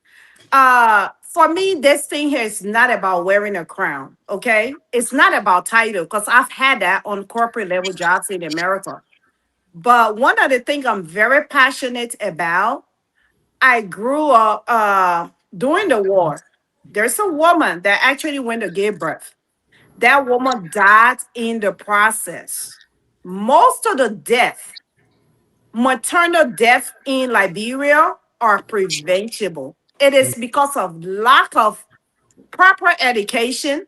For me, this thing here is not about wearing a crown, okay? It's not about title, because I've had that on corporate level jobs in America. But one of the things I'm very passionate about, I grew up during the war. There's a woman that actually went to give birth. That woman died in the process. Most of the maternal death in Liberia are preventable. It is because of lack of proper education,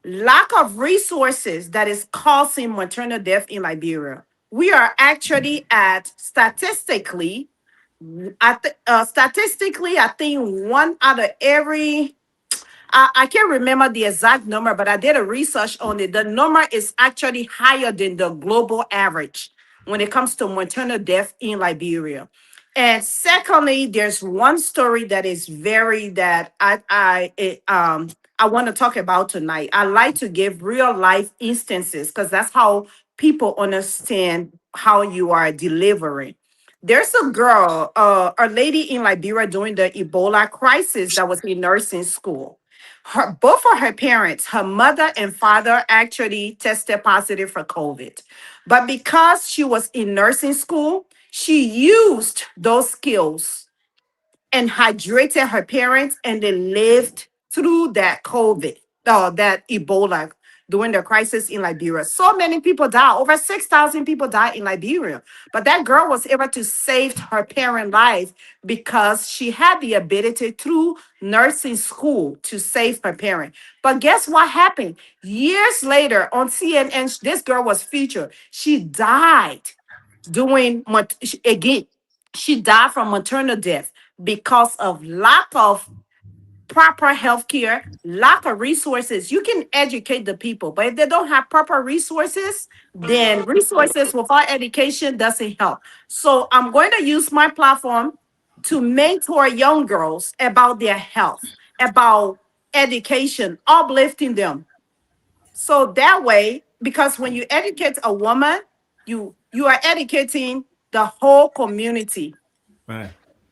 lack of resources that is causing maternal death in Liberia. We are actually at statistically, I think one out of every I can't remember the exact number, but I did a research on it. The number is actually higher than the global average when it comes to maternal death in Liberia. And secondly, there's one story that is very that I want to talk about tonight. I like to give real life instances because that's how people understand how you are delivering. There's a girl, a lady in Liberia during the Ebola crisis that was in nursing school. Both of her parents, her mother and father, actually tested positive for COVID. But because she was in nursing school, she used those skills and hydrated her parents, and they lived through that COVID, that Ebola during the crisis in Liberia. So many people died. Over 6,000 people died in Liberia. But that girl was able to save her parent life because she had the ability through nursing school to save her parent. But guess what happened? Years later on CNN, this girl was featured. She died again, she died from maternal death because of lack of proper health care, lack of resources. You can educate the people, but if they don't have proper resources, then resources without education doesn't help. So I'm going to use my platform to mentor young girls about their health, about education, uplifting them. So that way, because when you educate a woman, you are educating the whole community, Right.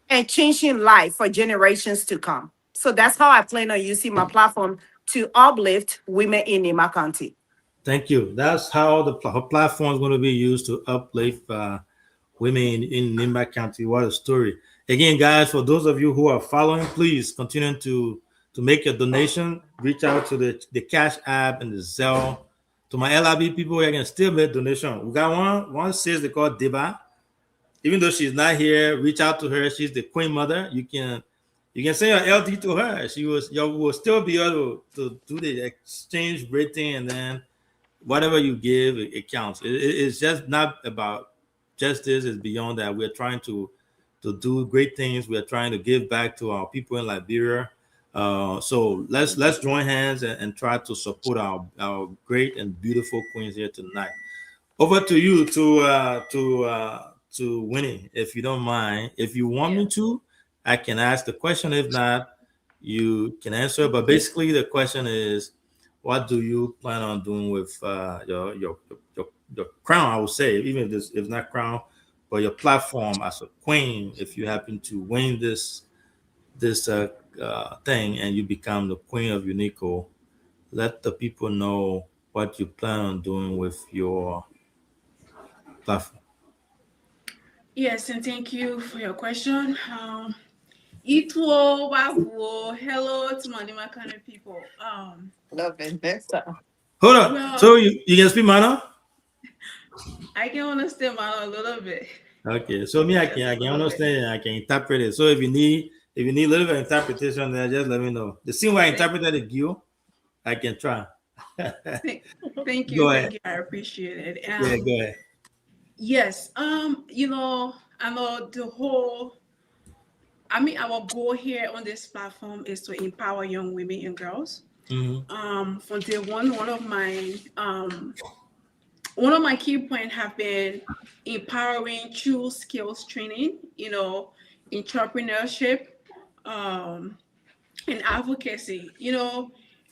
and changing life for generations to come. So that's how I plan on using my platform to uplift women in Nima County. Thank you. That's how her platform is going to be used to uplift women in Nimba County. What a story. Again, guys, for those of you who are following, please continue to make a donation. Reach out to the Cash App and the Zelle. To my LIB people, you can still make donation. We got one says they call Deba. Even though she's not here, reach out to her. She's the Queen Mother. You can send your LD to her. You will still be able to do the exchange rating, and then whatever you give, it counts. It's just not about justice. It's beyond that. We're trying to do great things. We're trying to give back to our people in Liberia. So let's join hands and try to support our great and beautiful queens here tonight. Over to you to Winnie, if you don't mind. If you want me to, I can ask the question. If not, you can answer. But basically, the question is, what do you plan on doing with your crown? I would say, even if it's not crown, but your platform as a queen. If you happen to win this thing and you become the queen of Unico, let the people know what you plan on doing with your platform. Yes, and thank you for your question. Hello to my Nima County people. Love it. Next time. Hold on. Well, So you can speak Mana? I can understand Mana a little bit. Okay. So me, I can understand and I can interpret it. So if you need a little bit of interpretation there, just let me know. The same way I interpreted it, Gil, I can try. Thank you. Go Thank ahead. you. I appreciate it. Yeah, go ahead. Yes. I know our goal here on this platform is to empower young women and girls. Mm-hmm. From day one of my key points have been empowering through skills training, entrepreneurship, and advocacy.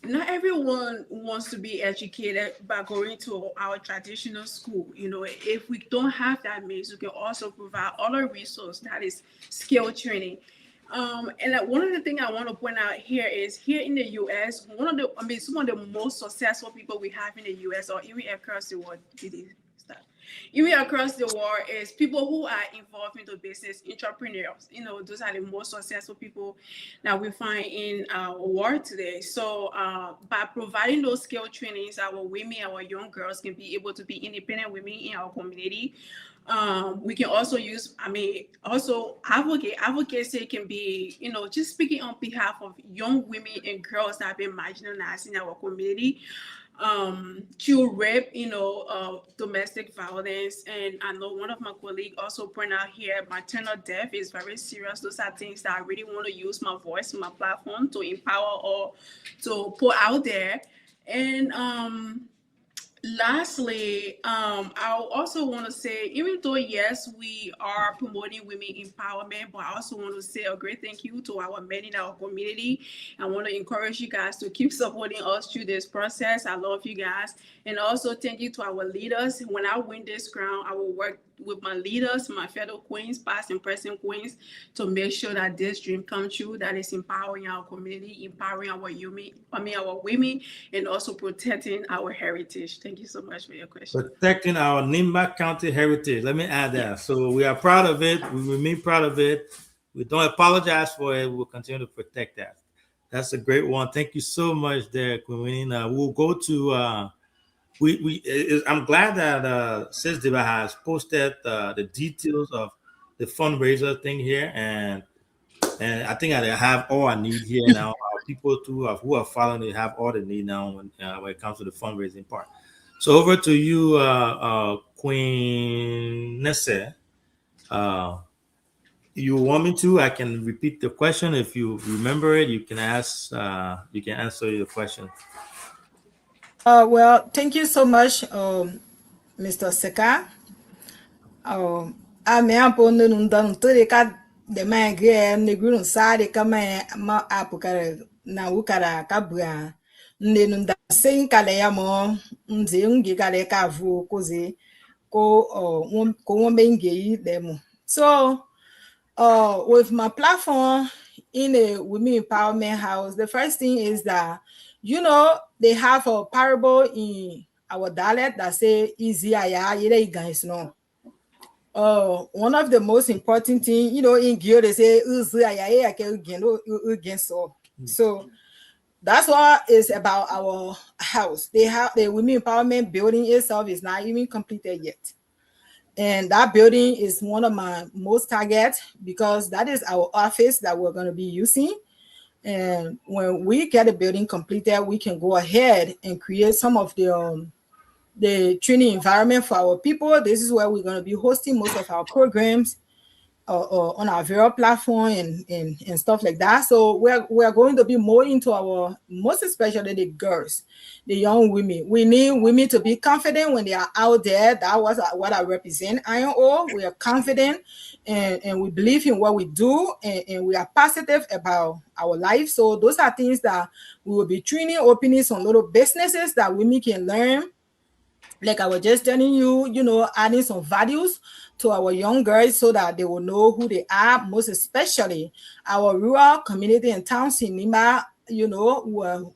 Not everyone wants to be educated by going to our traditional school. If we don't have that means, we can also provide other resources, that is skill training. And one of the things I want to point out here is here in the U.S., some of the most successful people we have in the U.S. or even across the world, even across the world, is people who are involved into business, entrepreneurs. You know, those are the most successful people that we find in our world today. So by providing those skill trainings, our women, our young girls can be able to be independent women in our community. We can also use, also advocacy can be, you know, just speaking on behalf of young women and girls that have been marginalized in our community, to rape, you know, domestic violence. And I know one of my colleagues also pointed out here, maternal death is very serious. Those are things that I really want to use my voice, my platform to empower or to put out there. And lastly, I also want to say, even though yes, we are promoting women empowerment, but I also want to say a great thank you to our men in our community. I want to encourage you guys to keep supporting us through this process. I love you guys. And also thank you to our leaders. When I win this crown, I will work with my leaders, my fellow queens, past and present queens, to make sure that this dream comes true, that is empowering our community, empowering our women, and also protecting our heritage. Thank you so much for your question. Protecting our Nimba County heritage. Let me add that. So we are proud of it. We remain proud of it. We don't apologize for it. We'll continue to protect that. That's a great one. Thank you so much there, Queen. We'll go to I'm glad that Sis Diva has posted the details of the fundraiser thing here, and I think I have all I need here now. Our people too who are following, they have all they need now when it comes to the fundraising part. So over to you, Queen Nesse. You want me to? I can repeat the question if you remember it. You can ask. You can answer your question. Well, thank you so much, Mr. Seka. I'm the man again, the green side, come ma apukare na ukara kabua. Nenunda saying Kalayamo, Mzungi Galeka Vu, Koze, ko Bengi demo. So, with my platform in a women empowerment house, the first thing is that, you know, they have a parable in our dialect that say easy you guys know. One of the most important thing, you know, in Gio they say so that's what is about our house. They have the women empowerment building itself is not even completed yet. And that building is one of my most targets because that is our office that we're going to be using. And when we get the building completed, we can go ahead and create some of the training environment for our people. This is where we're going to be hosting most of our programs on our Vera platform and stuff like that. So we're going to be more into our, most especially the girls, the young women. We need women to be confident when they are out there. That was what I represent, INO. We are confident and we believe in what we do and we are positive about our life. So those are things that we will be training, opening some little businesses that women can learn. Like I was just telling you, you know, adding some values to our young girls so that they will know who they are, most especially our rural community and towns in Nimba. You know,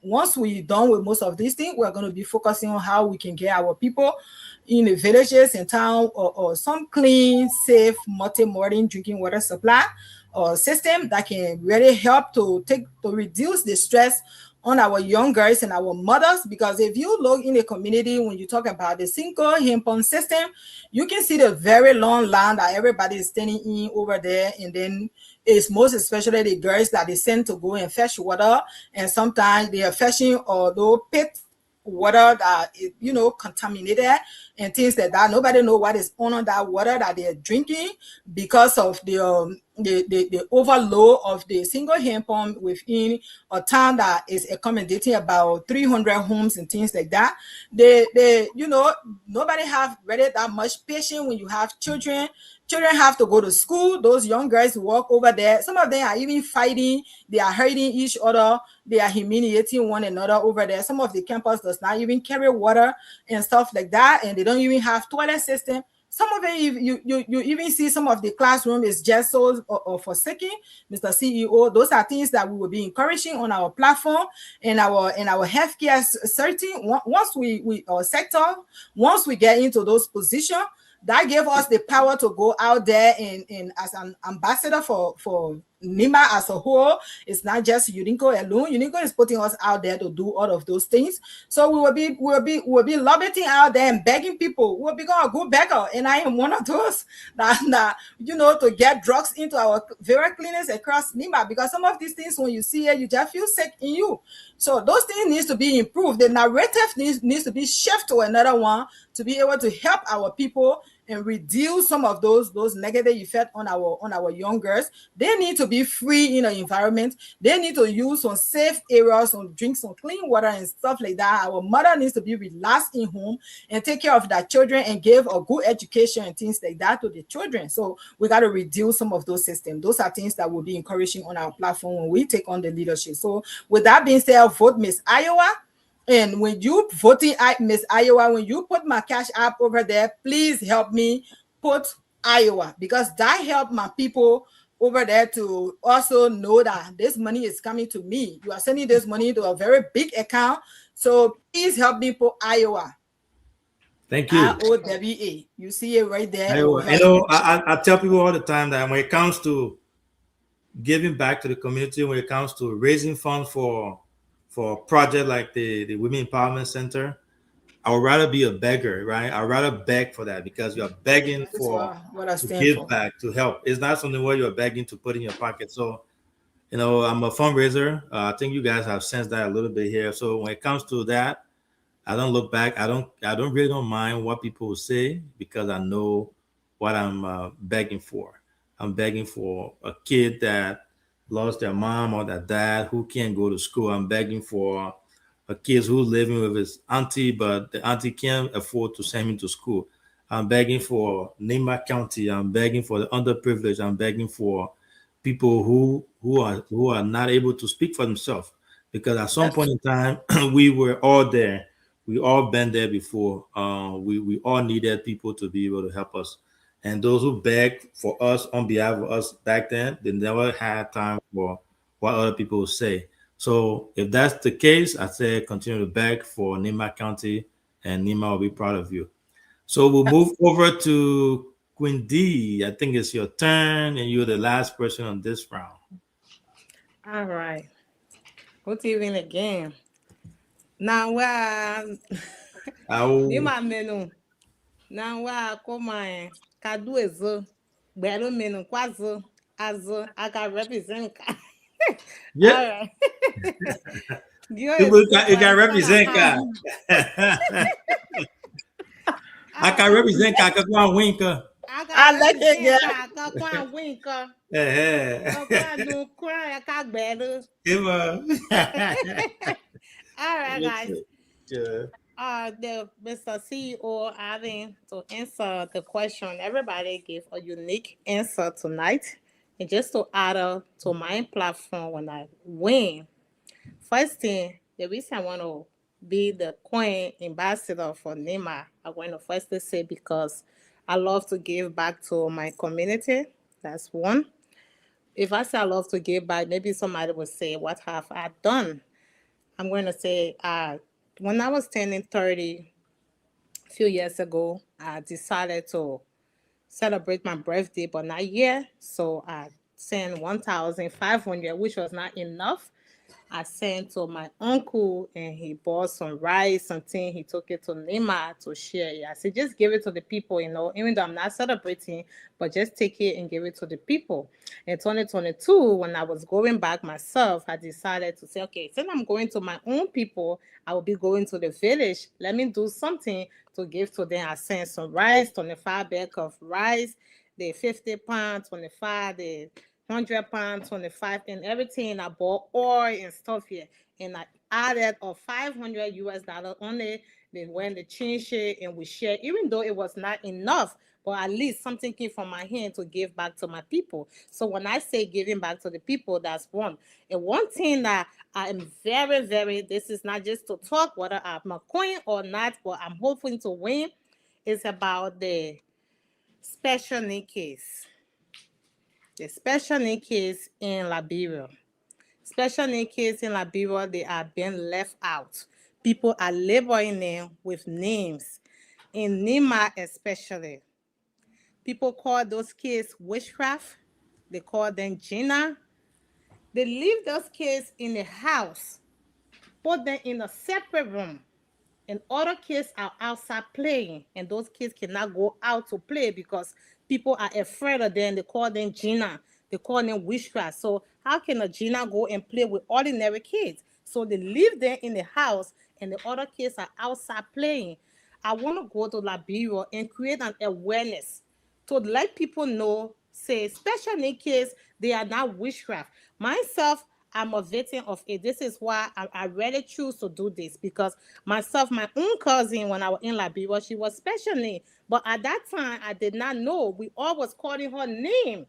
once we're done with most of these things, we're going to be focusing on how we can get our people in the villages and town or some clean, safe, multi-modern drinking water supply or system that can really help to reduce the stress on our young girls and our mothers. Because if you look in the community, when you talk about the single hand pump system, you can see the very long line that everybody is standing in over there. And then it's most especially the girls that they send to go and fetch water. And sometimes they are fetching although pit water that is, you know, contaminated and things like that. Nobody know what is on that water that they're drinking because of the overload of the single hand pump within a town that is accommodating about 300 homes and things like that. They you know, nobody have really that much patience when you have children. Children have to go to school. Those young girls walk over there. Some of them are even fighting. They are hurting each other. They are humiliating one another over there. Some of the campus does not even carry water and stuff like that. And they don't even have toilet system. Some of it, you even see some of the classroom is just so forsaken, Mr. CEO. Those are things that we will be encouraging on our platform and our healthcare setting. Once we our sector, once we get into those positions, that gave us the power to go out there and as an ambassador for NEMA as a whole. It's not just UNICO alone. UNICO is putting us out there to do all of those things. So we will be lobbying out there and begging people. We'll be going to go beggar, and I am one of those that to get drugs into our various clinics across NEMA, because some of these things, when you see it, you just feel sick in you. So those things needs to be improved. The narrative needs to be shifted to another one to be able to help our people and reduce some of those negative effects on our young girls. They need to be free in the environment. They need to use some safe areas, some drink some clean water and stuff like that. Our mother needs to be relaxed in home and take care of their children and give a good education and things like that to the children. So we got to reduce some of those systems. Those are things that we'll be encouraging on our platform when we take on the leadership. So with that being said, vote Miss Iowa. And when you voting Miss Iowa, when you put my cash app over there, please help me put Iowa, because that help my people over there to also know that this money is coming to me. You are sending this money to a very big account. So please help me put Iowa. Thank you. IOWA. You see it right there. Iowa. I tell people all the time that when it comes to giving back to the community, when it comes to raising funds for a project like the Women Empowerment Center, I would rather be a beggar, right? I'd rather beg for that, because you're begging to give back, to help. It's not something where you're begging to put in your pocket. So, I'm a fundraiser. I think you guys have sensed that a little bit here. So when it comes to that, I don't look back. I don't mind what people will say, because I know what I'm begging for. I'm begging for a kid that lost their mom or their dad who can't go to school. I'm begging for a kid who's living with his auntie, but the auntie can't afford to send him to school. I'm begging for NEMA County. I'm begging for the underprivileged. I'm begging for people who are not able to speak for themselves, because at some point in time we were all there. We all been there before. We all needed people to be able to help us. And those who begged for us on behalf of us back then, they never had time for what other people say. So if that's the case, I say continue to beg for NEMA County, and NEMA will be proud of you. So we'll move over to Queen D. I think it's your turn, and you're the last person on this round. All right. Good evening again. Now, NEMA menu. Now, come on. Kadu ezo, gbero menu kwazo, azo, I can represent. Yeah. You can represent. I can represent Kakakwan Winker. I like it, yeah. Kakakwan Winker. All right, guys. Yeah. The Mr. CEO having to answer the question. Everybody gave a unique answer tonight. And just to add up to my platform when I win, first thing, the reason I want to be the Queen ambassador for NEMA, I'm going to first say because I love to give back to my community. That's one. If I say I love to give back, maybe somebody will say, what have I done? I'm going to say, when I was turning 30 a few years ago, I decided to celebrate my birthday, but not yet. So I sent 1,500, which was not enough. I sent to my uncle, and he bought some rice, something. He took it to NEMA to share it. I said, just give it to the people, even though I'm not celebrating, but just take it and give it to the people. In 2022, when I was going back myself, I decided to say, okay, since I'm going to my own people, I will be going to the village. Let me do something to give to them. I sent some rice, 25 bag of rice, the 50 pounds, 25, the 100 pounds, 25, and everything. I bought oil and stuff here, and I added a $500 US on it. Then when they changed it and we shared, even though it was not enough, but at least something came from my hand to give back to my people. So when I say giving back to the people, that's one. And one thing that I am very, very, this is not just to talk whether I'm a queen or not, but I'm hoping to win, is about the special need case. The special need case in Liberia. Special need case in Liberia, they are being left out. People are laboring them with names. In NEMA especially, People call those kids witchcraft. They call them Gina. They leave those kids in the house, put them in a separate room, and other kids are outside playing, and those kids cannot go out to play because people are afraid of them. They call them Gina. They call them witchcraft. So how can a Gina go and play with ordinary kids? So they leave them in the house, and the other kids are outside playing. I want to go to Liberia and create an awareness to let people know, say, special needs kids, they are not witchcraft. Myself, I'm a victim of it. This is why I really choose to do this, because myself, my own cousin, when I was in Liberia, she was special needs. But at that time, I did not know. We all was calling her name.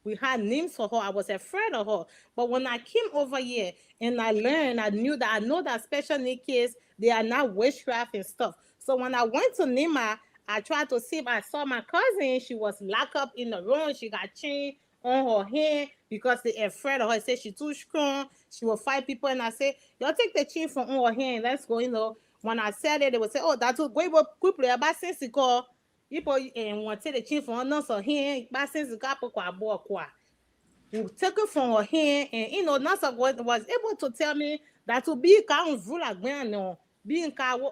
We had names for her. I was afraid of her. But when I came over here and I learned, I know that special needs kids, they are not witchcraft and stuff. So when I went to Nima, I tried to see if I saw my cousin. She was locked up in the room. She got chain on her hand because they afraid of her. I said she's too strong. She will fight people. And I said, y'all take the chain from on her hand. Let's go, When I said it, they would say, oh, that's what we will quickly about since you call. People and want to take the chain from her hand, but since you got we took it from her hand, and Nasa was able to tell me that to be kind of like being kind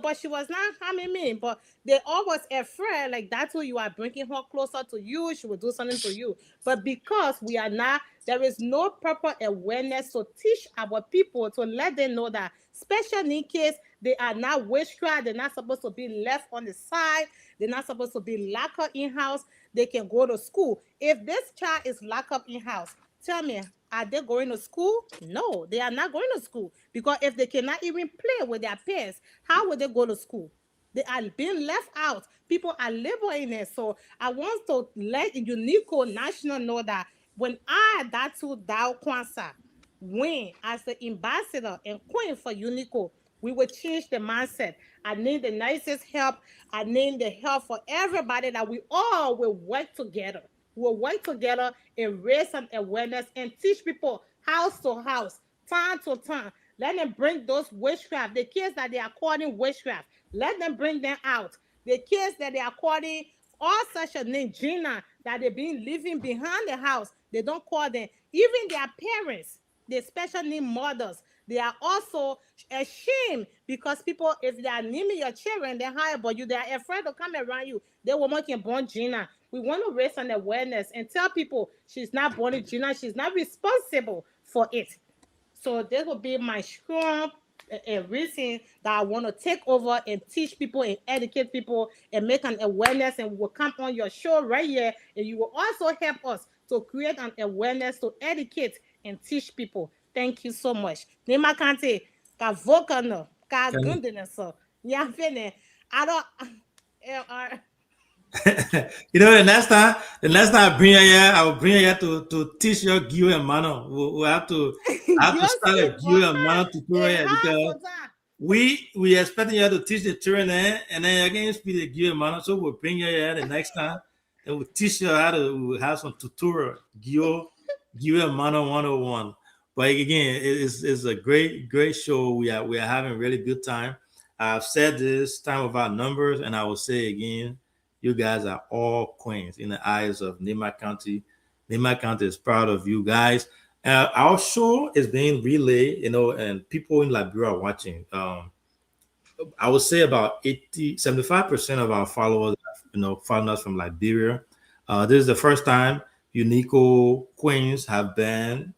but she was not harming me. But they always afraid, like that's who you are bringing her closer to you. She will do something to you. But because we are not, there is no proper awareness to teach our people, to let them know that special needs kids, they are not witchcraft. They're not supposed to be left on the side. They're not supposed to be locked up in house. They can go to school. If this child is locked up in house, tell me, are they going to school? No, they are not going to school, because if they cannot even play with their parents, how would they go to school? They are being left out. People are laboring it. So I want to let UNICO National know that when Datu Dao Kwanzaa win as the ambassador and queen for UNICO, we will change the mindset. I need the nicest help. I need the help for everybody, that we all will work together. We'll work together and raise some awareness and teach people house to house, time to time. Let them bring those witchcraft, the kids that they are calling witchcraft. Let them bring them out. The kids that they are calling all such a name, Gina, that they've been living behind the house. They don't call them. Even their parents, the special need mothers, they are also ashamed because people, if they are naming your children, they're high about you, they are afraid to come around you. They will make you born Gina. We want to raise an awareness and tell people she's not born in Gina. She's not responsible for it. So this will be my strong reason that I want to take over and teach people and educate people and make an awareness. And we will come on your show right here, and you will also help us to create an awareness, to educate and teach people. Thank you so much. Nema Kante, ka vokano, ka gundene so. Ya fene. I don't. The next time I bring her here, I will bring her here to teach your Gio and Mano. We'll have to start a Gio and Mano tutorial here, because we expecting you to teach the children there, and then again speak the Gio and Mano. So we'll bring her here the next time, and we'll teach you how to. We'll have some tutorial Gio and Mano 101. But again, it's a great show. We are having really good time. I've said this time about numbers, and I will say again, you guys are all queens in the eyes of Nema County. Nema County is proud of you guys. Our show is being relayed, and people in Liberia are watching. I would say about 75% of our followers, following us from Liberia. This is the first time UNICO Queens have been,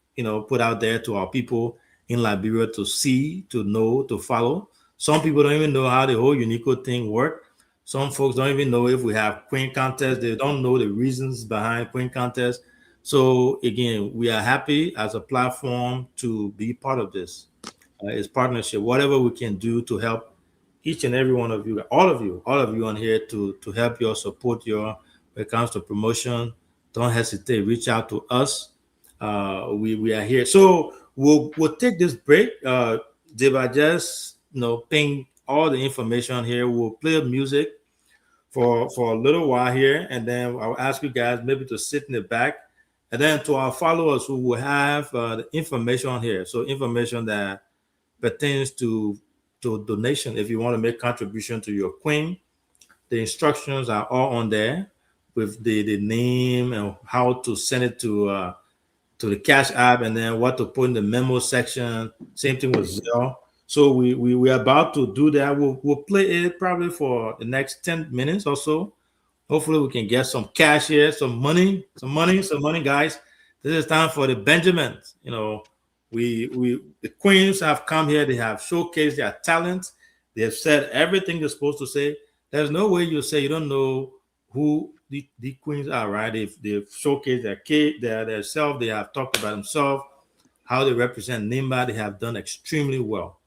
put out there to our people in Liberia to see, to know, to follow. Some people don't even know how the whole UNICO thing works. Some folks don't even know if we have Queen Contest. They don't know the reasons behind Queen Contest. So again, we are happy as a platform to be part of this. It's partnership. Whatever we can do to help each and every one of you, all of you on here to help you, support you when it comes to promotion. Don't hesitate. Reach out to us. We are here. So we'll take this break. Deba, just ping all the information here. We'll play music for a little while here, and then I'll ask you guys maybe to sit in the back, and then to our followers who will have the information here. So information that pertains to donation. If you want to make contribution to your queen, The instructions are all on there with the name and how to send it to the Cash App, and then what to put in the memo section. Same thing with Zelle. So we're about to do that. We'll play it probably for the next 10 minutes or so. Hopefully we can get some cash here, some money, guys. This is time for the Benjamins. You know, the queens have come here. They have showcased their talent. They have said everything they're supposed to say. There's no way you say you don't know who the queens are, right? They've showcased their self. They have talked about themselves, how they represent NIMBA. They have done extremely well.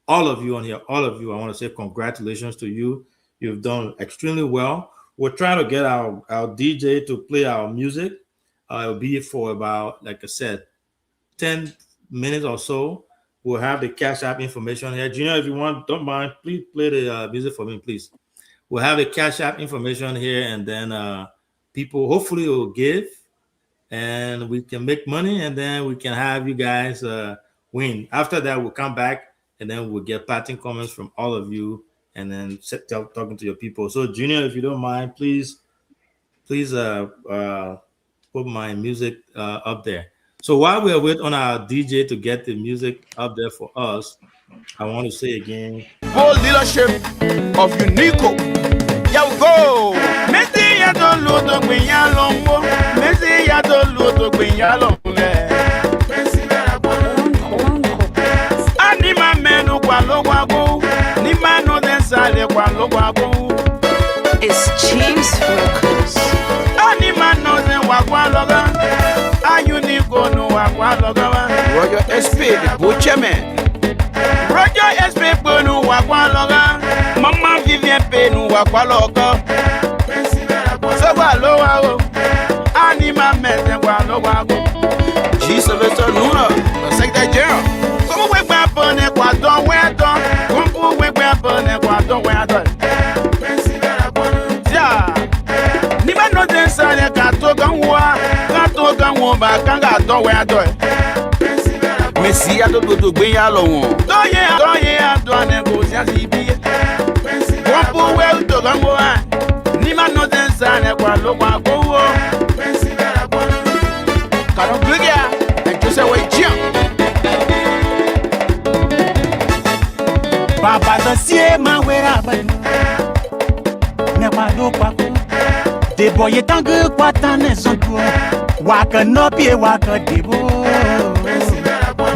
All of you on here, all of you, I want to say congratulations to you. You've done extremely well. We're trying to get our DJ to play our music. It'll be for about, like I said, 10 minutes or so. We'll have the Cash App information here. Junior, if you want, don't mind, please play the music for me, please. We'll have the Cash App information here, and then people hopefully will give, and we can make money, and then we can have you guys win. After that, we'll come back, and then we'll get parting comments from all of you, and then talking to your people. So, Junior, if you don't mind, please put my music up there. So while we're waiting on our DJ to get the music up there for us, I want to say again, full leadership of Unico. Here we go. Messi ya to luto gbinya lombo. Messi ya to luto gbinya lombe. Ani ma menu kwa lo wago. Ni manu den sale kwa lo wago. It's James Focus. Ani manu den wakwa loga. Ayunico no wakwa loga. Roger SP, the Butcherman. Roger SP Bunu Wakwaloga, Mama Vivian Penu Wakwaloga, Savalo, Anima Meten Walogo, G. Sylvester Luna, the Secretary General. Come away back on a quadron, where done, come away back on a quadron, where done. Yeah, Nima no Densania Katoganwa, Katoganwa, Kanga, where done. Messi ya to gbe ya lo won. Doye ado negotiate ibi. Won we to gango a. Ni ma no den sa ne kwa lo kwa go wo. Karo gbegia e to se we jian. Baba dossier ma wera ba. Ne kwa do kwa ko. De boye tangue kwa tane son to. Wa ka no pie wa ka debo.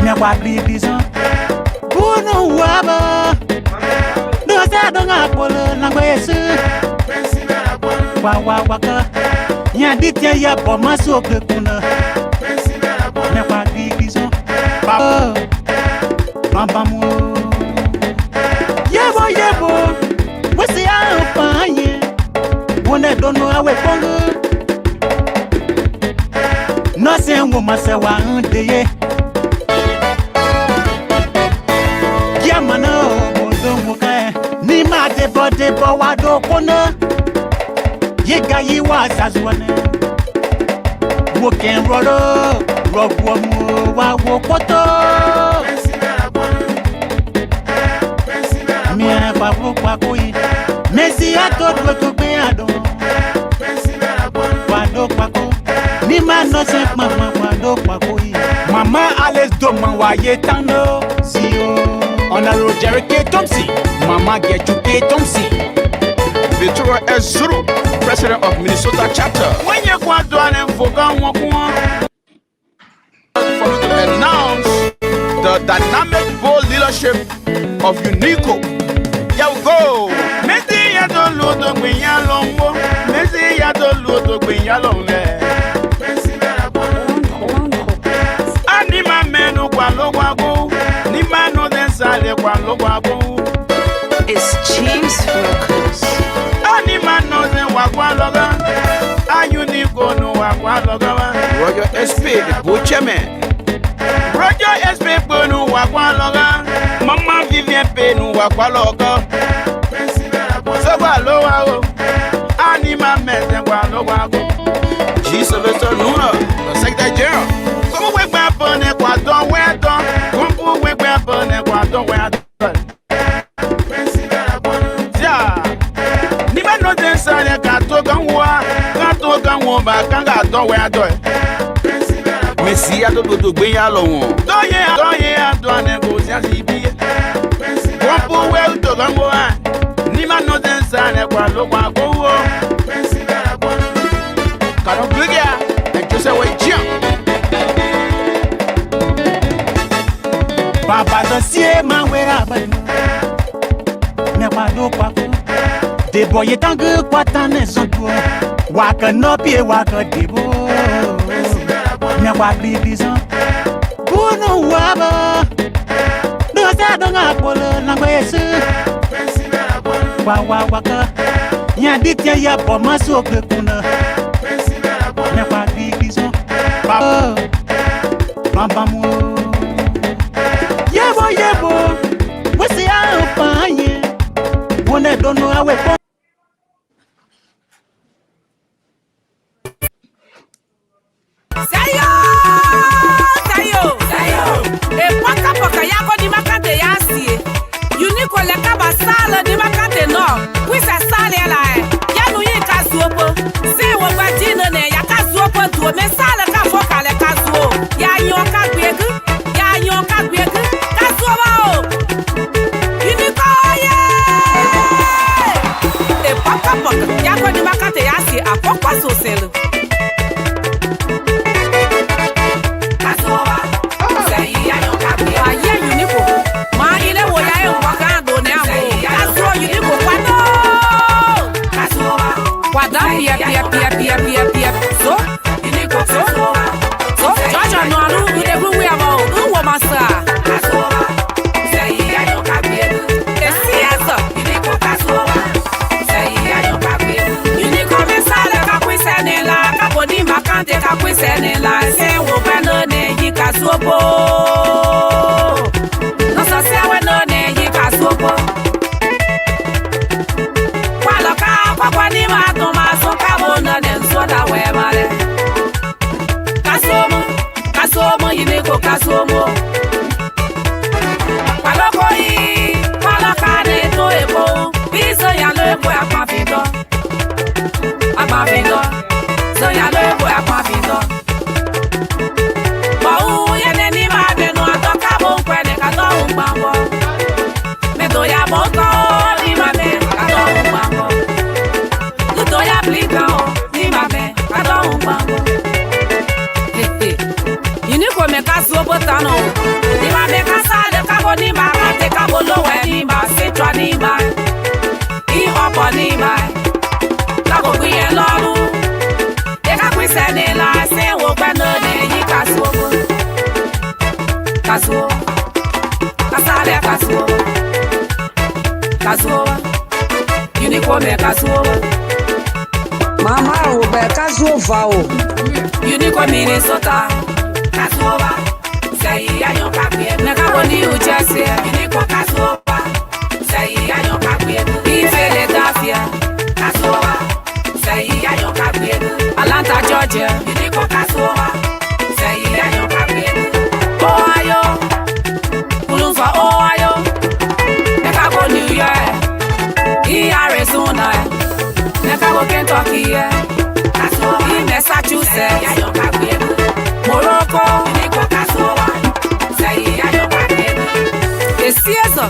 Ne kwa blibizan Bono waba No sa donga polo Langwese Wa waka Nya ditya ya po maso kuna Ne kwa blibizan Bambamu Yebo Wese ya ufanye Wone dono awe pongo No se ngoma se wa ndeye Yamano, Bondomuka, Nima debo wado kona. Yega yi was as one. Woken rolo, Roguamu, Wawopoto. Mia Babu Pakui, Messi, I thought to be a don. Wado Paco, Nima no sent Mama Wado Pakui. Mama Alice Doman Wayetano, Zio. Honorable Jerry K. Thompson, Mama get you K. Thompson. Victoria S. Zuru, President of Minnesota Chapter. When you go to an Fogan Wakuma, for me to announce the dynamic bold leadership of Unico. Here we go. Messi ya to luto gbinya lombo. Messi ya to luto gbinya lombe. Anima menu kwa lo wago. Ni manu den sale kwa lo wago. It's James Focus. Anima no den wakwa loga. Ayunico no wakwa loga. Roger SP, the Butcherman. Roger SP Bunu wakwa loga. Mama Vivian Penu wakwa loga. Savalo, Anima Meten kwa lo wago. G. Sylvester Luna, the Secretary General. Come away back on a quadron, where done. Come away back on a quadron, where done. Yeah, Nima no àdán wẹ́ àdán ẹ̀. Mèsì àdódòdò gbé yà lọ wọ̀n. Dọ́yẹ̀ àdán ni kò sí àti ibi yẹ. Wọ́n bú wẹ́rù tó kàn wọ́n à. Ní ma nọ tẹ́ ń sàn ẹ̀ pa ló pa kó wọ́. Kàdọ́ gbégi à, ẹ̀jọ́ sẹ́ wọ́n jí à. Baba dossier ma wera banu. Ne kwa do kwa ko. De boye tangu kwa tane zonto. Waka no pie waka debo. Ne kwa bibizan. Bono waba. Do sa do nga polo na yesu. Wa waka. Nya ditya ya po maso ke kuna. Ne kwa bibizan. Baba mo. Yebo, we see how fine. One I don't know how we go. Sayo. E paka yako di makante yasi. Unique le kaba sala di makante no. We sa sale la e. Ya nu yin kasuopo. Se wo gba dino ne ya kasuopo tu me sala ka foka le kasuo. Ya yon ka gbegu. Yako ni makate yasi apokwa soselu. Kasoba, sayi ya yon kapi. Aye unico, ma ile wo ya yon wakando ne amo. Kaso unico kwado. Kasoba, kwada pia. So, unico so. Georgia no alu udebu we amo. Uwo masa. Kasoba, sayi ya yon kapi. Esiasa, unico kasoba. Ni makante ka kwisene la se wo bano ne yi ka sopo no so se we no ne yi ka sopo kwa ni ma to ma so ka bo no ne so da we male kasomo yi ne ko kasomo kwalo ka ne to ebo biso ya lo ebo akpafido so ya lo ebo akpafido bo ye ne ni ma de no atoka bo nkwe ne ka do ngbanwo me do ya bo ko ni ma me ka do ngbanwo do ya blika o ni ma me ka do ngbanwo yini ko me ka so botano ni ma me ka sale ka bo ni ma ka te ka bo lo we ni ma se twa ni ma I opo ni ma ka bo gbe ye lolu Senela se wo gbano ne yi kasuo unico me kasuo mama o be kasuo va o unico Minnesota kasuo say ya yon kapie na ka boni u Jersey unico kasuo say ya yon kapie I Philadelphia kasuo say ya yon kapie Atlanta, Georgia, unico kasuoba. Say ya yon kapie. Ohio, Kulunfa Ohio. Neka go New York, I Arizona. Neka go Kentucky, kasuoba. I Massachusetts, ya yon kapie. Morocco, unico kasuoba. Say ya yon kapie. Esiezo.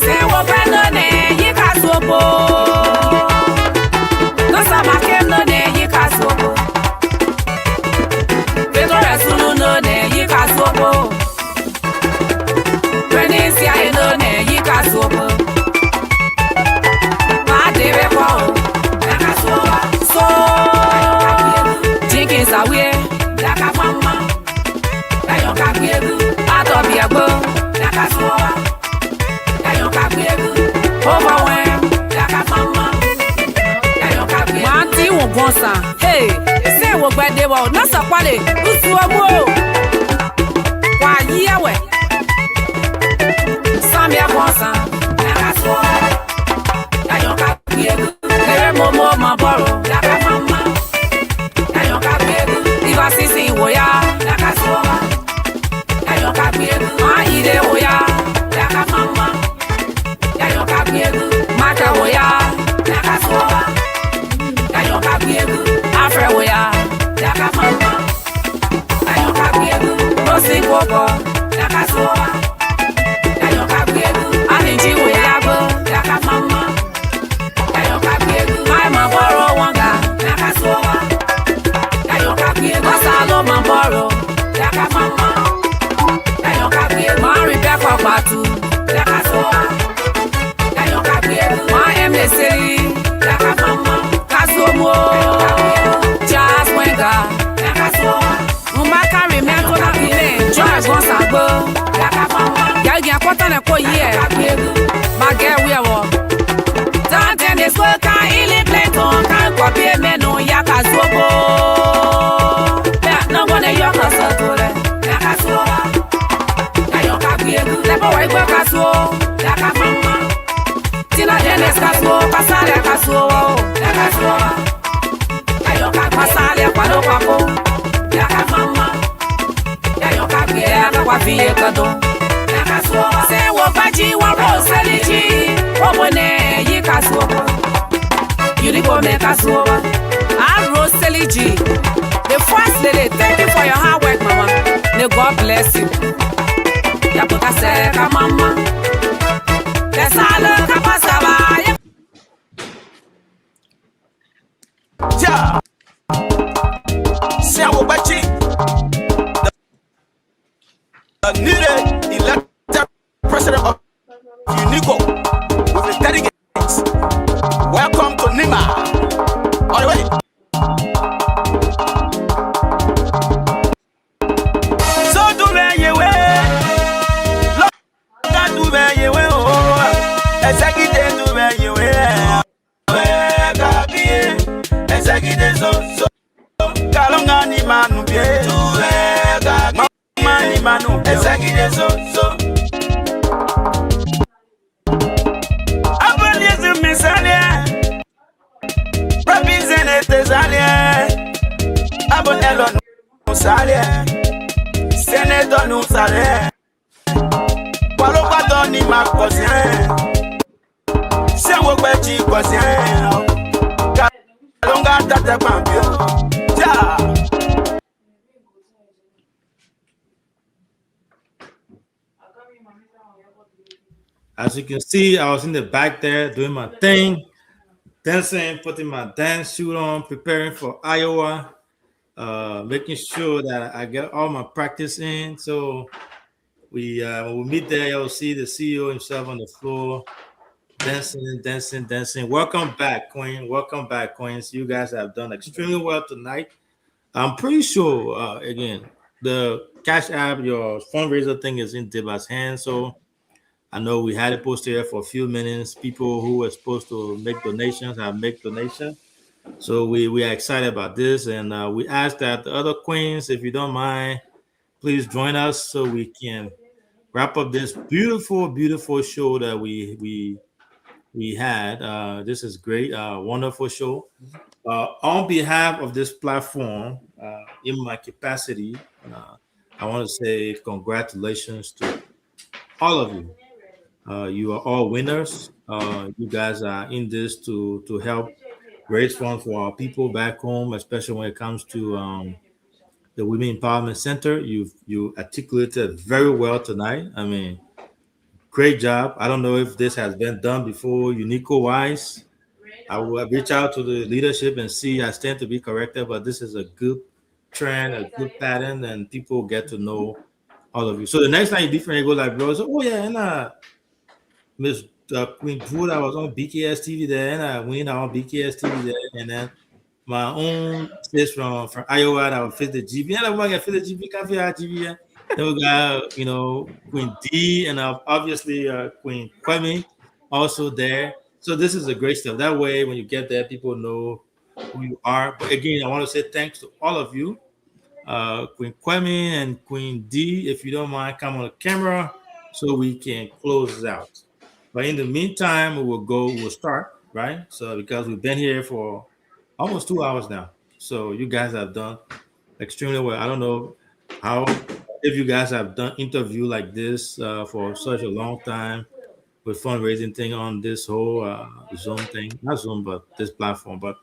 Say wo benone yi kasuobo. No ne yi kasuopo Pedro Resulu no ne yi kasuopo Venecia no ne yi kasuopo Ma debe kwa o Na kasuopa So Jenkins awe Daka mama Dayon kakwegu Atobi agbo Na kasuopa Dayon kakwegu Overwhelm Daka mama Manti won bonsa hey se wo gbede wa na sapale usu omo wa yi ewe samia bonsa na kaso dayon ka biegu ere momo ma boro la ka mama dayon ka biegu iba sisi wo ya la kaso dayon ka biegu ma ire wo ya la ka mama dayon ka biegu ma ka wo ya la kaso kasuopo, ya kasuopa. Ya yo kabiegu, aninji we yabo, ya kamama. Ya yo kabiegu, my maboro wanga, ya kasuopa. Ya yo kabiegu, asalo maboro, ya kamama. Ya yo kabiegu, mari beko batu, ya kasuopa. Ya yo kabiegu, my emeseri, ya kamama. Kasuomo, just wenga, ya kasuopa. Umaka remember na pile, George Gonsago, Yagi Aquata na ko ye, my girl we are. Tanten is work I ili Platon, can copy meno Yakazobo. No one a yoka satore, Yakasoa, Yayoka Piegu, never wait for Casuo, Yakamama. Tina Dennis Casuo, Passalia Casuo, Yakasoa, Yayoka Passalia Palopapo. Yakamama, Yayoka Piega, Wafie Kado, Yakasoa, say Wapaji, Waroseliji, Wabone, Yikasoa, Unico Mekasoa, and Roseliji, the first lady. Thank you for your hard work, Mama. May God bless you. Yapuka Seka Mama, Lesala Kapasaba. Yeah. Bachi, the needed elected president of Unico with the delegates. Welcome to Nima. All the way. So do you way? Look do you way? Oh, executive do you way? Executive so. Kalonga ni manu bie tuwega mani manu ezagide so abalize misalia represente zalia abon elon musalia senator nusalia walokwato ni makosien sewo gbeji kosien kalonga tata pambio. As you can see, I was in the back there doing my thing, dancing, putting my dance suit on, preparing for Iowa, making sure that I get all my practice in. So when we meet there, you'll see the CEO himself on the floor, dancing. Welcome back, Queen. Welcome back, Queens. You guys have done extremely well tonight. I'm pretty sure, again, the Cash App, your fundraiser thing is in Deba's hands. So I know we had it posted here for a few minutes. People who were supposed to make donations have made donations. So we are excited about this. And we ask that the other queens, if you don't mind, please join us so we can wrap up this beautiful, beautiful show that we had. This is great, wonderful show. On behalf of this platform, in my capacity, I want to say congratulations to all of you. You are all winners. You guys are in this to help raise funds for our people back home, especially when it comes to the Women Empowerment Center. You articulated very well tonight. I mean, great job. I don't know if this has been done before, Unico wise. I will reach out to the leadership and see. I stand to be corrected, but this is a good trend, a good pattern, and people get to know all of you. So the next time you different, you go like, bro, so, oh yeah, and Miss Queen Drew, I was on BKS TV there, and I went on BKS TV there, and then my own sis from Iowa that would fit the GB, and I fit the GB, can't fit GB. Then we got, Queen D, and obviously Queen Kwame also there. So this is a great stuff. That way, when you get there, people know who you are. But again, I want to say thanks to all of you. Queen Kwame and Queen D, if you don't mind, come on the camera so we can close out. But in the meantime, we'll start, right? So because we've been here for almost 2 hours now. So you guys have done extremely well. I don't know if you guys have done interview like this for such a long time with fundraising thing on this whole Zoom thing, not Zoom, but this platform. But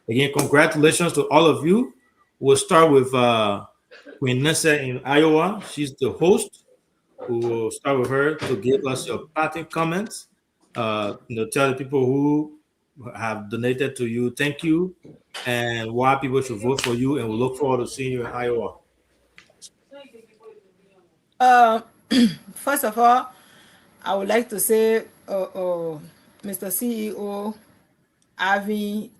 again, congratulations to all of you. We'll start with Queen Nessa in Iowa. She's the host. We will start with her to give us your parting comments. Tell the people who have donated to you, thank you, and why people should vote for you. And we look forward to seeing you in Iowa. First of all, I would like to say, Mr. CEO Avi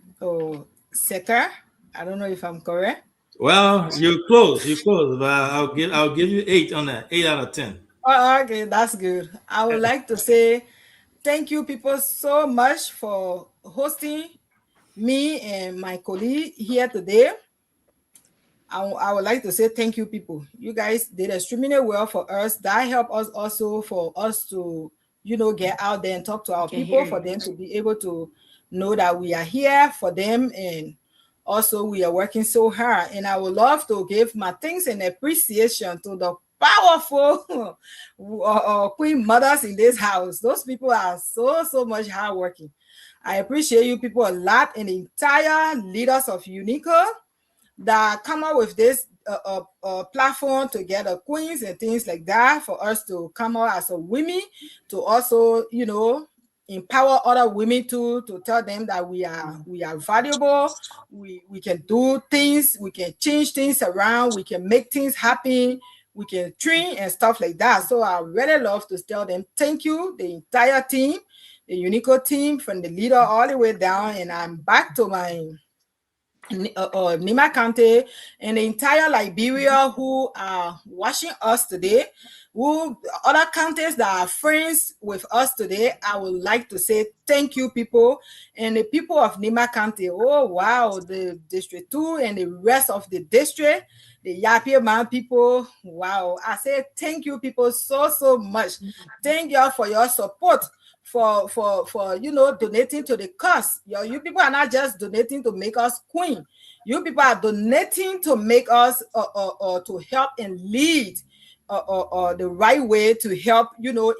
Secker. I don't know if I'm correct. Well, you're close, but I'll give you 8 on that, 8 out of 10. Oh, okay, that's good. I would like to say thank you people so much for hosting me and my colleague here today. I would like to say thank you people. You guys did extremely well for us. That helped us also for us to, get out there and talk to our people, for them to be able to know that we are here for them, and also we are working so hard. And I would love to give my thanks and appreciation to the powerful queen mothers in this house. Those people are so much hardworking. I appreciate you people a lot, and the entire leaders of Unico that come up with this platform to get the queens and things like that, for us to come out as a women, to also empower other women to tell them that we are valuable, we can do things, we can change things around, we can make things happen, we can train and stuff like that. So I really love to tell them thank you, the entire team, the Unico team, from the leader all the way down. And I'm back to my Nima County and the entire Liberia who are watching us today, who other counties that are friends with us today. I would like to say thank you people, and the people of Nima County. Oh wow, the District 2 and the rest of the district, the Yapia Man people. Wow, I say thank you people so much. Thank you all for your support, for donating to the cause. You people are not just donating to make us queen. You people are donating to make us to help and lead the right way, to help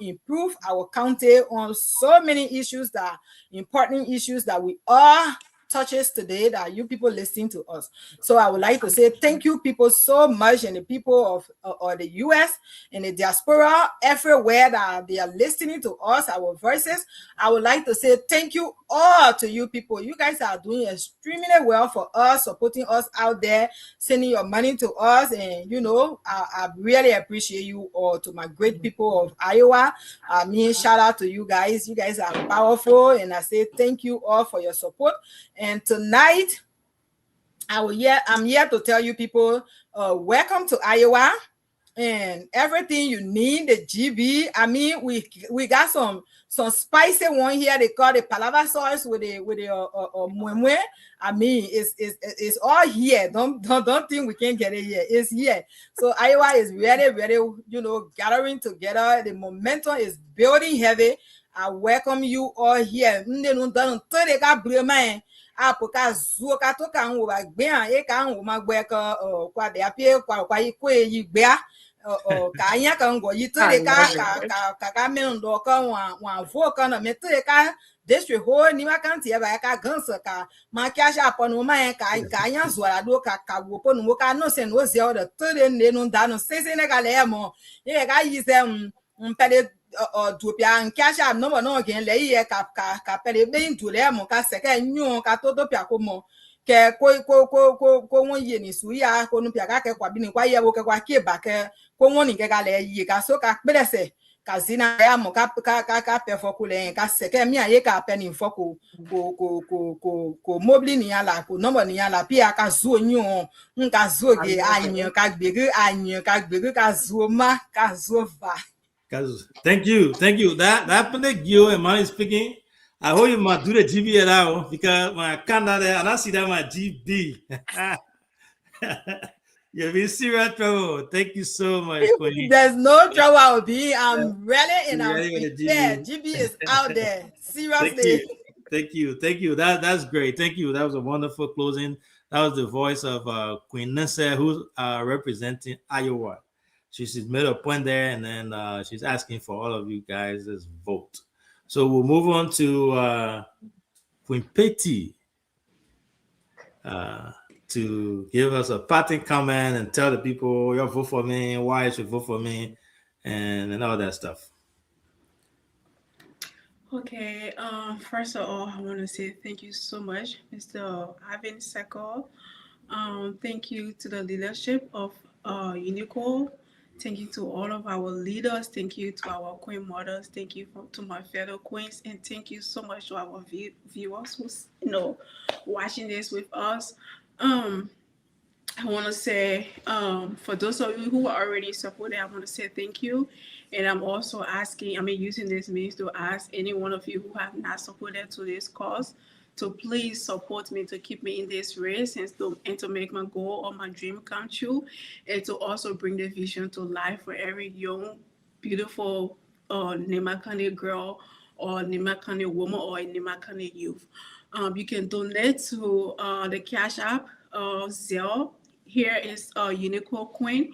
improve our county on so many issues, that important issues that we all touches today, that you people listening to us. So I would like to say thank you people so much, and the people of the US and the diaspora everywhere that they are listening to us, our voices. I would like to say thank you all to you people. You guys are doing extremely well for us, supporting us out there, sending your money to us, and I really appreciate you all. To my great people of Iowa, shout out to you guys. You guys are powerful, and I say thank you all for your support. And tonight, I'm here to tell you people, welcome to Iowa, and everything you need, the GB. We got some spicy one here. They call the palava sauce with the muemue. It's all here. Don't think we can't get it here. It's here. So Iowa is really, gathering together. The momentum is building heavy. I welcome you all here. Apoka zuoka to kan wo bagbe an e kan wo magbe ka kwa de apie kwa ikwe yi gbe ka anya kan go yi to de ka me ndo ka wa vo ka na me to de ka district ho ni ma kan tie ba ka gansa ka ma kya sha po no ma ka anya zo la do ka wo po no ka no se no ze o de to de ne no da no se ne ka le mo ye ka yi se mpele dupia nkasha no gen le ye ka pele be ndule mo ka se ka nyu ka to pia ko mo ke ko won ye ni su ya ko nu pia ka ke kwa bi ni kwa ye wo ke kwa ke ba ke ko won ni ke ka le ye ka so ka pele se ka zina ya mo ka pe fo ku le ka se ke mi aye ka pe ni fo ko mobili ni ala ko no mo ni ala pia ka zo nyu nka zo ge anyu ka gbege ka zo ma ka zo va. Thank you. That happened you and money speaking. I hope you might do the GB now, because when I come down there and I see that my GB. You'll be serious trouble. Thank you so much, Queen. There's no trouble I'll be. I'm ready and I'm prepared. GB is out there. Seriously. Thank you. That's great. Thank you. That was a wonderful closing. That was the voice of Queen Nessa, who's representing Iowa. She's made a point there, and then she's asking for all of you guys' vote. So we'll move on to Queen Petty. to give us a parting comment and tell the people your vote for me, why you should vote for me, and all that stuff. Okay, first of all, I want to say thank you so much, Mr. Ivan Seko. Thank you to the leadership of Unico. Thank you to all of our leaders. Thank you to our queen mothers. Thank you to my fellow queens, and thank you so much to our viewers who's watching this with us. I want to say, for those of you who are already supported, I want to say thank you. And I'm also using this means to ask any one of you who have not supported to this cause to please support me to keep me in this race and to make my goal or my dream come true, and to also bring the vision to life for every young, beautiful Nema County girl or Nema County woman or Nema County youth. You can donate to the Cash App, Zelle. Here is Unico Queen.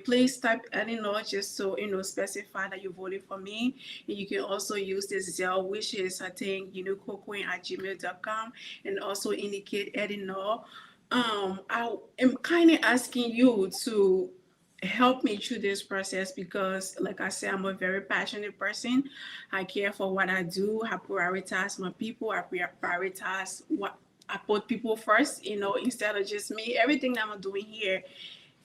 Please type Eleanor just so specify that you voted for me. And you can also use this Zelle, which is I think unicoqueen@gmail.com, and also indicate Eleanor. I am kind of asking you to help me through this process because, like I said, I'm a very passionate person. I care for what I do. I prioritize my people. I prioritize what I put people first, instead of just me. Everything that I'm doing here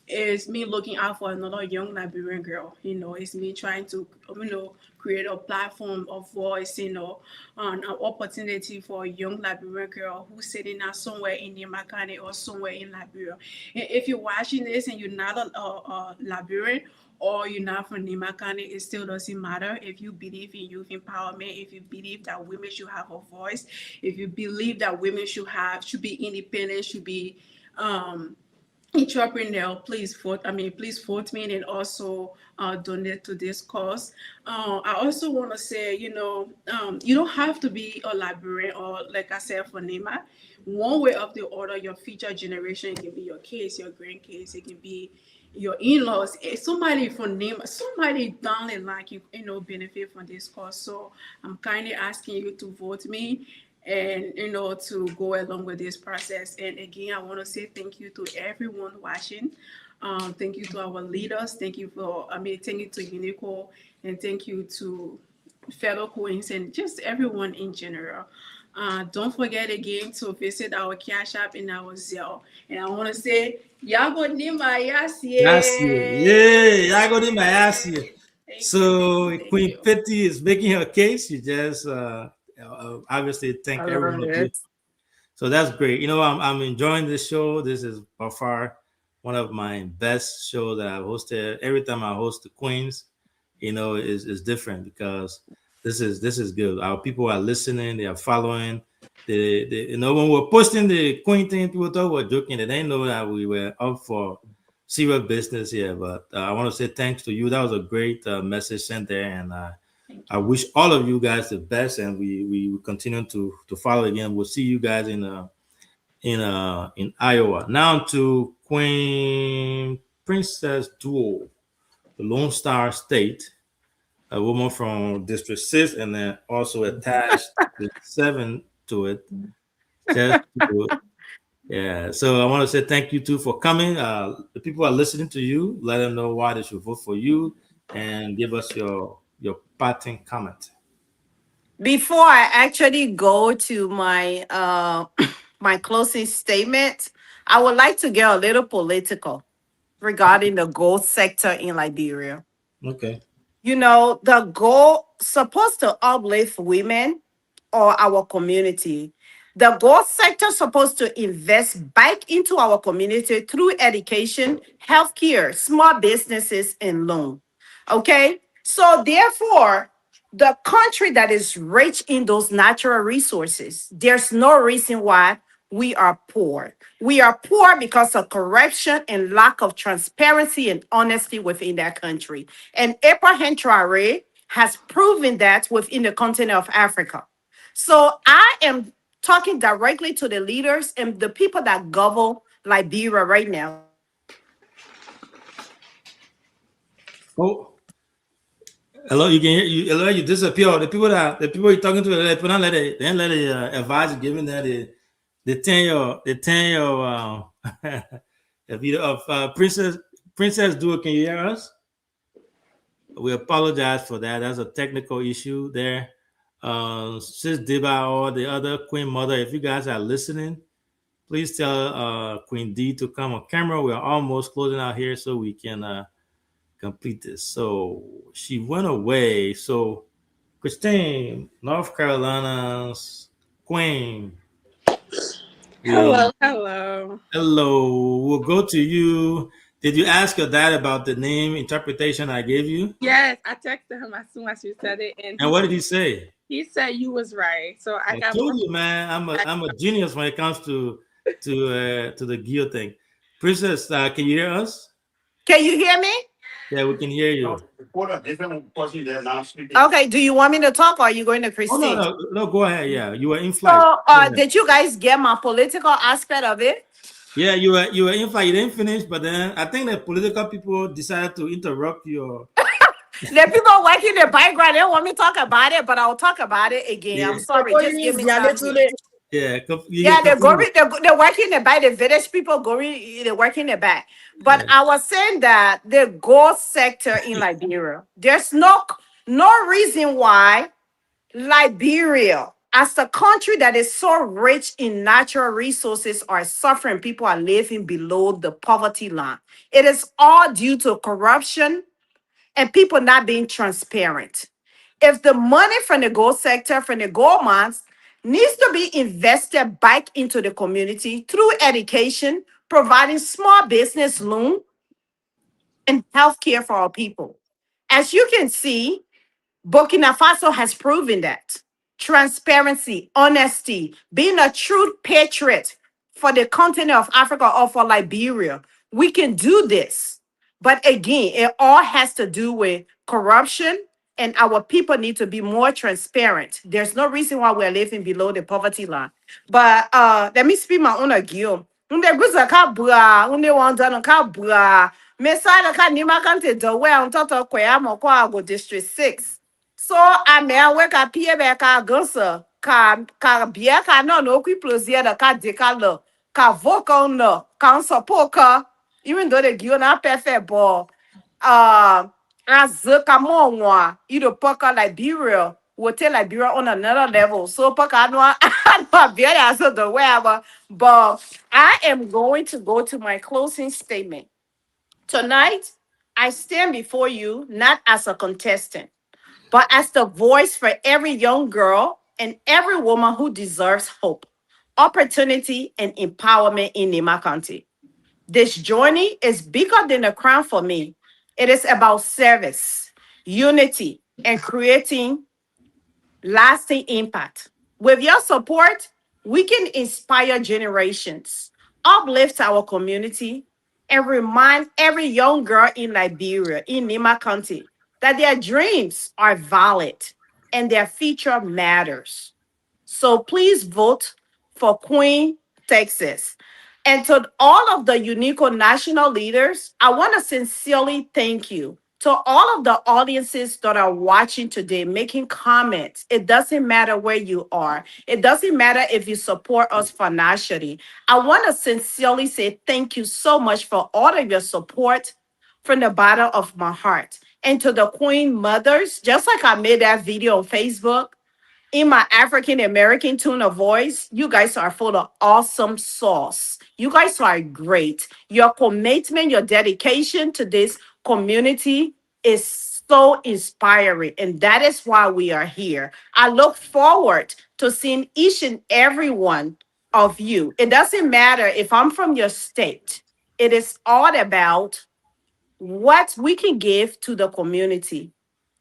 is me looking out for another young Liberian girl. It's me trying to, create a platform of voice, an opportunity for a young Liberian girl who's sitting out somewhere in Nema County or somewhere in Liberia. And if you're watching this and you're not a Liberian, or you're not from Nema County, it still doesn't matter. If you believe in youth empowerment, if you believe that women should have a voice, if you believe that women should be independent, should be entrepreneur, please vote. Please vote me and also donate to this cause. I also want to say, you don't have to be a librarian or, like I said, for Nema. One way or the other, your future generation, it can be your kids, your grandkids, it can be your in-laws, somebody from Nema, somebody down the line, benefit from this cause. So I'm kindly asking you to vote me and, to go along with this process. And again, I want to say thank you to everyone watching. Thank you to our leaders. Thank you thank you to Unico, and thank you to fellow queens and just everyone in general. Don't forget again to visit our Cash App and our Zelle. And I want to say, Yago Nima Yasie. Yay, Yago Nima Yasie. So Queen Petty is making her case. You just obviously thank everyone. So that's great. I'm enjoying this show. This is by far one of my best shows that I've hosted. Every time I host the Queens, is different because this is good. Our people are listening. They are following. When we're posting the Queen thing, people thought we were joking. They didn't know that we were up for serious business here. But I want to say thanks to you. That was a great message sent there, and I wish all of you guys the best. And we continue to follow again. We'll see you guys in Iowa. Now to Queen Princess Duo, the Lone Star State. A woman from District 6, and then also attached to 7 to it. Yeah, so I want to say thank you too for coming. The people are listening to you. Let them know why they should vote for you, and give us your parting comment. Before I actually go to my my closing statement, I would like to get a little political regarding the gold sector in Liberia. Okay. The goal supposed to uplift women or our community. The gold sector supposed to invest back into our community through education, healthcare, small businesses, and loan. Okay? So therefore, the country that is rich in those natural resources, there's no reason why we are poor. We are poor because of corruption and lack of transparency and honesty within that country. And Abraham Traore has proven that within the continent of Africa. So I am talking directly to the leaders and the people that govern Liberia right now. Oh, hello, you can hear you. Hello, you disappear. The people you're talking to, they put on let the advisor giving that the 10 the video of Princess Duo. Can you hear us? We apologize for that. That's a technical issue there. Sis Diba or the other Queen Mother, if you guys are listening, please tell Queen D to come on camera. We're almost closing out here so we can complete this. So she went away. So Christine, North Carolina's Queen. Hello. Hello. We'll go to you. Did you ask your dad about the name interpretation I gave you? Yes, I texted him as soon as you said it, And what did he say? He said you was right. So I got told you, man. I'm a genius when it comes to the Geo thing. Princess, can you hear us? Can you hear me? Yeah, we can hear you. Okay, do you want me to talk or are you going to Oh, Christine? no, go ahead. Yeah, you were in flight. So, did you guys get my political aspect of it? Yeah, you were in flight. You didn't finish, but then I think the political people decided to interrupt your. The people working in the background, they don't want me to talk about it, but I'll talk about it again. Yeah. I'm sorry. Just give me time. Yeah, They're working in the back. The village people they're working in the back. But I was saying that the gold sector in Liberia, there's no reason why Liberia, as a country that is so rich in natural resources, are suffering. People are living below the poverty line. It is all due to corruption and people not being transparent. If the money from the gold sector, from the gold mines, needs to be invested back into the community through education, providing small business loan, and healthcare for our people. As you can see, Burkina Faso has proven that transparency, honesty, being a true patriot for the continent of Africa or for Liberia, we can do this. But again, it all has to do with corruption, and our people need to be more transparent. There's no reason why we're living below the poverty line. But let me speak my own again. Unde guza ka bua, unde wanda no ka bua. Mesala ka nima kante do we on toto kwe amo kwa go district 6. So I may work a pie be ka gosa ka bia ka no kwi plosier da ka dekalo ka vocal no ka support ka even though the gio na perfect ball as ka mo nwa you poka Liberia will tell Liberia on another level. So poka no as the wherever. But I am going to go to my closing statement. Tonight, I stand before you not as a contestant, but as the voice for every young girl and every woman who deserves hope, opportunity, and empowerment in Nima County. This journey is bigger than a crown for me. It is about service, unity, and creating lasting impact. With your support, we can inspire generations, uplift our community, and remind every young girl in Liberia, in Nima County, that their dreams are valid and their future matters. So please vote for Queen Texas. And to all of the UNICO national leaders, I want to sincerely thank you. To all of the audiences that are watching today, making comments, it doesn't matter where you are. It doesn't matter if you support us financially. I want to sincerely say thank you so much for all of your support from the bottom of my heart. And to the Queen Mothers, just like I made that video on Facebook, in my African American tone of voice, you guys are full of awesome sauce. You guys are great. Your commitment, your dedication to this community is so inspiring. And that is why we are here. I look forward to seeing each and every one of you. It doesn't matter if I'm from your state. It is all about what we can give to the community.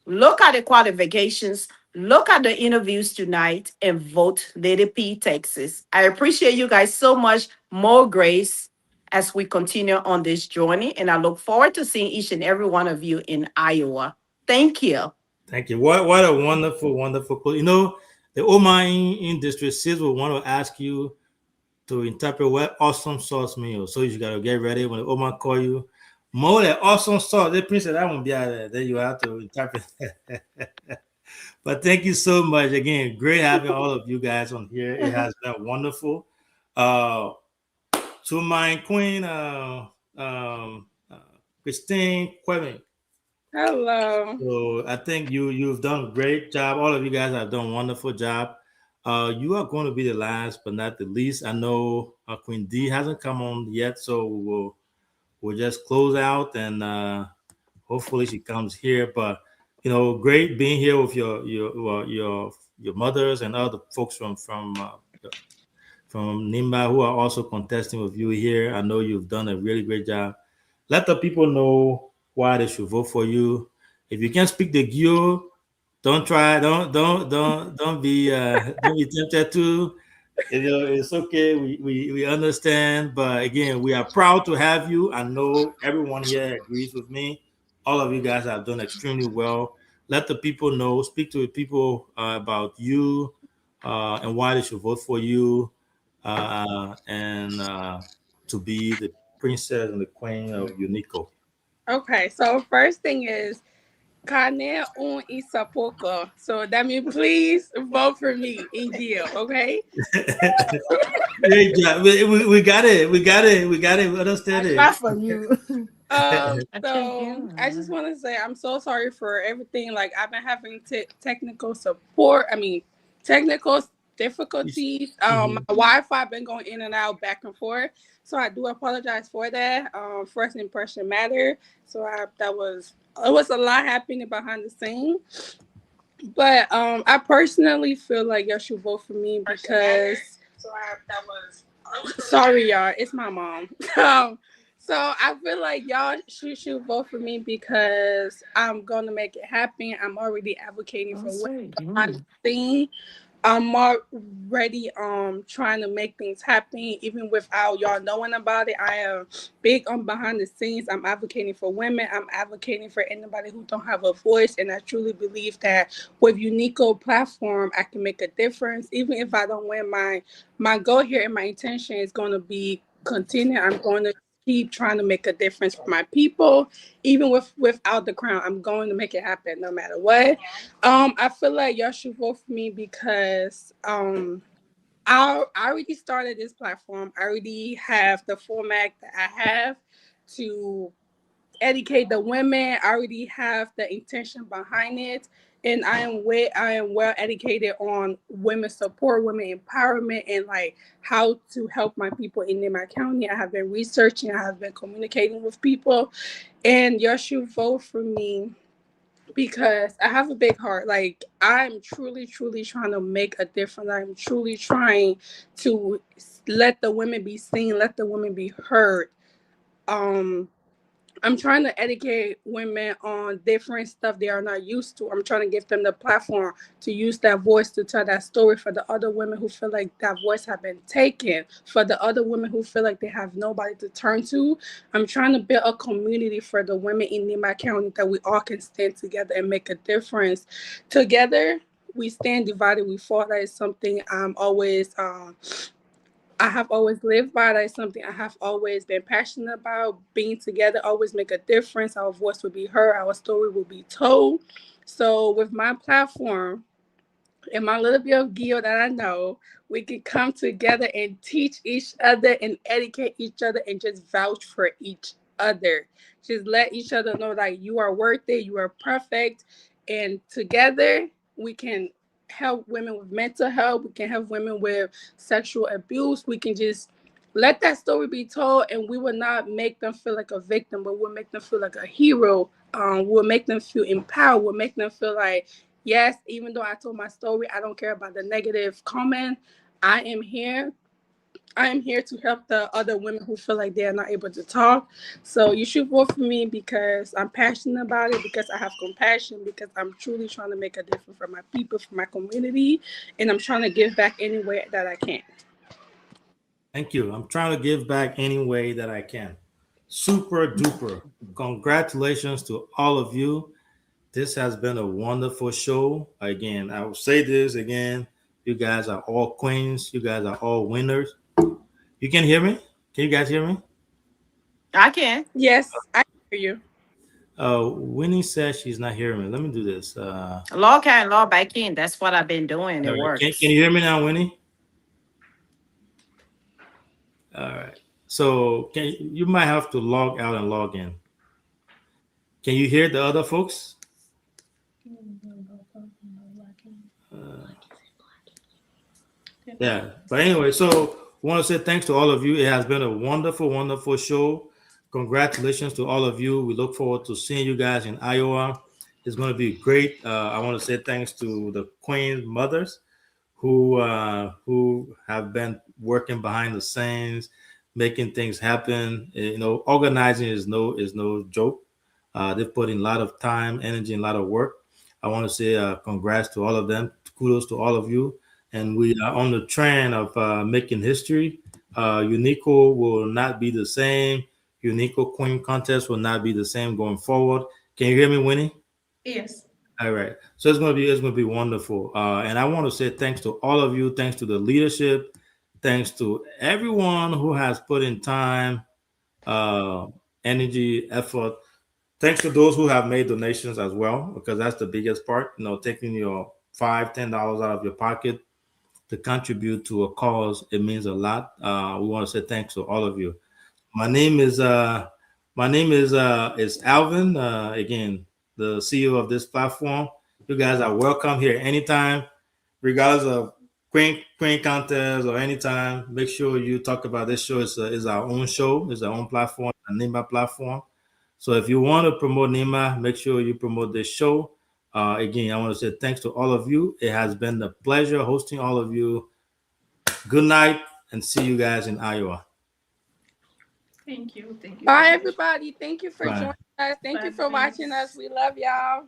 Look at the qualifications, look at the interviews tonight, and vote Lady P, Texas. I appreciate you guys so much. More grace as we continue on this journey, and I look forward to seeing each and every one of you in Iowa. Thank you. Thank you. What a wonderful, wonderful quote. You know, the Oma in District 6 will want to ask you to interpret what awesome sauce means. So you got to get ready when the Oma call you. More than awesome sauce. The princess, that won't be out there. Then you have to interpret. But thank you so much. Again, great having all of you guys on here. It has been wonderful. To my queen, Christine Quevin. Hello. So I think you've done a great job. All of you guys have done a wonderful job. You are going to be the last but not the least. I know Queen D hasn't come on yet, so we'll just close out and hopefully she comes here. But great being here with your mothers and other folks from Nimba who are also contesting with you here. I know you've done a really great job. Let the people know why they should vote for you. If you can't speak the Gio, don't try. Don't be tempted to. It's okay. We understand. But again, we are proud to have you. I know everyone here agrees with me. All of you guys have done extremely well. Let the people know. Speak to the people about you and why they should vote for you and to be the princess and the queen of Unico. Okay, so first thing is Kane un Isapoka. So that means please vote for me in deal, okay? Great job. We got it. We understand it. Clap for you. So I just want to say I'm so sorry for everything. Like I've been having technical support. Technical difficulties. My Wi-Fi been going in and out, back and forth. So I do apologize for that. First impression matter. So it was a lot happening behind the scenes. But I personally feel like y'all should vote for me because sorry y'all, it's my mom. So I feel like y'all should vote for me because I'm gonna make it happen. I'm already advocating for women behind the scene. I'm already trying to make things happen even without y'all knowing about it. I am big on behind the scenes. I'm advocating for women. I'm advocating for anybody who don't have a voice. And I truly believe that with Unico platform, I can make a difference. Even if I don't win, my goal here and my intention is going to be continue. I'm going to keep trying to make a difference for my people, even without the crown. I'm going to make it happen no matter what. I feel like y'all should vote for me because I already started this platform. I already have the format that I have to educate the women. I already have the intention behind it. And I am well educated on women support, women empowerment, and like how to help my people in Nimba County. I have been researching, I have been communicating with people, and y'all should vote for me because I have a big heart. Like I'm truly, truly trying to make a difference. I'm truly trying to let the women be seen, let the women be heard. I'm trying to educate women on different stuff they are not used to. I'm trying to give them the platform to use that voice to tell that story for the other women who feel like that voice have been taken, for the other women who feel like they have nobody to turn to. I'm trying to build a community for the women in Nimba County that we all can stand together and make a difference. Together, we stand, divided we fall. That is something I have always lived by. That is something I have always been passionate about. Being together always make a difference. Our voice will be heard. Our story will be told. So with my platform and my little bit of Gio that I know, we can come together and teach each other and educate each other and just vouch for each other. Just let each other know that you are worth it. You are perfect. And together we can help women with mental health. We can help women with sexual abuse. We can just let that story be told, and we will not make them feel like a victim, but we'll make them feel like a hero. We'll make them feel empowered. We'll make them feel like, yes, even though I told my story, I don't care about the negative comment. I am here to help the other women who feel like they are not able to talk. So you should vote for me because I'm passionate about it, because I have compassion, because I'm truly trying to make a difference for my people, for my community, and I'm trying to give back any way that I can. Thank you. I'm trying to give back any way that I can. Super duper. Congratulations to all of you. This has been a wonderful show. Again, I will say this again. You guys are all queens. You guys are all winners. You can hear me? Can you guys hear me? I can. Yes, I hear you. Winnie says she's not hearing me. Let me do this. Log can, log back in. That's what I've been doing. It right. works. Can you hear me now, Winnie? All right. So you might have to log out and log in. Can you hear the other folks? Yeah. But anyway, so we want to say thanks to all of you. It has been a wonderful, wonderful show. Congratulations to all of you. We look forward to seeing you guys in Iowa. It's going to be great. I want to say thanks to the Queen mothers who have been working behind the scenes, making things happen. You know, organizing is no joke. They've put in a lot of time, energy, and a lot of work. I want to say congrats to all of them. Kudos to all of you. And we are on the trend of making history. Unico will not be the same. Unico Queen contest will not be the same going forward. Can you hear me, Winnie? Yes. All right. So it's gonna be wonderful. And I want to say thanks to all of you. Thanks to the leadership. Thanks to everyone who has put in time, energy, effort. Thanks to those who have made donations as well, because that's the biggest part. You know, taking your $5, $10 out of your pocket to contribute to a cause, it means a lot. We want to say thanks to all of you. My name is Alvin. Again, the CEO of this platform. You guys are welcome here anytime, regardless of Queen contest or anytime. Make sure you talk about this show. It's our own show. It's our own platform, a NEMA platform. So if you want to promote NEMA, make sure you promote this show. Again, I want to say thanks to all of you. It has been a pleasure hosting all of you. Good night, and see you guys in Iowa. Thank you. Bye, everybody. Thank you for Bye. joining us. Thank you for watching us. We love y'all.